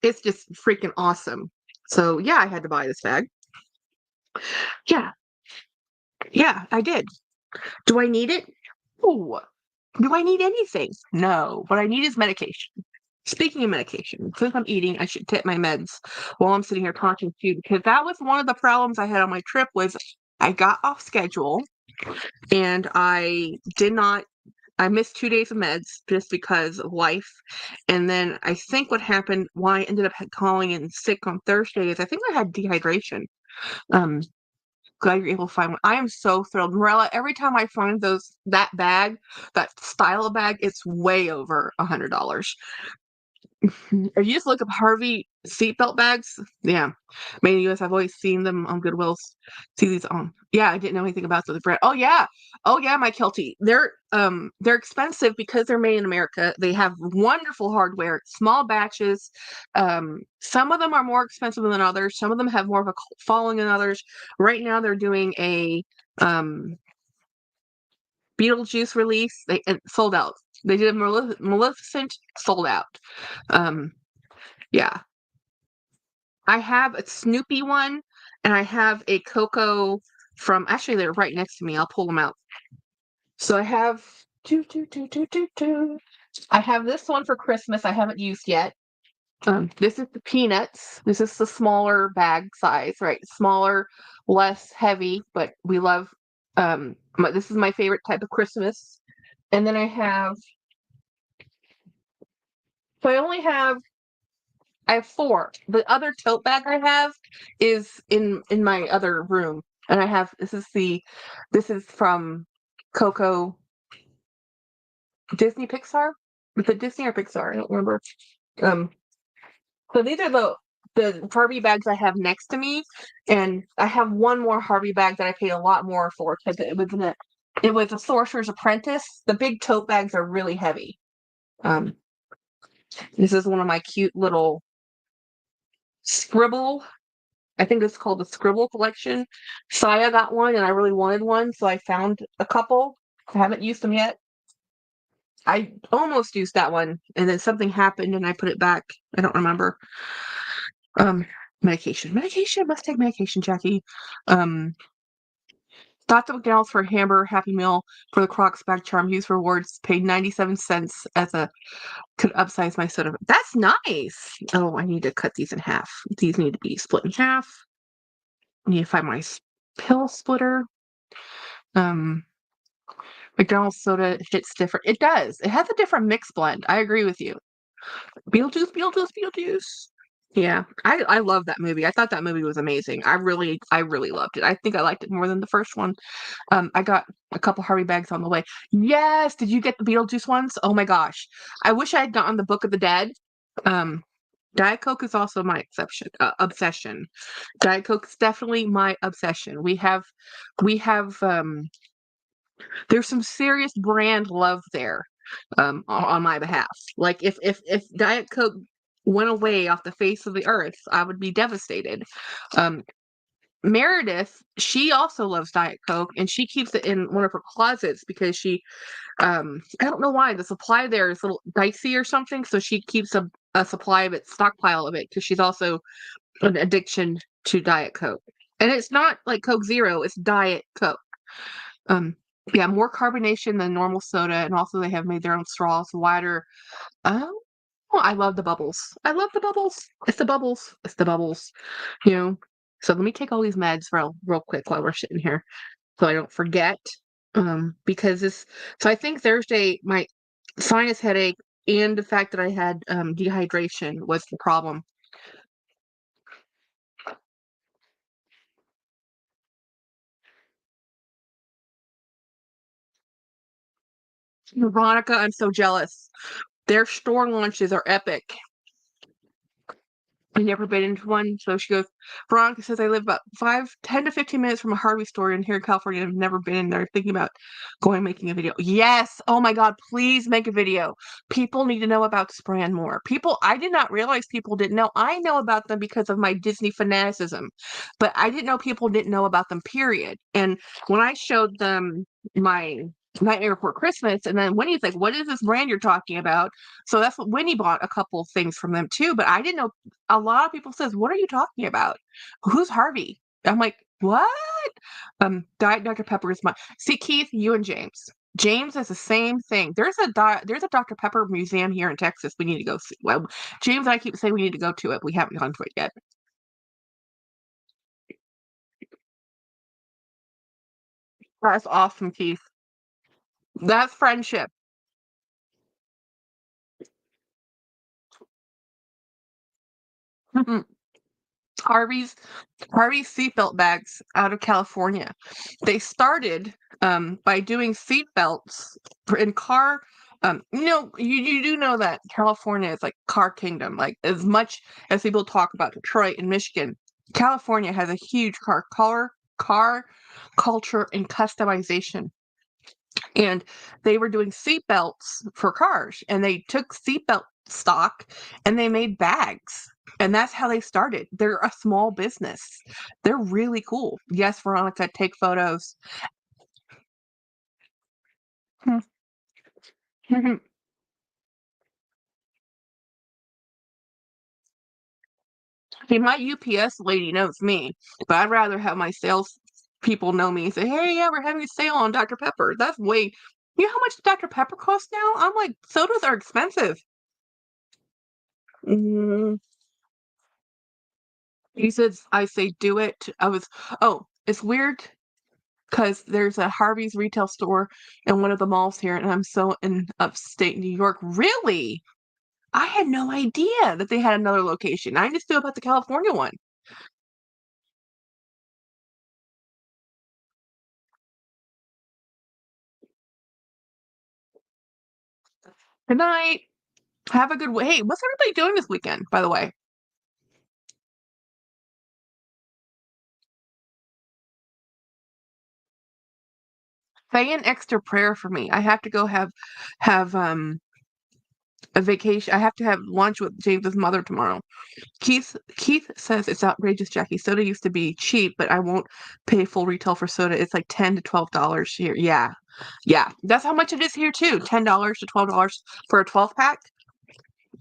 It's just freaking awesome. So yeah, I had to buy this bag. Yeah, yeah, I did. Do I need it? No. Do I need anything? No. What I need is medication. Speaking of medication, since I'm eating, I should take my meds while I'm sitting here talking to you, because that was one of the problems I had on my trip was I got off schedule and I missed 2 days of meds just because of life. And then I think what happened, why I ended up calling in sick on Thursday is I think I had dehydration. Um, Glad you're able to find one. I am so thrilled. Morella, every time I find that bag, that style of bag, it's way over $100. Or you just look up Harvey seatbelt bags. Yeah. Made in the US. I've always seen them on Goodwill's. See these on. Yeah, I didn't know anything about the brand. Oh yeah. Oh yeah, my Kelty. They're expensive because they're made in America. They have wonderful hardware, small batches. Some of them are more expensive than others. Some of them have more of a cult following than others. Right now they're doing a Beetlejuice release. They sold out. They did a Maleficent, sold out. Yeah. I have a Snoopy one, and I have a Coco from, actually, they're right next to me. I'll pull them out. So I have I have this one for Christmas I haven't used yet. This is the Peanuts. This is the smaller bag size, right? Smaller, less heavy, but we love, this is my favorite type of Christmas. And then I have 4. The other tote bag I have is in my other room, and I have this is from Coco Disney Pixar. Was it Disney or Pixar? I don't remember. Um, so these are the Harvey bags I have next to me, and I have one more Harvey bag that I paid a lot more for because it was a Sorcerer's Apprentice. The big tote bags are really heavy. Um, this is one of my cute little scribble. I think it's called the Scribble collection. Saya got one, and I really wanted one, so I found a couple. I haven't used them yet. I almost used that one, and then something happened, and I put it back. I don't remember. Um, medication. Must take medication, Jackie. Um, thought the McDonald's for a hamburger Happy Meal for the Crocs bag charm. Use rewards. Paid 97 cents as a could upsize my soda. That's nice. Oh, I need to cut these in half. These need to be split in half. I need to find my pill splitter. Um, McDonald's soda hits different. It does. It has a different mix blend. I agree with you. Beetlejuice. Yeah, I love that movie. I thought that movie was amazing. I really loved it. I think I liked it more than the first one. I got a couple Harvey bags on the way. Yes, did you get the Beetlejuice ones? Oh my gosh, I wish I had gotten the Book of the Dead. Um, Diet Coke is also my obsession. Diet Coke is definitely my obsession. We have there's some serious brand love there on my behalf. Like if Diet Coke went away off the face of the earth, I would be devastated. Um, Meredith, she also loves Diet Coke, and she keeps it in one of her closets because I don't know why the supply there is a little dicey or something, so she keeps a supply of it, stockpile of it, because she's also an addiction to Diet Coke. And it's not like Coke Zero, it's Diet Coke. Um, yeah, more carbonation than normal soda, and also they have made their own straws wider. Oh, I love the bubbles. I love the bubbles. It's the bubbles. It's the bubbles. You know. So let me take all these meds real quick while we're sitting here, so I don't forget. Because this. So I think Thursday my sinus headache and the fact that I had dehydration was the problem. Veronica, I'm so jealous. Their store launches are epic. I've never been into one. So she goes, Veronica says I live about 10 to 15 minutes from a Harvey store in here in California. I've never been in there. Thinking about going making a video. Yes. Oh my God, please make a video. People need to know about this brand more. I did not realize people didn't know. I know about them because of my Disney fanaticism, but I didn't know people didn't know about them, period. And when I showed them my Nightmare Before Christmas, and then Winnie's like, what is this brand you're talking about? So that's what Winnie bought a couple things from them too, but I didn't know a lot of people says, "What are you talking about? Who's Harvey?" I'm like, "What?" Diet Dr. Pepper is my see Keith, you and James. James is the same thing. There's a Dr. Pepper museum here in Texas. We need to go see. Well, James and I keep saying we need to go to it. We haven't gone to it yet. That's awesome, Keith. That's friendship. Harvey's Harvey's seatbelt bags out of California. They started by doing seatbelts in car. You do know that California is like car kingdom. Like as much as people talk about Detroit and Michigan, California has a huge car culture and customization. And they were doing seatbelts for cars, and they took seatbelt stock and they made bags. And that's how they started. They're a small business. They're really cool. Yes, Veronica, take photos. See, my UPS lady knows me, but I'd rather have my sales people know me and say, hey, yeah, we're having a sale on Dr. Pepper. That's way, you know how much Dr. Pepper costs now? I'm like, sodas are expensive. Mm, he says, I say, do it. Oh, it's weird because there's a Harvey's retail store in one of the malls here, and I'm so in upstate New York. Really? I had no idea that they had another location. I just knew about the California one. Good night. Have a good way. Hey, what's everybody doing this weekend, by the way? Say an extra prayer for me. I have to go have a vacation. I have to have lunch with James's mother tomorrow. Keith says it's outrageous, Jackie. Soda used to be cheap, but I won't pay full retail for soda. It's like $10 to $12 here. Yeah. Yeah. That's how much it is here too. $10 to $12 for a 12 pack.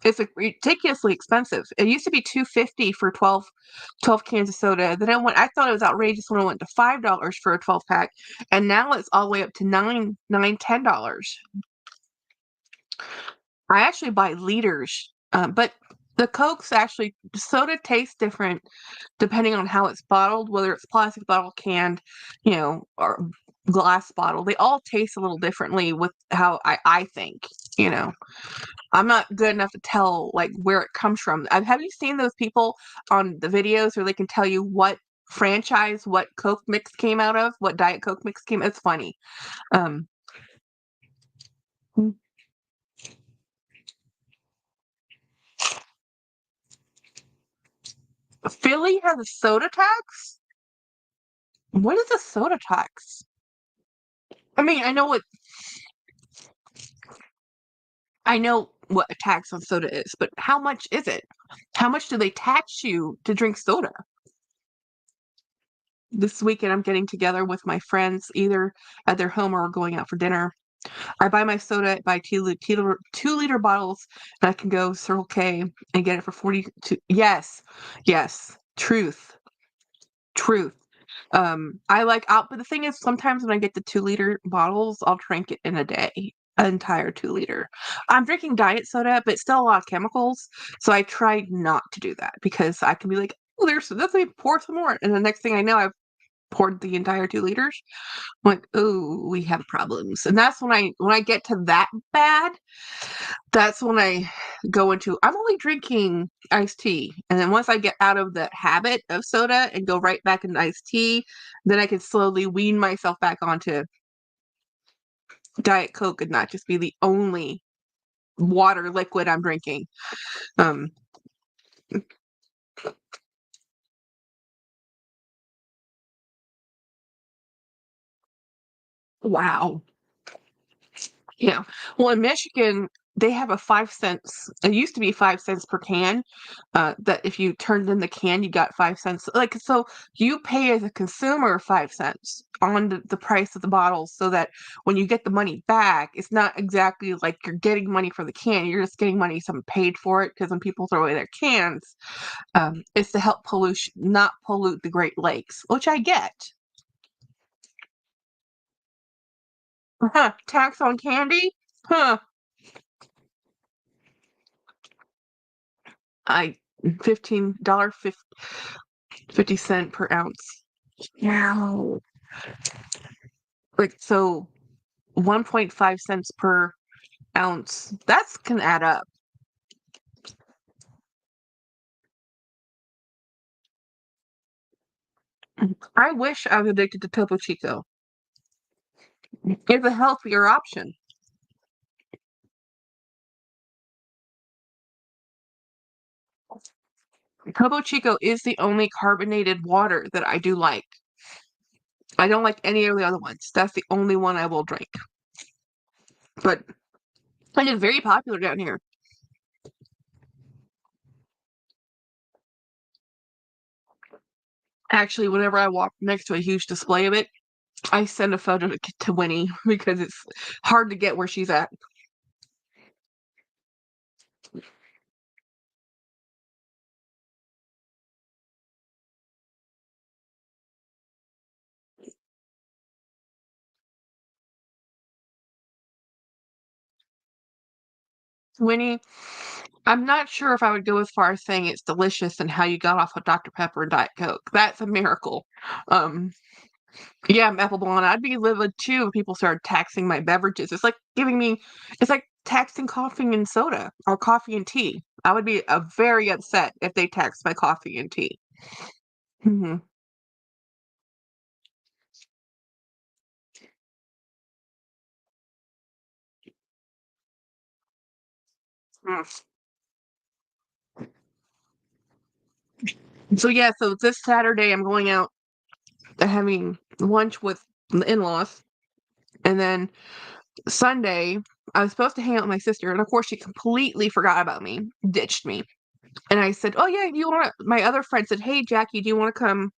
It's like ridiculously expensive. It used to be $2.50 for 12 cans of soda. Then I thought it was outrageous when it went to $5 for a 12 pack, and now it's all the way up to $10. I actually buy liters, but the Cokes actually soda tastes different depending on how it's bottled, whether it's plastic bottle, canned, or glass bottle. They all taste a little differently with how I think, you know. I'm not good enough to tell like where it comes from. Have you seen those people on the videos where they can tell you what franchise, what Coke mix came out of, what Diet Coke mix came? It's funny. Um, Philly has a soda tax? What is a soda tax? I mean, I know what a tax on soda is, but how much is it? How much do they tax you to drink soda? This weekend, I'm getting together with my friends, either at their home or we're going out for dinner. I buy my soda by 2 liter bottles, and I can go Circle K and get it for 42. Yes, yes, truth. But the thing is, sometimes when I get the 2 liter bottles, I'll drink it in a day, an entire 2 liter. I'm drinking diet soda, but it's still a lot of chemicals, so I try not to do that because I can be like, oh, let me pour some more, and the next thing I know, I've poured the entire 2 liters. I'm like, oh, we have problems, and that's when I get to that bad. That's when I go into I'm only drinking iced tea. And then once I get out of the habit of soda and go right back into iced tea, then I can slowly wean myself back onto Diet Coke and not just be the only water liquid I'm drinking. Um, wow. Yeah. Well, in Michigan, they have a 5 cents. It used to be 5 cents per can. That if you turned in the can, you got 5 cents. Like, so you pay as a consumer 5 cents on the price of the bottle so that when you get the money back, it's not exactly like you're getting money for the can. You're just getting money someone paid for it because when people throw away their cans, it's to help not pollute the Great Lakes, which I get. Huh, tax on candy? Huh. I $15 50 cent per ounce. Wow. Like so 1.5 cents per ounce. That's can add up. I wish I was addicted to Topo Chico. It's a healthier option. Topo Chico is the only carbonated water that I do like. I don't like any of the other ones. That's the only one I will drink. But it is very popular down here. Actually, whenever I walk next to a huge display of it, I send a photo to Winnie because it's hard to get where she's at. Winnie, I'm not sure if I would go as far as saying it's delicious and how you got off of Dr. Pepper and Diet Coke. That's a miracle. Um, yeah, Apple Blonde. I'd be livid too if people started taxing my beverages. It's like taxing coffee and soda or coffee and tea. I would be very upset if they taxed my coffee and tea. Hmm. So yeah, so this Saturday I'm going out and having lunch with the in-laws. And then Sunday, I was supposed to hang out with my sister, and of course, she completely forgot about me, ditched me. And I said, "Oh yeah, do you want to?" My other friend said, "Hey Jackie, do you want to come?"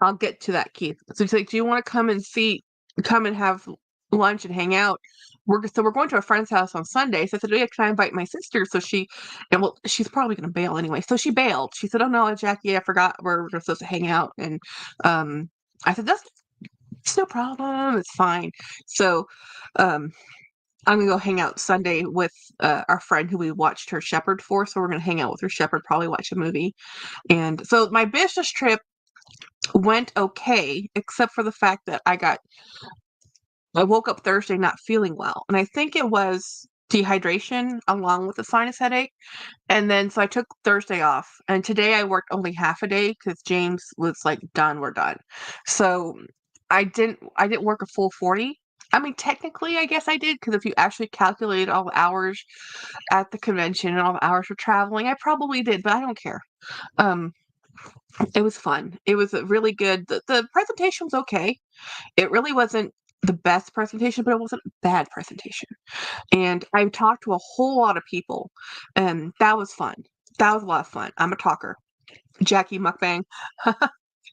I'll get to that, Keith. So she's like, "Do you want to come and have lunch and hang out?" We're going to a friend's house on Sunday. So I said, "Oh yeah, can I invite my sister?" So and well, she's probably going to bail anyway. So she bailed. She said, "Oh no, Jackie, I forgot we're supposed to hang out." And um, I said, "That's it's no problem. It's fine." So um, I'm gonna go hang out Sunday with our friend who we watched her shepherd for. So we're gonna hang out with her shepherd, probably watch a movie. And so my business trip went okay, except for the fact that I woke up Thursday not feeling well. And I think it was dehydration along with a sinus headache. And then so I took Thursday off. And today I worked only half a day because James was like, done, we're done. So I didn't work a full 40. I mean, technically, I guess I did because if you actually calculate all the hours at the convention and all the hours for traveling, I probably did, but I don't care. Um, it was fun. It was a really good. The presentation was okay. It really wasn't the best presentation, but it wasn't a bad presentation. And I talked to a whole lot of people, and that was fun. That was a lot of fun. I'm a talker. Jackie mukbang.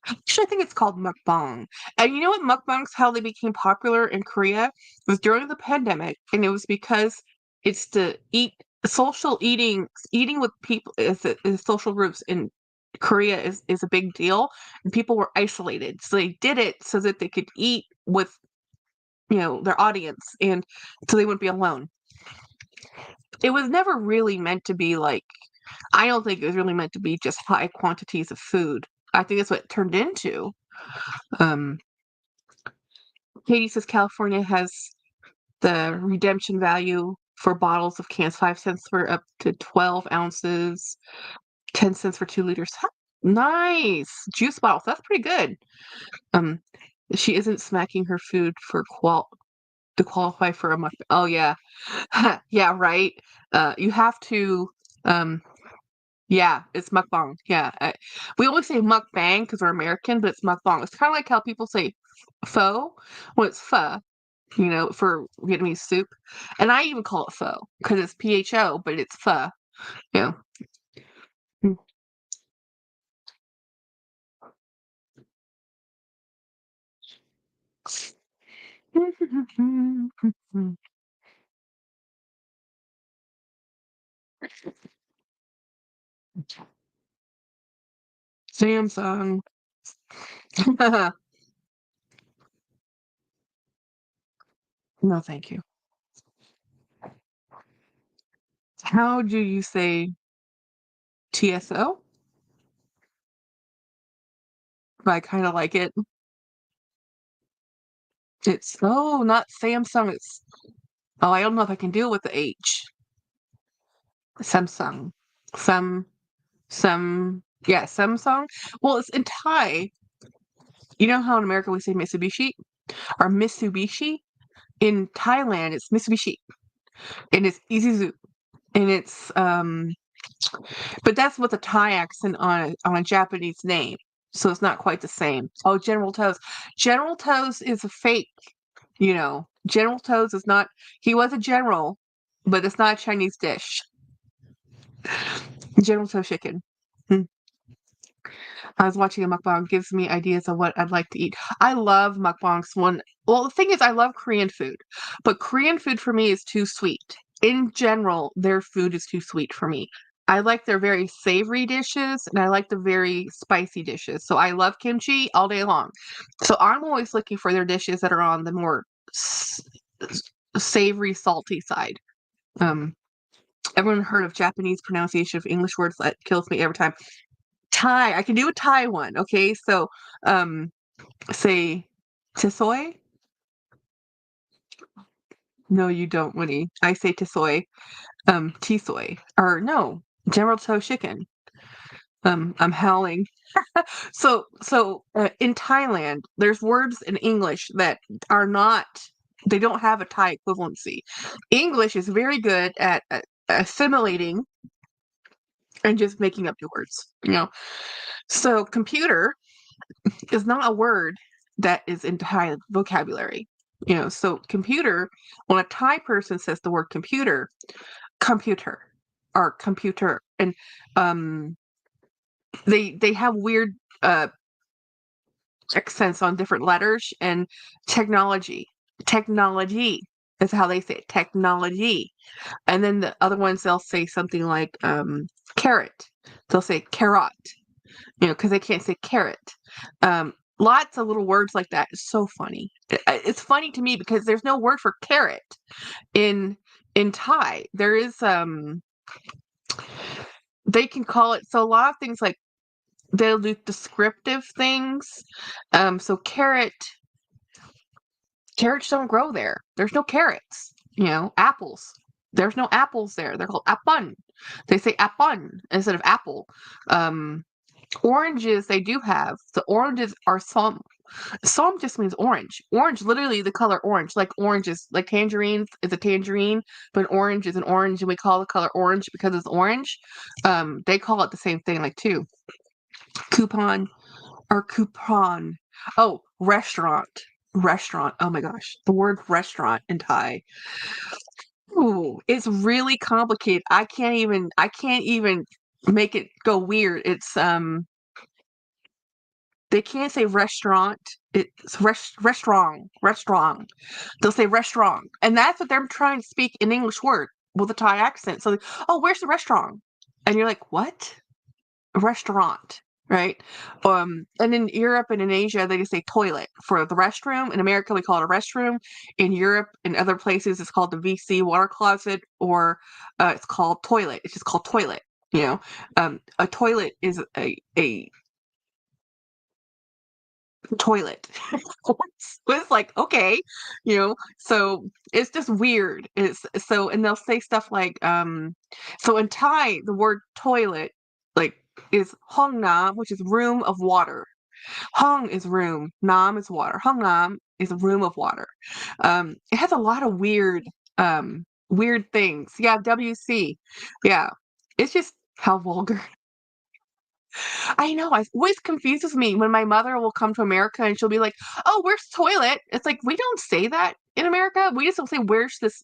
Actually, I think it's called mukbang. And you know what mukbangs, how they became popular in Korea? It was during the pandemic, and it was because it's to eat social eating with people is social groups in Korea is a big deal, and people were isolated. So they did it so that they could eat with, their audience, and so they wouldn't be alone. It was never really meant to be like, I don't think it was really meant to be just high quantities of food. I think that's what it turned into. Um, Katie says California has the redemption value for bottles of cans, 5 cents for up to 12 ounces, 10 cents for 2 liters. Nice juice bottles. That's pretty good. Um, she isn't smacking her food for to qualify for a much. Oh yeah, yeah, right. You have to. Um, yeah, it's mukbang. Yeah, we always say mukbang because we're American, but it's mukbang. It's kind of like how people say pho when it's pho, for Vietnamese soup. And I even call it pho because it's PHO, but it's pho. Yeah. Samsung. No, thank you. How do you say TSO? I kind of like it. It's not Samsung. I don't know if I can deal with the H. Samsung. Some, yeah, Samsung. Well, it's in Thai. You know how in America we say Mitsubishi or Mitsubishi? In Thailand, it's Mitsubishi, and it's Isuzu, and but that's with a Thai accent on a Japanese name, so it's not quite the same. Oh, General Toes. General Toes is a fake. General Toes is not. He was a general, but it's not a Chinese dish. General Tso chicken. Hmm. I was watching a mukbang, gives me ideas of what I'd like to eat. I love mukbangs. Well, the thing is, I love Korean food, but Korean food for me is too sweet. In general, their food is too sweet for me. I like their very savory dishes, and I like the very spicy dishes. So I love kimchi all day long. So I'm always looking for their dishes that are on the more savory, salty side. Um, Everyone heard of Japanese pronunciation of English words? That kills me every time. Thai. I can do a Thai one. Okay, so say tisoy. No, you don't, Winnie. I say tisoy. Tisoy. Or no, General Tso chicken. I'm howling. So in Thailand, there's words in English that are not. They don't have a Thai equivalency. English is very good at assimilating and just making up new words. So computer is not a word that is in Thai vocabulary. So computer, when a Thai person says the word computer, computer or computer, and um, they have weird uh, accents on different letters, and technology, technology is how they say it, technology. And then the other ones, they'll say something like carrot. They'll say carrot, because they can't say carrot. Lots of little words like that. It's so funny. It's funny to me because there's no word for carrot in Thai. There is they can call it, so a lot of things like they'll do descriptive things. So carrots don't grow there. There's no carrots. Apples. There's no apples there. They're called apon. They say apon instead of apple. Oranges they do have. The oranges are som. Som just means orange. Orange, literally the color orange. Like oranges, like tangerines is a tangerine, but orange is an orange, and we call the color orange because it's orange. They call it the same thing, like too. Coupon or coupon. Oh, restaurant. Restaurant. Oh my gosh. The word restaurant in Thai. Ooh, it's really complicated. I can't even make it go weird. It's they can't say restaurant. It's restaurant. They'll say restaurant. And that's what they're trying to speak in English word with a Thai accent. So, oh, where's the restaurant? And you're like, what? A restaurant, right? And in Europe and in Asia, they just say toilet for the restroom. In America, we call it a restroom. In Europe and other places, it's called the VC water closet, or it's called toilet. It's just called toilet. A toilet is a toilet. It's like, okay, so it's just weird. It's so, and they'll say stuff like, so in Thai, the word toilet, like, is hong nam, which is room of water. Hong is room, nam is water. Hong nam is a room of water. It has a lot of weird things. Yeah, WC. Yeah. It's just how vulgar. I know. It always confuses me when my mother will come to America and she'll be like, "Oh, where's the toilet?" It's like, we don't say that in America. We just don't say, "Where's this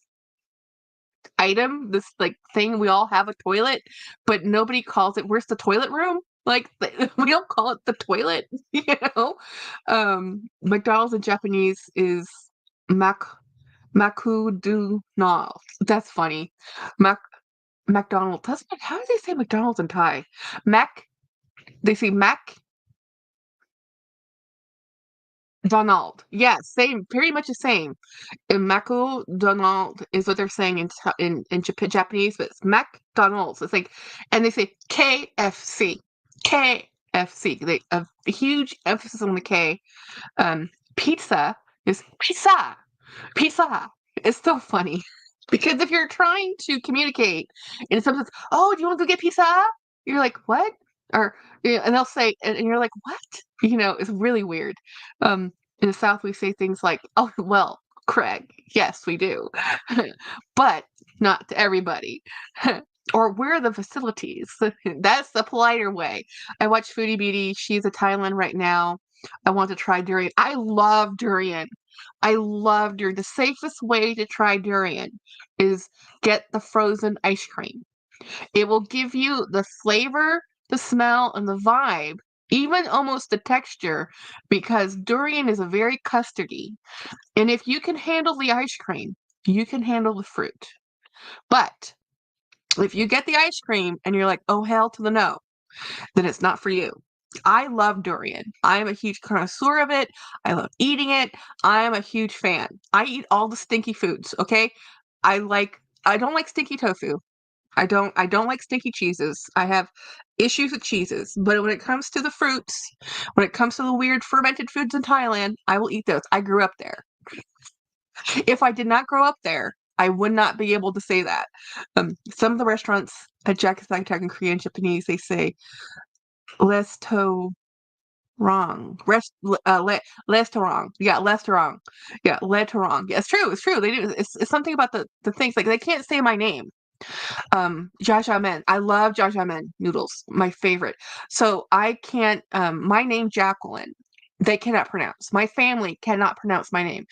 item, this like thing?" We all have a toilet, but nobody calls it, "Where's the toilet room?" Like, we don't call it the toilet, you know? McDonald's in Japanese is mak maku du na. That's funny. Mac McDonald's. How do they say McDonald's in Thai? Mac. They say Mac Donald. Yeah, same, pretty much the same. And Mako Donald is what they're saying in Japanese, but it's McDonald's. It's like, and they say KFC, KFC. They a huge emphasis on the K. Pizza is pizza, pizza. It's so funny because if you're trying to communicate and someone says, "Oh, do you want to go get pizza?" You're like, "What?" Or and they'll say, and you're like, "What?" It's really weird. In the South, we say things like, "Oh, well, Craig, yes, we do," but not to everybody. Or where are the facilities? That's the politer way. I watch Foodie Beauty. She's in Thailand right now. I want to try durian. I love durian. I love durian. The safest way to try durian is get the frozen ice cream. It will give you the flavor, the smell, and the vibe, even almost the texture, because durian is a very custardy. And if you can handle the ice cream, you can handle the fruit. But if you get the ice cream and you're like, oh, hell to the no, then it's not for you. I love durian. I am a huge connoisseur of it. I love eating it. I am a huge fan. I eat all the stinky foods, okay? I don't like stinky tofu. I don't like stinky cheeses. I have issues with cheeses. But when it comes to the fruits, when it comes to the weird fermented foods in Thailand, I will eat those. I grew up there. If I did not grow up there, I would not be able to say that. Some of the restaurants at Jack in Korean Japanese, they say resto wrong. Restaurant. Yeah, restaurant. Yeah, restaurant. Yeah, it's true. It's true. They do. It's something about the things, like they can't say my name. Jajangmyeon. I love jajangmyeon noodles. My favorite. So I can't. My name Jacqueline. They cannot pronounce. My family cannot pronounce my name.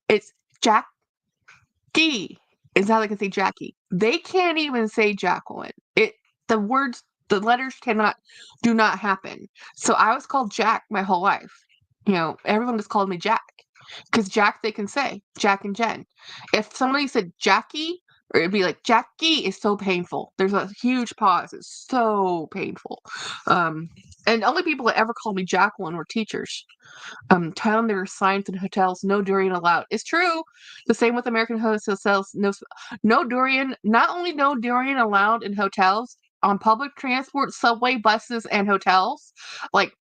It's Jackie. It's not like I can say Jackie. They can't even say Jacqueline. The words, the letters do not happen. So I was called Jack my whole life. Everyone just called me Jack. Because Jack they can say, Jack and Jen. If somebody said Jackie, or it'd be like Jackie is so painful. There's a huge pause. It's so painful. And the only people that ever called me Jacqueline were teachers. Telling their signs in hotels, no durian allowed. It's true. The same with American hotels. No durian. Not only no durian allowed in hotels, on public transport, subway, buses, and hotels. Like,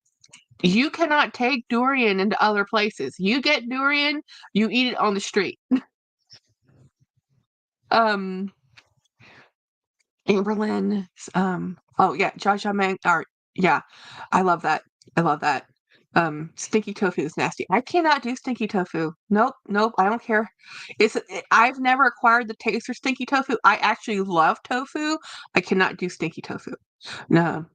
you cannot take durian into other places. You get durian, you eat it on the street. Amberlyn. Oh yeah, Jaja Mang. Yeah, I love that. I love that. Stinky tofu is nasty. I cannot do stinky tofu. Nope, nope. I don't care. I've never acquired the taste for stinky tofu. I actually love tofu. I cannot do stinky tofu. No.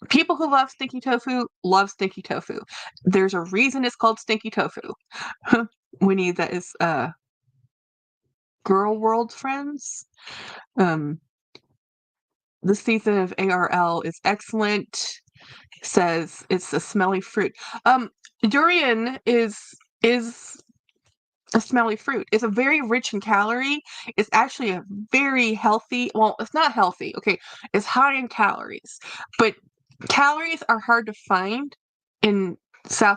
People who love stinky tofu love stinky tofu. There's a reason it's called stinky tofu. Winnie, that is Girl World Friends. This season of ARL is excellent. Says it's a smelly fruit. Durian is a smelly fruit. It's a very rich in calorie. It's actually a very healthy. Well, it's not healthy. Okay, it's high in calories, but calories are hard to find in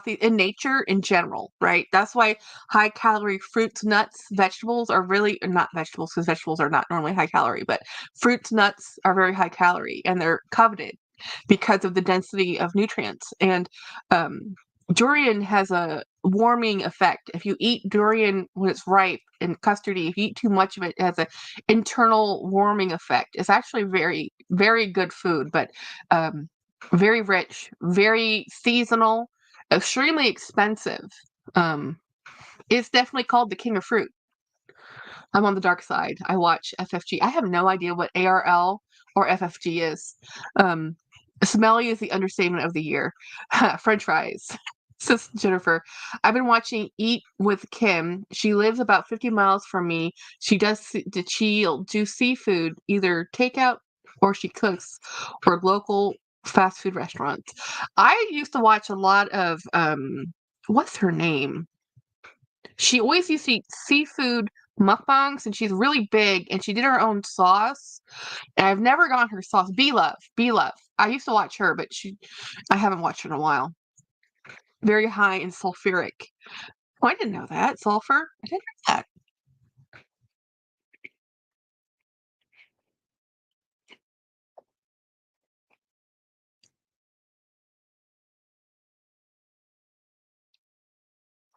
in nature in general, right? That's why high calorie fruits, nuts, vegetables are really not vegetables because vegetables are not normally high calorie, but fruits, nuts are very high calorie and they're coveted because of the density of nutrients. And durian has a warming effect. If you eat durian when it's ripe and custardy, if you eat too much of it, it has an internal warming effect. It's actually very, very good food, but very rich, very seasonal, extremely expensive. It's definitely called the king of fruit. I'm on the dark side. I watch FFG. I have no idea what ARL or FFG is. Smelly is the understatement of the year. French fries. Says Jennifer. I've been watching Eat with Kim. She lives about 50 miles from me. She'll do seafood, either takeout or she cooks, or local fast food restaurants. I used to watch a lot of what's her name? She always used to eat seafood mukbangs, and she's really big, and she did her own sauce. And I've never gotten her sauce. B Love. I used to watch her, but I haven't watched her in a while. Very high in sulfuric. Oh, I didn't know that. Sulfur? I didn't know that.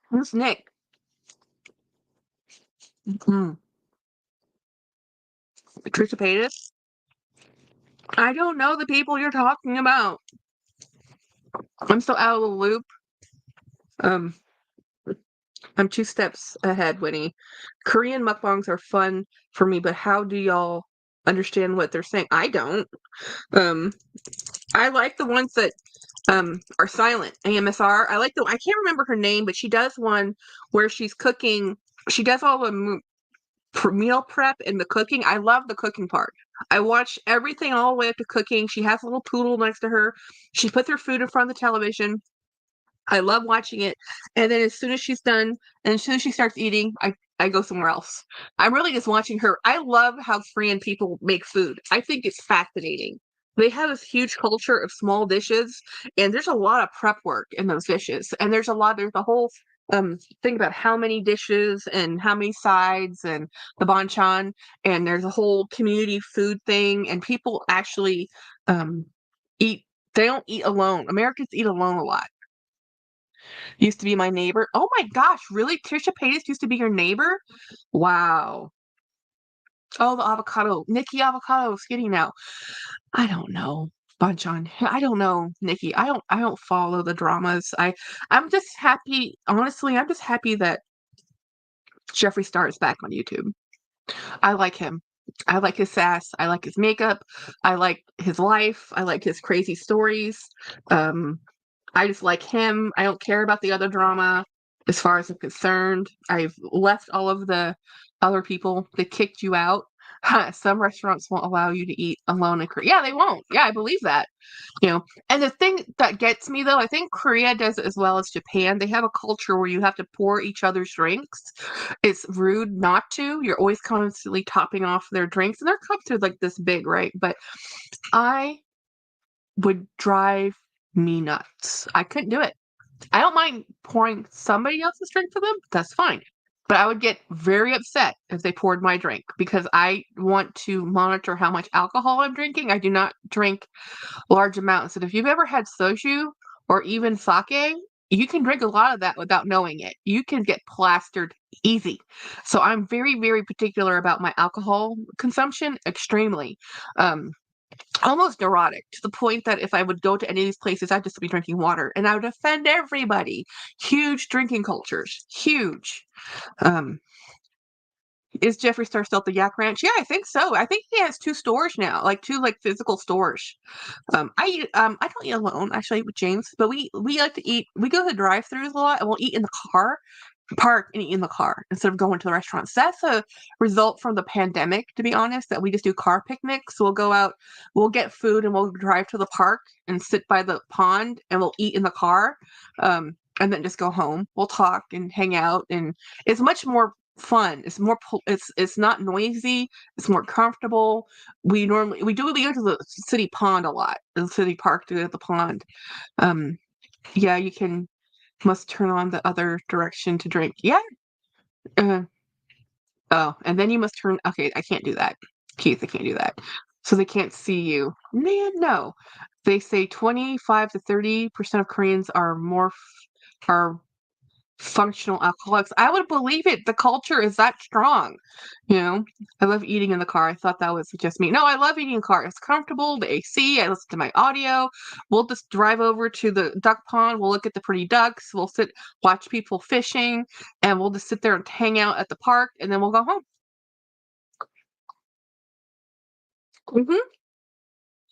Who's Nick? Mm. Trisha Paytas? I don't know the people you're talking about. I'm so out of the loop. Um, I'm 2 steps ahead, Winnie. Korean mukbangs are fun for me, but how do y'all understand what they're saying? I don't. I like the ones that are silent, AMSR. I can't remember her name, but she does one where she's cooking. She does all the meal prep and the cooking. I love the cooking part. I watch everything all the way up to cooking. She has a little poodle next to her. She puts her food in front of the television. I love watching it. And then as soon as she's done, and as soon as she starts eating, I go somewhere else. I'm really just watching her. I love how Korean people make food. I think it's fascinating. They have this huge culture of small dishes, and there's a lot of prep work in those dishes. And there's a whole thing about how many dishes and how many sides and the banchan, and there's a whole community food thing, and people actually eat. They don't eat alone. Americans eat alone a lot. Used to be my neighbor. Oh my gosh, really? Trisha Paytas used to be your neighbor? Wow. Oh, the avocado. Nikki Avocado is skinny now. I don't know. Banchan. I don't know, Nikki. I don't follow the dramas. I'm just happy. Honestly, I'm just happy that Jeffree Star is back on YouTube. I like him. I like his sass. I like his makeup. I like his life. I like his crazy stories. Um I just like him. I don't care about the other drama as far as I'm concerned. I've left all of the other people that kicked you out. Some restaurants won't allow you to eat alone in Korea. Yeah, they won't. Yeah, I believe that. And the thing that gets me though, I think Korea does it as well as Japan. They have a culture where you have to pour each other's drinks. It's rude not to. You're always constantly topping off their drinks, and their cups are like this big, right? But I would drive me nuts. I couldn't do it. I don't mind pouring somebody else's drink for them. That's fine. But I would get very upset if they poured my drink because I want to monitor how much alcohol I'm drinking. I do not drink large amounts. And if you've ever had soju or even sake, you can drink a lot of that without knowing it. You can get plastered easy. So I'm very, very particular about my alcohol consumption, extremely. Um, Almost neurotic to the point that if I would go to any of these places, I'd just be drinking water and I would offend everybody. Huge drinking cultures. Huge. Um, is Jeffree Star still at the Yak Ranch? Yeah, I think so. I think he has two stores now, like two like physical stores. I don't eat alone, actually I eat with James, but we like to eat, we go to drive-throughs a lot and we'll eat in the car, park and eat in the car instead of going to the restaurants. That's a result from the pandemic, to be honest, that we just do car picnics. We'll go out, we'll get food and we'll drive to the park and sit by the pond and we'll eat in the car. And then just go home. We'll talk and hang out and it's much more fun. It's more it's not noisy. It's more comfortable. We go to the city pond a lot, the city park to go to the pond. Um yeah, you can must turn on the other direction to drink. Yeah. Uh, oh, and then you must turn. Okay, I can't do that. Keith, I can't do that. So they can't see you. Man, no. They say 25 to 30% of Koreans are functional alcoholics. I would believe it. The culture is that strong. You know, I love eating in the car. I thought that was just me. No, I love eating in the car. It's comfortable, the AC, I listen to my audio. We'll just drive over to the duck pond. We'll look at the pretty ducks. We'll sit, watch people fishing, and we'll just sit there and hang out at the park, and then we'll go home. Hmm.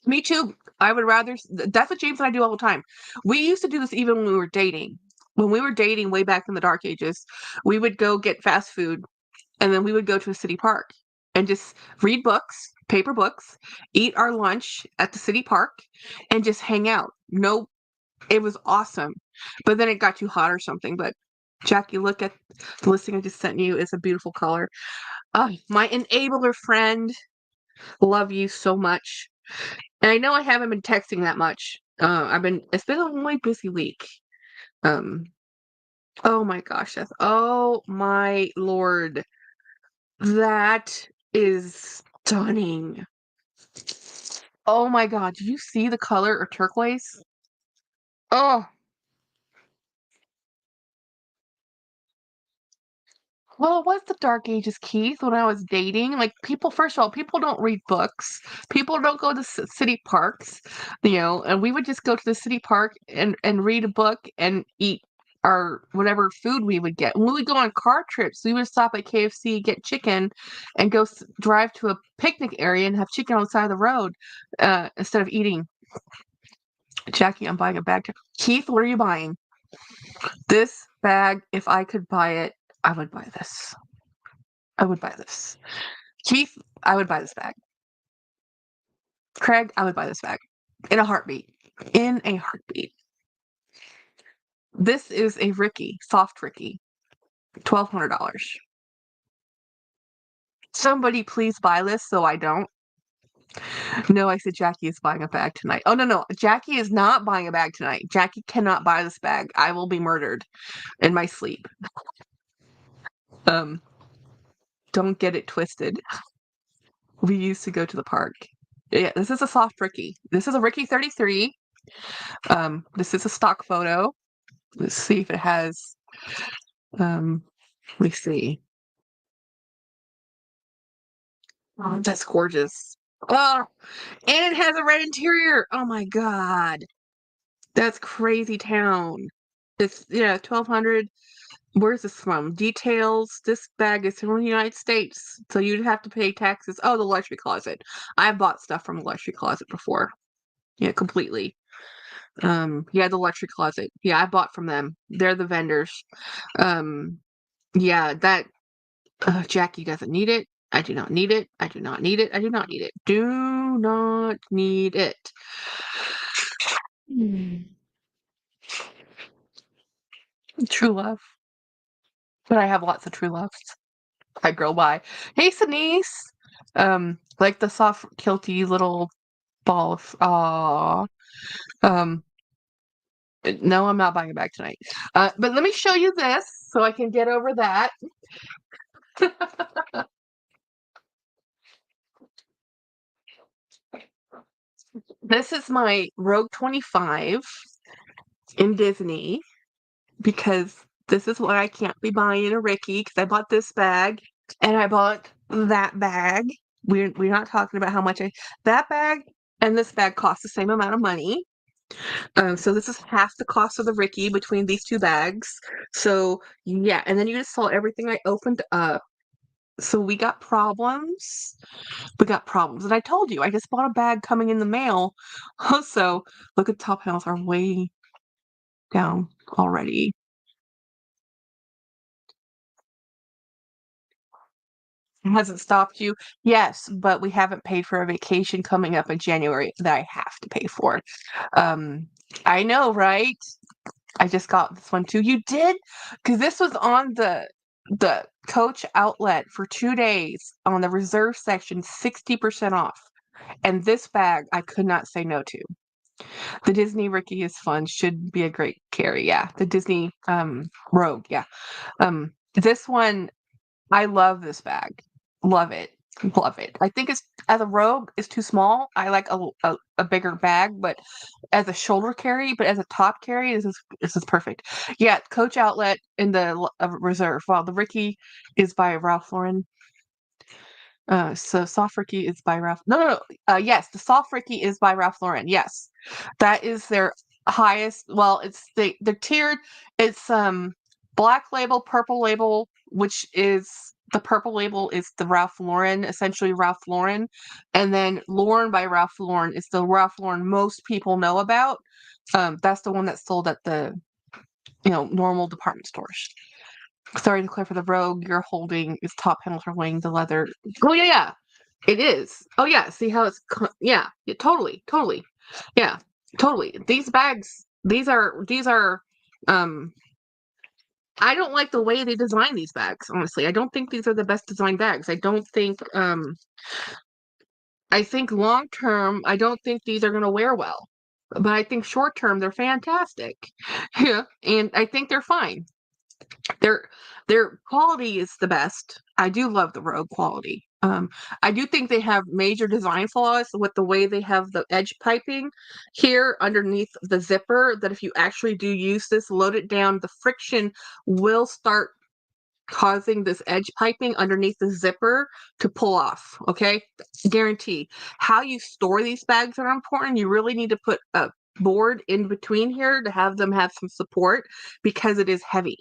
Me too. I would rather, that's what James and I do all the time. We used to do this even when we were dating. When we were dating way back in the dark ages, we would go get fast food and then we would go to a city park and just read books, paper books, eat our lunch at the city park, and just hang out. No, it was awesome. But then it got too hot or something. But Jackie, look at the listing I just sent you. It's a beautiful color. My enabler friend, love you so much. And I know I haven't been texting that much. It's been a really busy week. Um, oh my gosh, oh my Lord. That is stunning. Oh my god, did you see the color of turquoise? Oh, well, it was the dark ages, Keith, when I was dating. Like, people, first of all, people don't read books. People don't go to city parks, and we would just go to the city park and read a book and eat our whatever food we would get. When we would go on car trips, we would stop at KFC, get chicken, and go drive to a picnic area and have chicken on the side of the road instead of eating. Jackie, I'm buying a bag. Keith, what are you buying? This bag, if I could buy it, I would buy this. I would buy this. Keith, I would buy this bag. Craig, I would buy this bag. In a heartbeat. In a heartbeat. This is a Ricky, soft Ricky. $1,200. Somebody please buy this so I don't. No, I said Jackie is buying a bag tonight. Oh, no. Jackie is not buying a bag tonight. Jackie cannot buy this bag. I will be murdered in my sleep. Don't get it twisted. We used to go to the park. Yeah, this is a soft Ricky. This is a Ricky 33. This is a stock photo. Let's see if it has, let me see. Oh, that's gorgeous. Oh, and it has a red interior. Oh my God. That's crazy town. It's, 1,200. Where's this from? Details. This bag is from the United States, so you'd have to pay taxes. Oh, the luxury closet. I've bought stuff from the luxury closet before. Yeah, completely. Yeah, the electric closet. Yeah, I bought from them. They're the vendors. Um, yeah, that Jackie doesn't need it. I do not need it. I do not need it. I do not need it. Do not need it. Hmm. True love. But I have lots of true loves. I girl by. Hey, Denise. Like the soft, kilty little ball of. Aw. Um, no, I'm not buying a bag tonight. But let me show you this so I can get over that. This is my Rogue 25 in Disney because this is why I can't be buying a Ricky because I bought this bag and I bought that bag. We're not talking about how much that bag and this bag cost the same amount of money. So this is half the cost of the Ricky between these two bags. So yeah, and then you just saw everything I opened up. So we got problems. We got problems. And I told you, I just bought a bag coming in the mail. Also, look at top panels are way down already. It hasn't stopped you. Yes, but we haven't paid for a vacation coming up in January that I have to pay for. Um, I know, right? I just got this one too. You did? Because this was on the Coach outlet for 2 days on the reserve section, 60% off. And this bag I could not say no to. The Disney Ricky is fun. Should be a great carry. Yeah. The Disney Rogue. Yeah. This one, I love this bag. Love it. Love it. I think it's as a Rogue is too small. I like a bigger bag, but as a shoulder carry, but as a top carry, this is perfect. Yeah, Coach outlet in the reserve. Well, the Ricky is by Ralph Lauren. So Soft Ricky is by Ralph. No, no, no. Yes, the Soft Ricky is by Ralph Lauren. Yes, that is their highest. Well, it's the tiered. It's black label, purple label, which is the purple label is the Ralph Lauren, essentially Ralph Lauren, and then Lauren by Ralph Lauren is the Ralph Lauren most people know about. That's the one that's sold at the normal department stores. Sorry to clear for the Rogue. You're holding its top panels are weighing the leather. Oh yeah, yeah, it is. Oh yeah, see how it's yeah, totally, totally, yeah, totally. These bags, these are. Um, I don't like the way they design these bags. Honestly, I don't think these are the best designed bags. I don't think. I think long term, I don't think these are going to wear well. But I think short term, they're fantastic. Yeah, and I think they're fine. Their their quality is the best. I do love the Rogue quality. I do think they have major design flaws with the way they have the edge piping here underneath the zipper. That if you actually do use this, load it down, the friction will start causing this edge piping underneath the zipper to pull off. Okay, guarantee. How you store these bags are important. You really need to put a board in between here to have them have some support because it is heavy.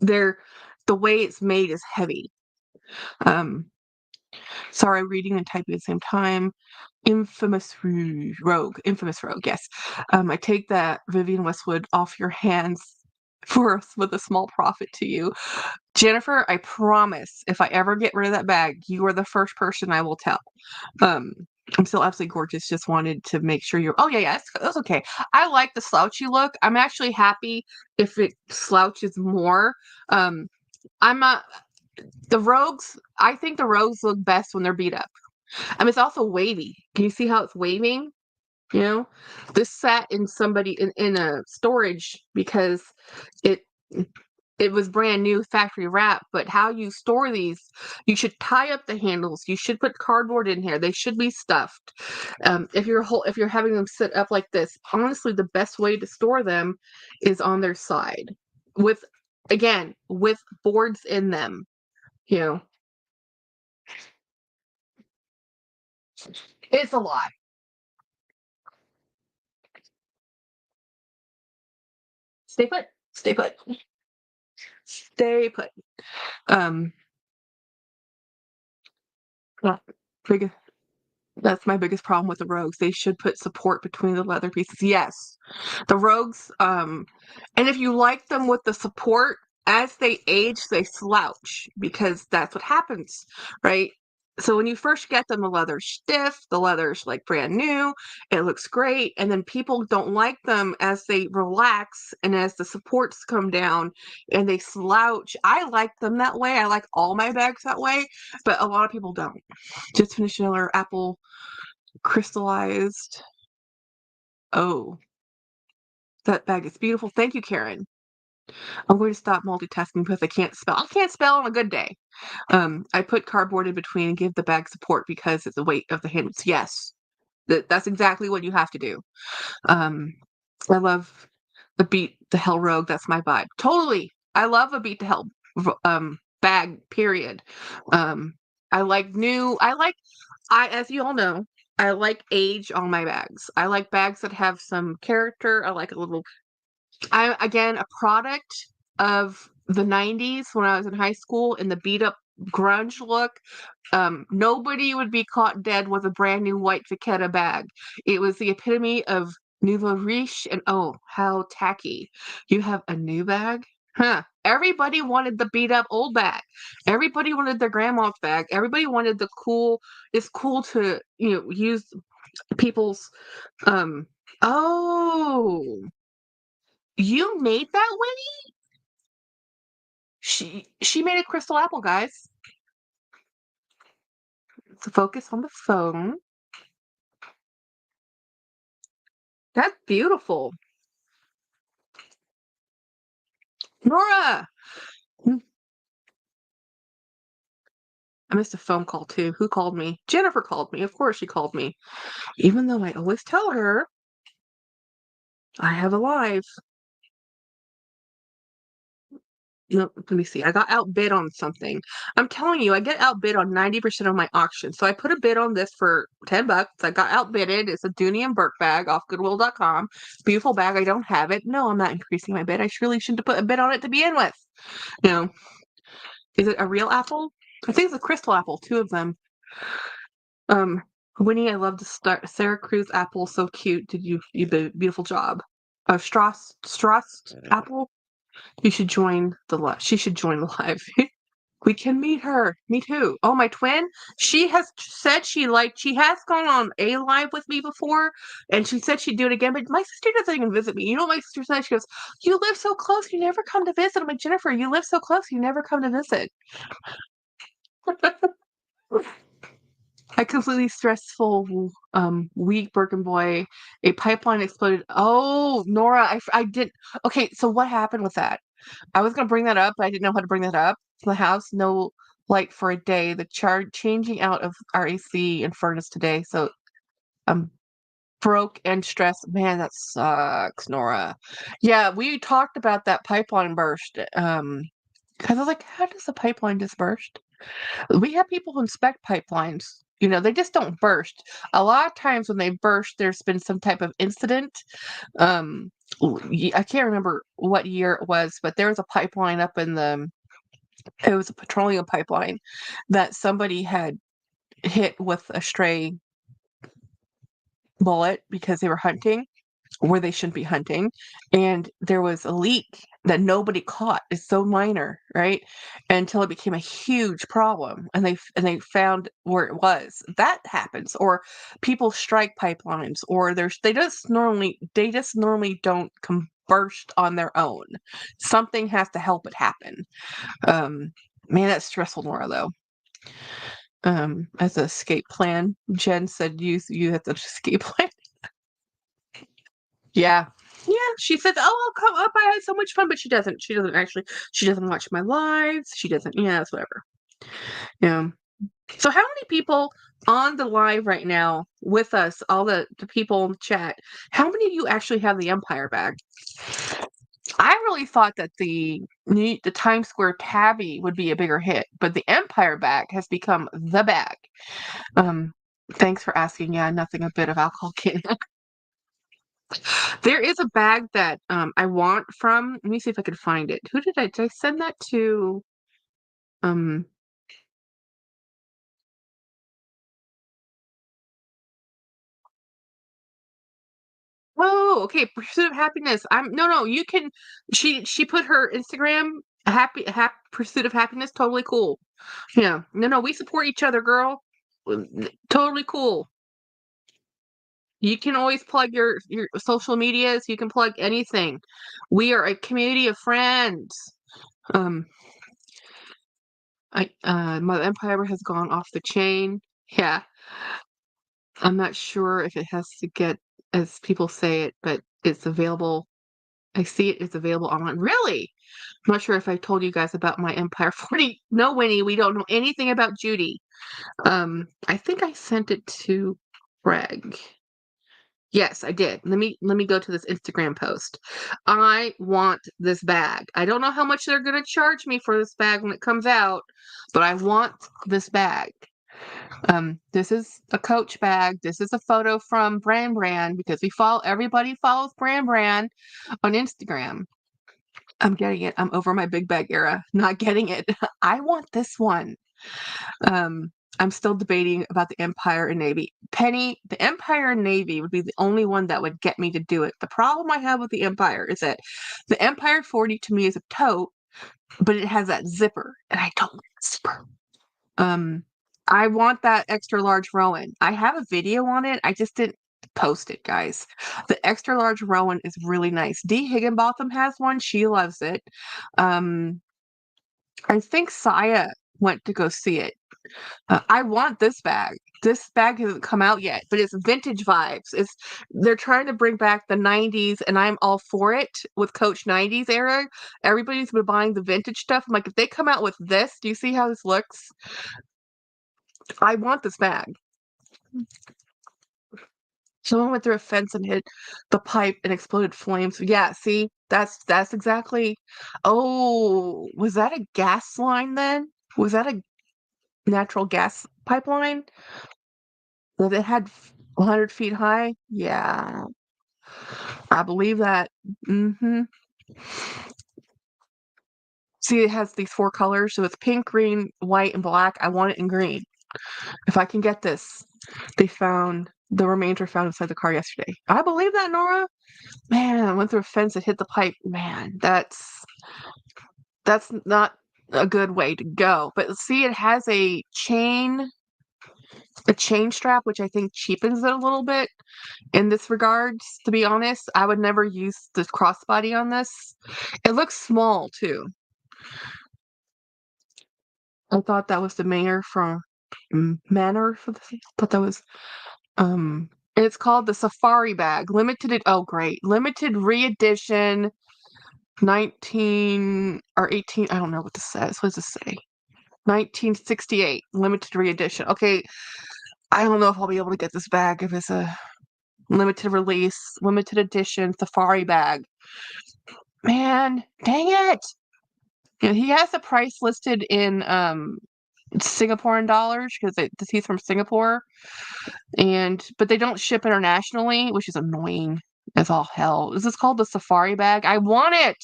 They're the way it's made is heavy. Um, sorry, reading and typing at the same time. Infamous rogue. Yes. I take that Vivian Westwood off your hands with a small profit to you, Jennifer. I promise, if I ever get rid of that bag, you are the first person I will tell. Um, I'm still absolutely gorgeous. Just wanted to make sure you're. Oh yeah, yeah, that's okay. I like the slouchy look. I'm actually happy if it slouches more. Um, I'm not the rogues. I think the rogues look best when they're beat up. I mean, it's also wavy. Can you see how it's waving? You know, this sat in somebody in a storage because it it was brand new factory wrap. But how you store these, you should tie up the handles. You should put cardboard in here. They should be stuffed. If you're having them sit up like this, honestly, the best way to store them is on their side with with boards in them. You know, it's a lot. Stay put. Stay put. Stay put. Um, yeah, pretty good. That's my biggest problem with the Rogues. They should put support between the leather pieces. Yes. The Rogues, and if you like them with the support, as they age, they slouch because that's what happens, right? So when you first get them, the leather's stiff, the leather's like brand new, it looks great, and then people don't like them as they relax and as the supports come down and they slouch. I like them that way. I like all my bags that way, but a lot of people don't. Just finished another apple crystallized. Oh, that bag is beautiful. Thank you, Karen. I'm going to stop multitasking because I can't spell. I can't spell on a good day. I put cardboard in between and give the bag support because it's the weight of the handles. Yes, that's exactly what you have to do. Um, I love the Beat the Hell Rogue. That's my vibe. Totally. I love a Beat the Hell bag, period. Um, I like new. As you all know, I like age on my bags. I like bags that have some character. I like a little. Again, a product of the 90s when I was in high school in the beat up grunge look. Nobody would be caught dead with a brand new white Vachetta bag. It was the epitome of nouveau riche, and oh, how tacky. You have a new bag? Huh. Everybody wanted the beat up old bag. Everybody wanted their grandma's bag. Everybody wanted the cool, it's cool to, use people's, um, oh, you made that, Winnie? She made a crystal apple, guys. To focus on the phone. That's beautiful. Nora! I missed a phone call too. Who called me? Jennifer called me. Of course she called me. Even though I always tell her I have a live. No, let me see. I got outbid on something. I'm telling you, I get outbid on 90% of my auctions. So I put a bid on this for $10. I got outbidded. It's a Dooney and Burke bag off Goodwill.com. Beautiful bag. I don't have it. No, I'm not increasing my bid. I really shouldn't have put a bid on it to begin with. You know, is it a real apple? I think it's a crystal apple, two of them. Um, Winnie, I love the Sarah Cruz apple. So cute. You did a beautiful job. Strauss apple. You should join the live. She should join the live. We can meet her. Me too. Oh, my twin. She has said she has gone on a live with me before, and she said she'd do it again. But my sister doesn't even visit me. You know what my sister said? She goes, "You live so close, you never come to visit." I'm like, Jennifer, you live so close, you never come to visit. A completely stressful week, Birkin boy. A pipeline exploded. Oh, Nora, I did. Okay, so what happened with that? I was gonna bring that up, but I didn't know how to bring that up. The house, no light for a day. The charge changing out of our AC and furnace today. So I'm broke and stressed. Man, that sucks, Nora. Yeah, we talked about that pipeline burst. Because I was like, how does the pipeline just burst? We have people who inspect pipelines. They just don't burst. A lot of times when they burst, there's been some type of incident. Um, I can't remember what year it was, but there was a pipeline it was a petroleum pipeline that somebody had hit with a stray bullet because they were hunting where they shouldn't be hunting, and there was a leak that nobody caught. It's so minor, right? Until it became a huge problem, and they found where it was. That happens, or people strike pipelines, or they just normally don't burst on their own. Something has to help it happen. Man, that's stressful, Nora, though. As an escape plan, Jen said you have to escape plan. Yeah. Yeah, she says, "Oh, I'll come up. I had so much fun," but she doesn't. She doesn't actually. She doesn't watch my lives. She doesn't. Yeah, it's whatever. Yeah. So, how many people on the live right now with us? All the people in the chat. How many of you actually have the Empire bag? I really thought that the Times Square Tabby would be a bigger hit, but the Empire bag has become the bag. Thanks for asking. Yeah, nothing a bit of alcohol can. There is a bag that I want from. Let me see if I can find it. Who did I send that to? Um, Oh, okay. Pursuit of happiness. No. You can. She put her Instagram happy pursuit of happiness. Totally cool. Yeah. No. We support each other, girl. Totally cool. You can always plug your social medias. You can plug anything. We are a community of friends. Um, my empire has gone off the chain. Yeah. I'm not sure if it has to get as people say it, but it's available. I see it's available online. Really? I'm not sure if I told you guys about my Empire 40. No, Winnie, we don't know anything about Judy. I think I sent it to Greg. Yes, I did. Let me go to this Instagram post. I want this bag. I don't know how much they're gonna charge me for this bag when it comes out, but I want this bag. This is a Coach bag. This is a photo from Brand because everybody follows Brand on Instagram. I'm getting it. I'm over my big bag era. Not getting it. I want this one. Um, I'm still debating about the Empire and Navy. Penny, the Empire and Navy would be the only one that would get me to do it. The problem I have with the Empire is that the Empire 40 to me is a tote, but it has that zipper, and I don't like zipper. Um, I want that extra large Rowan. I have a video on it. I just didn't post it, guys. The extra large Rowan is really nice. Dee Higginbotham has one. She loves it. Um, I think Saya went to go see it. I want this bag. This bag hasn't come out yet, but it's vintage vibes. They're trying to bring back the 90s, and I'm all for it with Coach 90s era. Everybody's been buying the vintage stuff. I'm like, if they come out with this, do you see how this looks? I want this bag. Someone went through a fence and hit the pipe and exploded flames. Yeah, see, that's exactly. Oh, was that a gas line then? Was that a natural gas pipeline that it had 100 feet high? Yeah, I believe that. Mm-hmm. See, it has these 4 colors, so it's pink, green, white, and black. I want it in green. If I can get this, the remains were found inside the car yesterday. I believe that, Nora. Man, I went through a fence and hit the pipe. Man, that's not a good way to go. But see, it has a chain strap, which I think cheapens it a little bit in this regards. To be honest, I would never use the crossbody on this. It looks small too. I thought that was the mayor from Manor for the. Thought that was it's called the Safari Bag. Oh great. Limited re-edition 19 or 18. I don't know what this says. What does this say? 1968 limited re-edition. Okay, I don't know if I'll be able to get this bag if it's a limited release, limited edition Safari Bag. Man, dang it. Yeah, he has the price listed in Singaporean dollars because he's from Singapore, but they don't ship internationally, which is annoying as all hell. This is called the Safari Bag. I want it.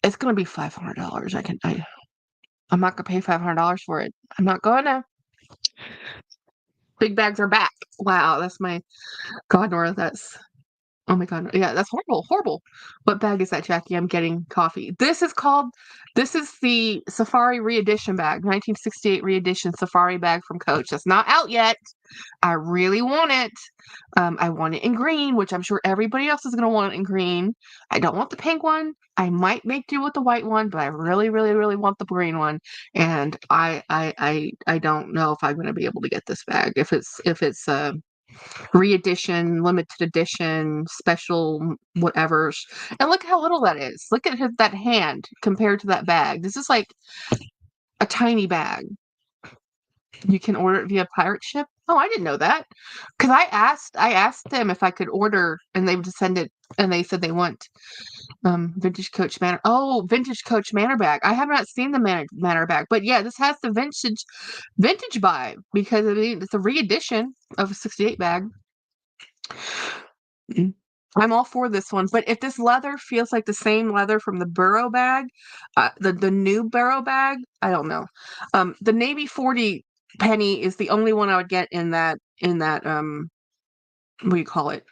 It's gonna be $500. I'm not gonna pay $500 for it. I'm not gonna. Big bags are back. Wow, that's my God, Nora. Oh my God. Yeah, that's horrible. Horrible. What bag is that, Jackie? I'm getting coffee. This is the Safari re-edition bag, 1968 re-edition Safari bag from Coach. That's not out yet. I really want it. I want it in green, which I'm sure everybody else is going to want it in green. I don't want the pink one. I might make do with the white one, but I really, really, really want the green one. And I don't know if I'm going to be able to get this bag if it's re-edition, limited edition, special, whatever. And look how little that is. Look at that hand compared to that bag. This is like a tiny bag. You can order it via pirate ship. Oh, I didn't know that. Because I asked them if I could order, and they would send it, and they said they want vintage Coach Manor. Oh, vintage Coach Manor bag. I have not seen the Manor bag, but yeah, this has the vintage vibe because I mean, it's a re-edition of a '68 bag. I'm all for this one, but if this leather feels like the same leather from the Burrow bag, the new Burrow bag, I don't know. The Navy 40 penny is the only one I would get in that what do you call it?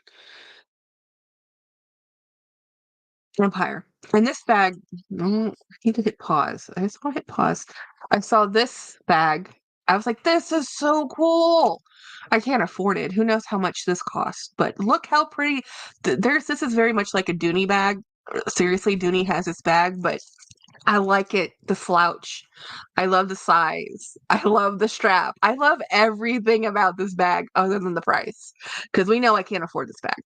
Empire. And this bag, I need to hit pause. I just want to hit pause. I saw this bag. I was like, this is so cool. I can't afford it. Who knows how much this costs? But look how pretty. This is very much like a Dooney bag. Seriously, Dooney has this bag, but I like it. The slouch. I love the size. I love the strap. I love everything about this bag other than the price. Because we know I can't afford this bag.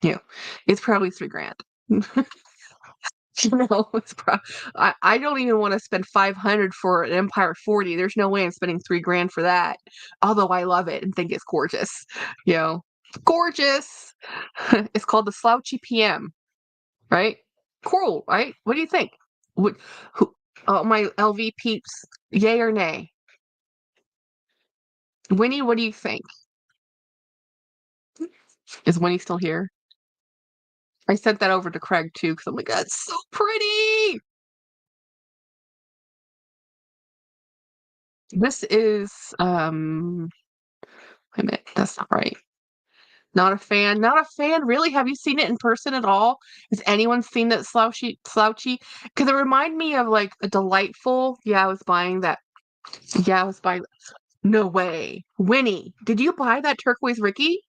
Yeah. It's probably 3 grand. It's I don't even want to spend 500 for an Empire 40. There's no way I'm spending 3 grand for that. Although I love it and think it's gorgeous. You know, gorgeous. It's called the Slouchy PM, right? Cool, right? What do you think? What, who, my LV peeps, yay or nay? Winnie, what do you think? Is Winnie still here? I sent that over to Craig too because I'm like, that's so pretty. This is wait a minute, that's not right. Not a fan. Not a fan. Really? Have you seen it in person at all? Has anyone seen that slouchy? Because it reminded me of like a delightful. Yeah, I was buying that. Yeah, I was buying. No way. Winnie, did you buy that turquoise Ricky?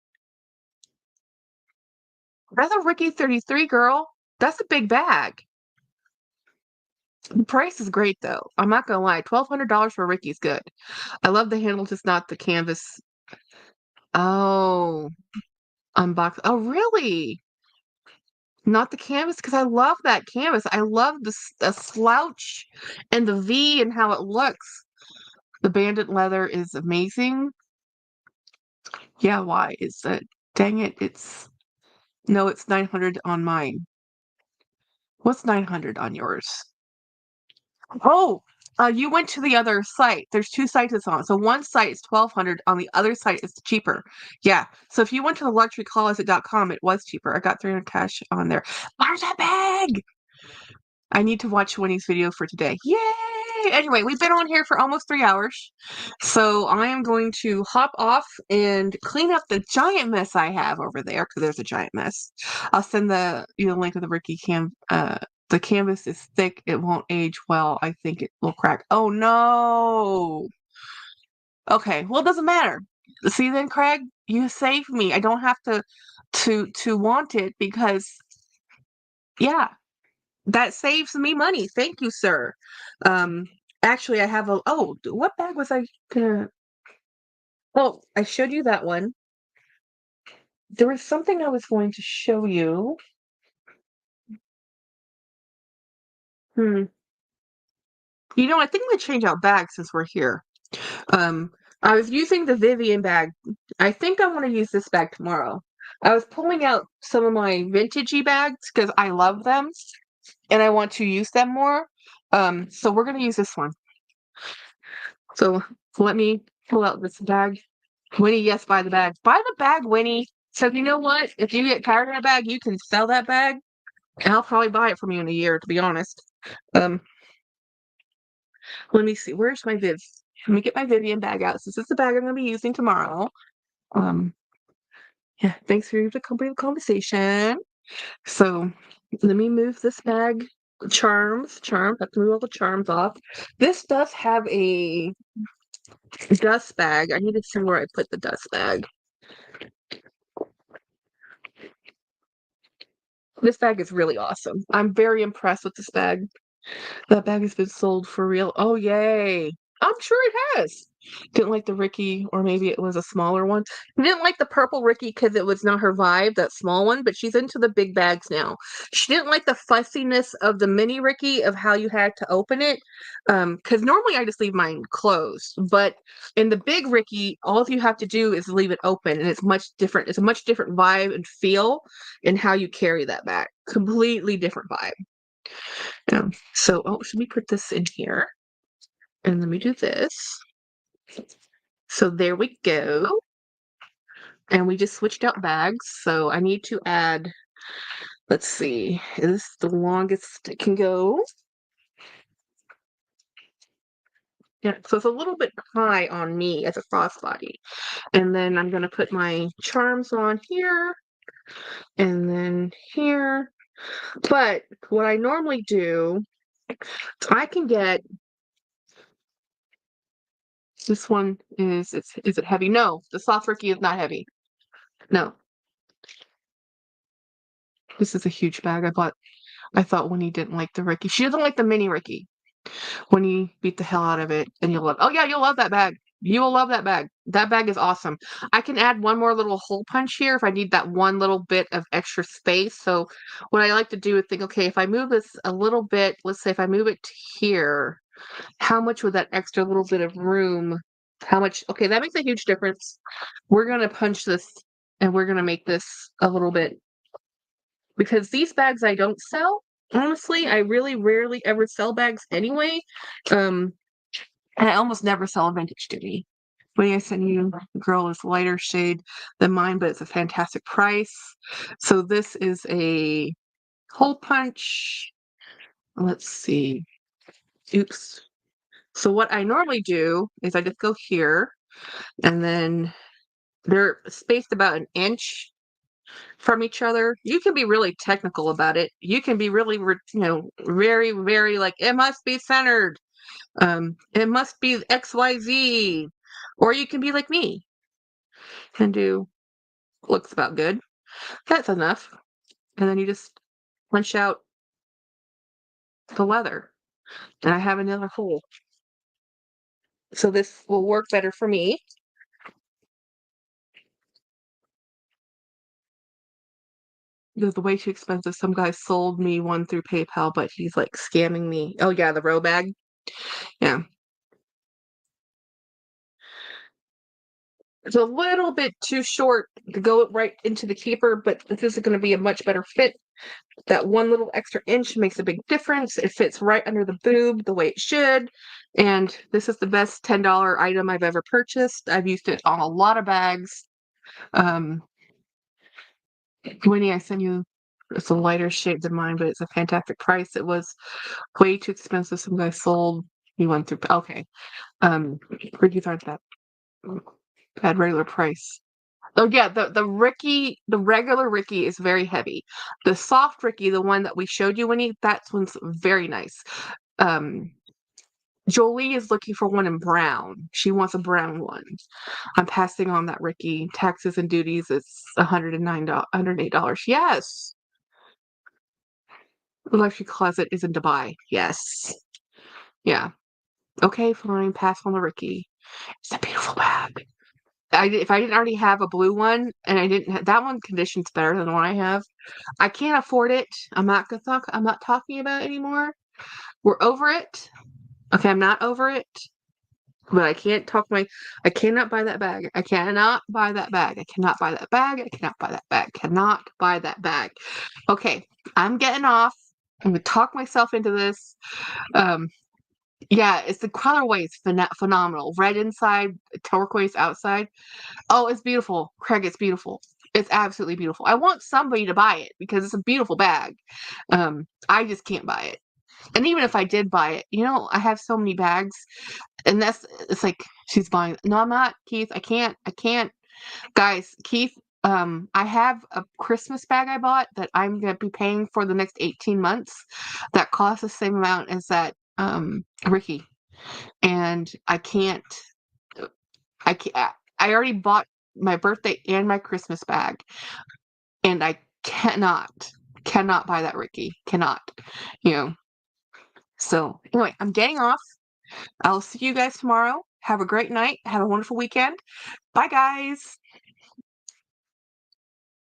That's a Ricky 33, girl. That's a big bag. The price is great though. I'm not gonna lie. $1,200 for a Ricky's good. I love the handle, just not the canvas. Oh, unbox. Oh, really? Not the canvas because I love that canvas. I love the slouch and the V and how it looks. The bandit leather is amazing. Yeah, why? Is it? Dang it! It's no, it's 900 on mine. What's 900 on yours? Oh, you went to the other site. There's two sites it's on. So one site is 1,200. On the other site is cheaper. Yeah. So if you went to the luxurycloset.com, it was cheaper. I got 300 cash on there. Where's that bag? I need to watch Winnie's video for today. Yay! Anyway, we've been on here for almost 3 hours. So I am going to hop off and clean up the giant mess I have over there, because there's a giant mess. I'll send you the link of the Ricky the canvas is thick. It won't age well. I think it will crack. Oh no. Okay, well it doesn't matter. See then, Craig, you saved me. I don't have to want it because yeah, that saves me money. Thank you, sir. Um, actually, I have what bag was I gonna? Oh, I showed you that one. There was something I was going to show you. Hmm. I think I'm gonna change out bags since we're here. Um, I was using the Vivian bag. I think I want to use this bag tomorrow. I was pulling out some of my vintagey bags because I love them and I want to use them more. So we're gonna use this one. So let me pull out this bag. Winnie, yes, buy the bag. Buy the bag, Winnie. So you know what? If you get tired of that bag, you can sell that bag, and I'll probably buy it from you in a year, to be honest. Um, let me see. Where's my Viv? Let me get my Vivian bag out. This is the bag I'm gonna be using tomorrow. Um, yeah, thanks for the conversation. So let me move this bag. Charms. Have to move all the charms off. This does have a dust bag. I need to see where I put the dust bag. This bag is really awesome. I'm very impressed with this bag. That bag has been sold for real. Oh, yay. I'm sure it has. Didn't like the Ricky, or maybe it was a smaller one. Didn't like the purple Ricky because it was not her vibe, that small one, but she's into the big bags now. She didn't like the fussiness of the mini Ricky, of how you had to open it. Because normally I just leave mine closed. But in the big Ricky, all you have to do is leave it open, and it's much different. It's a much different vibe and feel in how you carry that bag. Completely different vibe. So, let me put this in here. And let me do this. So there we go. And we just switched out bags. So I need to add, let's see, is this the longest it can go? Yeah, so it's a little bit high on me as a crossbody. And then I'm going to put my charms on here. And then here. But what I normally do, I can get this one is it heavy? No, the soft Ricky is not heavy. No. This is a huge bag I bought. I thought Winnie didn't like the Ricky. She doesn't like the mini Ricky. Winnie beat the hell out of it, and you'll love. Oh yeah, you'll love that bag. You will love that bag. That bag is awesome. I can add one more little hole punch here if I need that one little bit of extra space. So what I like to do is think, okay, if I move this a little bit, let's say if I move it to here, how much would that extra little bit of room, how much, okay, that makes a huge difference. We're gonna punch this and we're gonna make this a little bit, because these bags I don't sell. Honestly, I really rarely ever sell bags anyway. Um, and I almost never sell a vintage duty. What I sent you, girl, is lighter shade than mine, but it's a fantastic price. So this is a hole punch. Let's see. Oops. So what I normally do is I just go here, and then they're spaced about an inch from each other. You can be really technical about it. You can be really, very, very like, it must be centered. It must be XYZ. Or you can be like me and do looks about good. That's enough. And then you just punch out the leather. And I have another hole. So this will work better for me. It was way too expensive. Some guy sold me one through PayPal, but he's like scamming me. Oh yeah, the row bag. Yeah. It's a little bit too short to go right into the keeper, but this is going to be a much better fit. That one little extra inch makes a big difference. It fits right under the boob the way it should. And this is the best $10 item I've ever purchased. I've used it on a lot of bags. Um, Winnie, I sent you, it's a lighter shade than mine, but it's a fantastic price. It was way too expensive. Some guy sold me one through. Okay. Ricky's aren't that bad, regular price. Oh yeah, the Ricky, the regular Ricky is very heavy. The soft Ricky, the one that we showed you, Winnie, that's one's very nice. Um, Jolie is looking for one in brown. She wants a brown one. I'm passing on that Ricky. Taxes and duties, it's $109, $108. Yes. The luxury closet is in Dubai. Yes. Yeah. Okay, fine. Pass on the Ricky. It's a beautiful bag. If I didn't already have a blue one, and I didn't that one condition's better than the one I have. I can't afford it. I'm not gonna talk. I'm not talking about it anymore. We're over it. Okay, I'm not over it. But I can't talk my. I cannot buy that bag. I cannot buy that bag. I cannot buy that bag. I cannot buy that bag. Cannot buy that bag. Okay, I'm getting off. I'm gonna talk myself into this. Um, yeah, it's the colorway is phenomenal. Red inside, turquoise outside. Oh, it's beautiful. Craig, it's beautiful. It's absolutely beautiful. I want somebody to buy it because it's a beautiful bag. I just can't buy it. And even if I did buy it, I have so many bags, and it's like she's buying. No, I'm not, Keith. I can't. Guys, Keith, I have a Christmas bag I bought that I'm gonna be paying for the next 18 months that costs the same amount as that Ricky. And I already bought my birthday and my Christmas bag, and I cannot buy that Ricky. Cannot, you know. So anyway, I'm getting off. I'll see you guys tomorrow. Have a great night. Have a wonderful weekend. Bye, guys.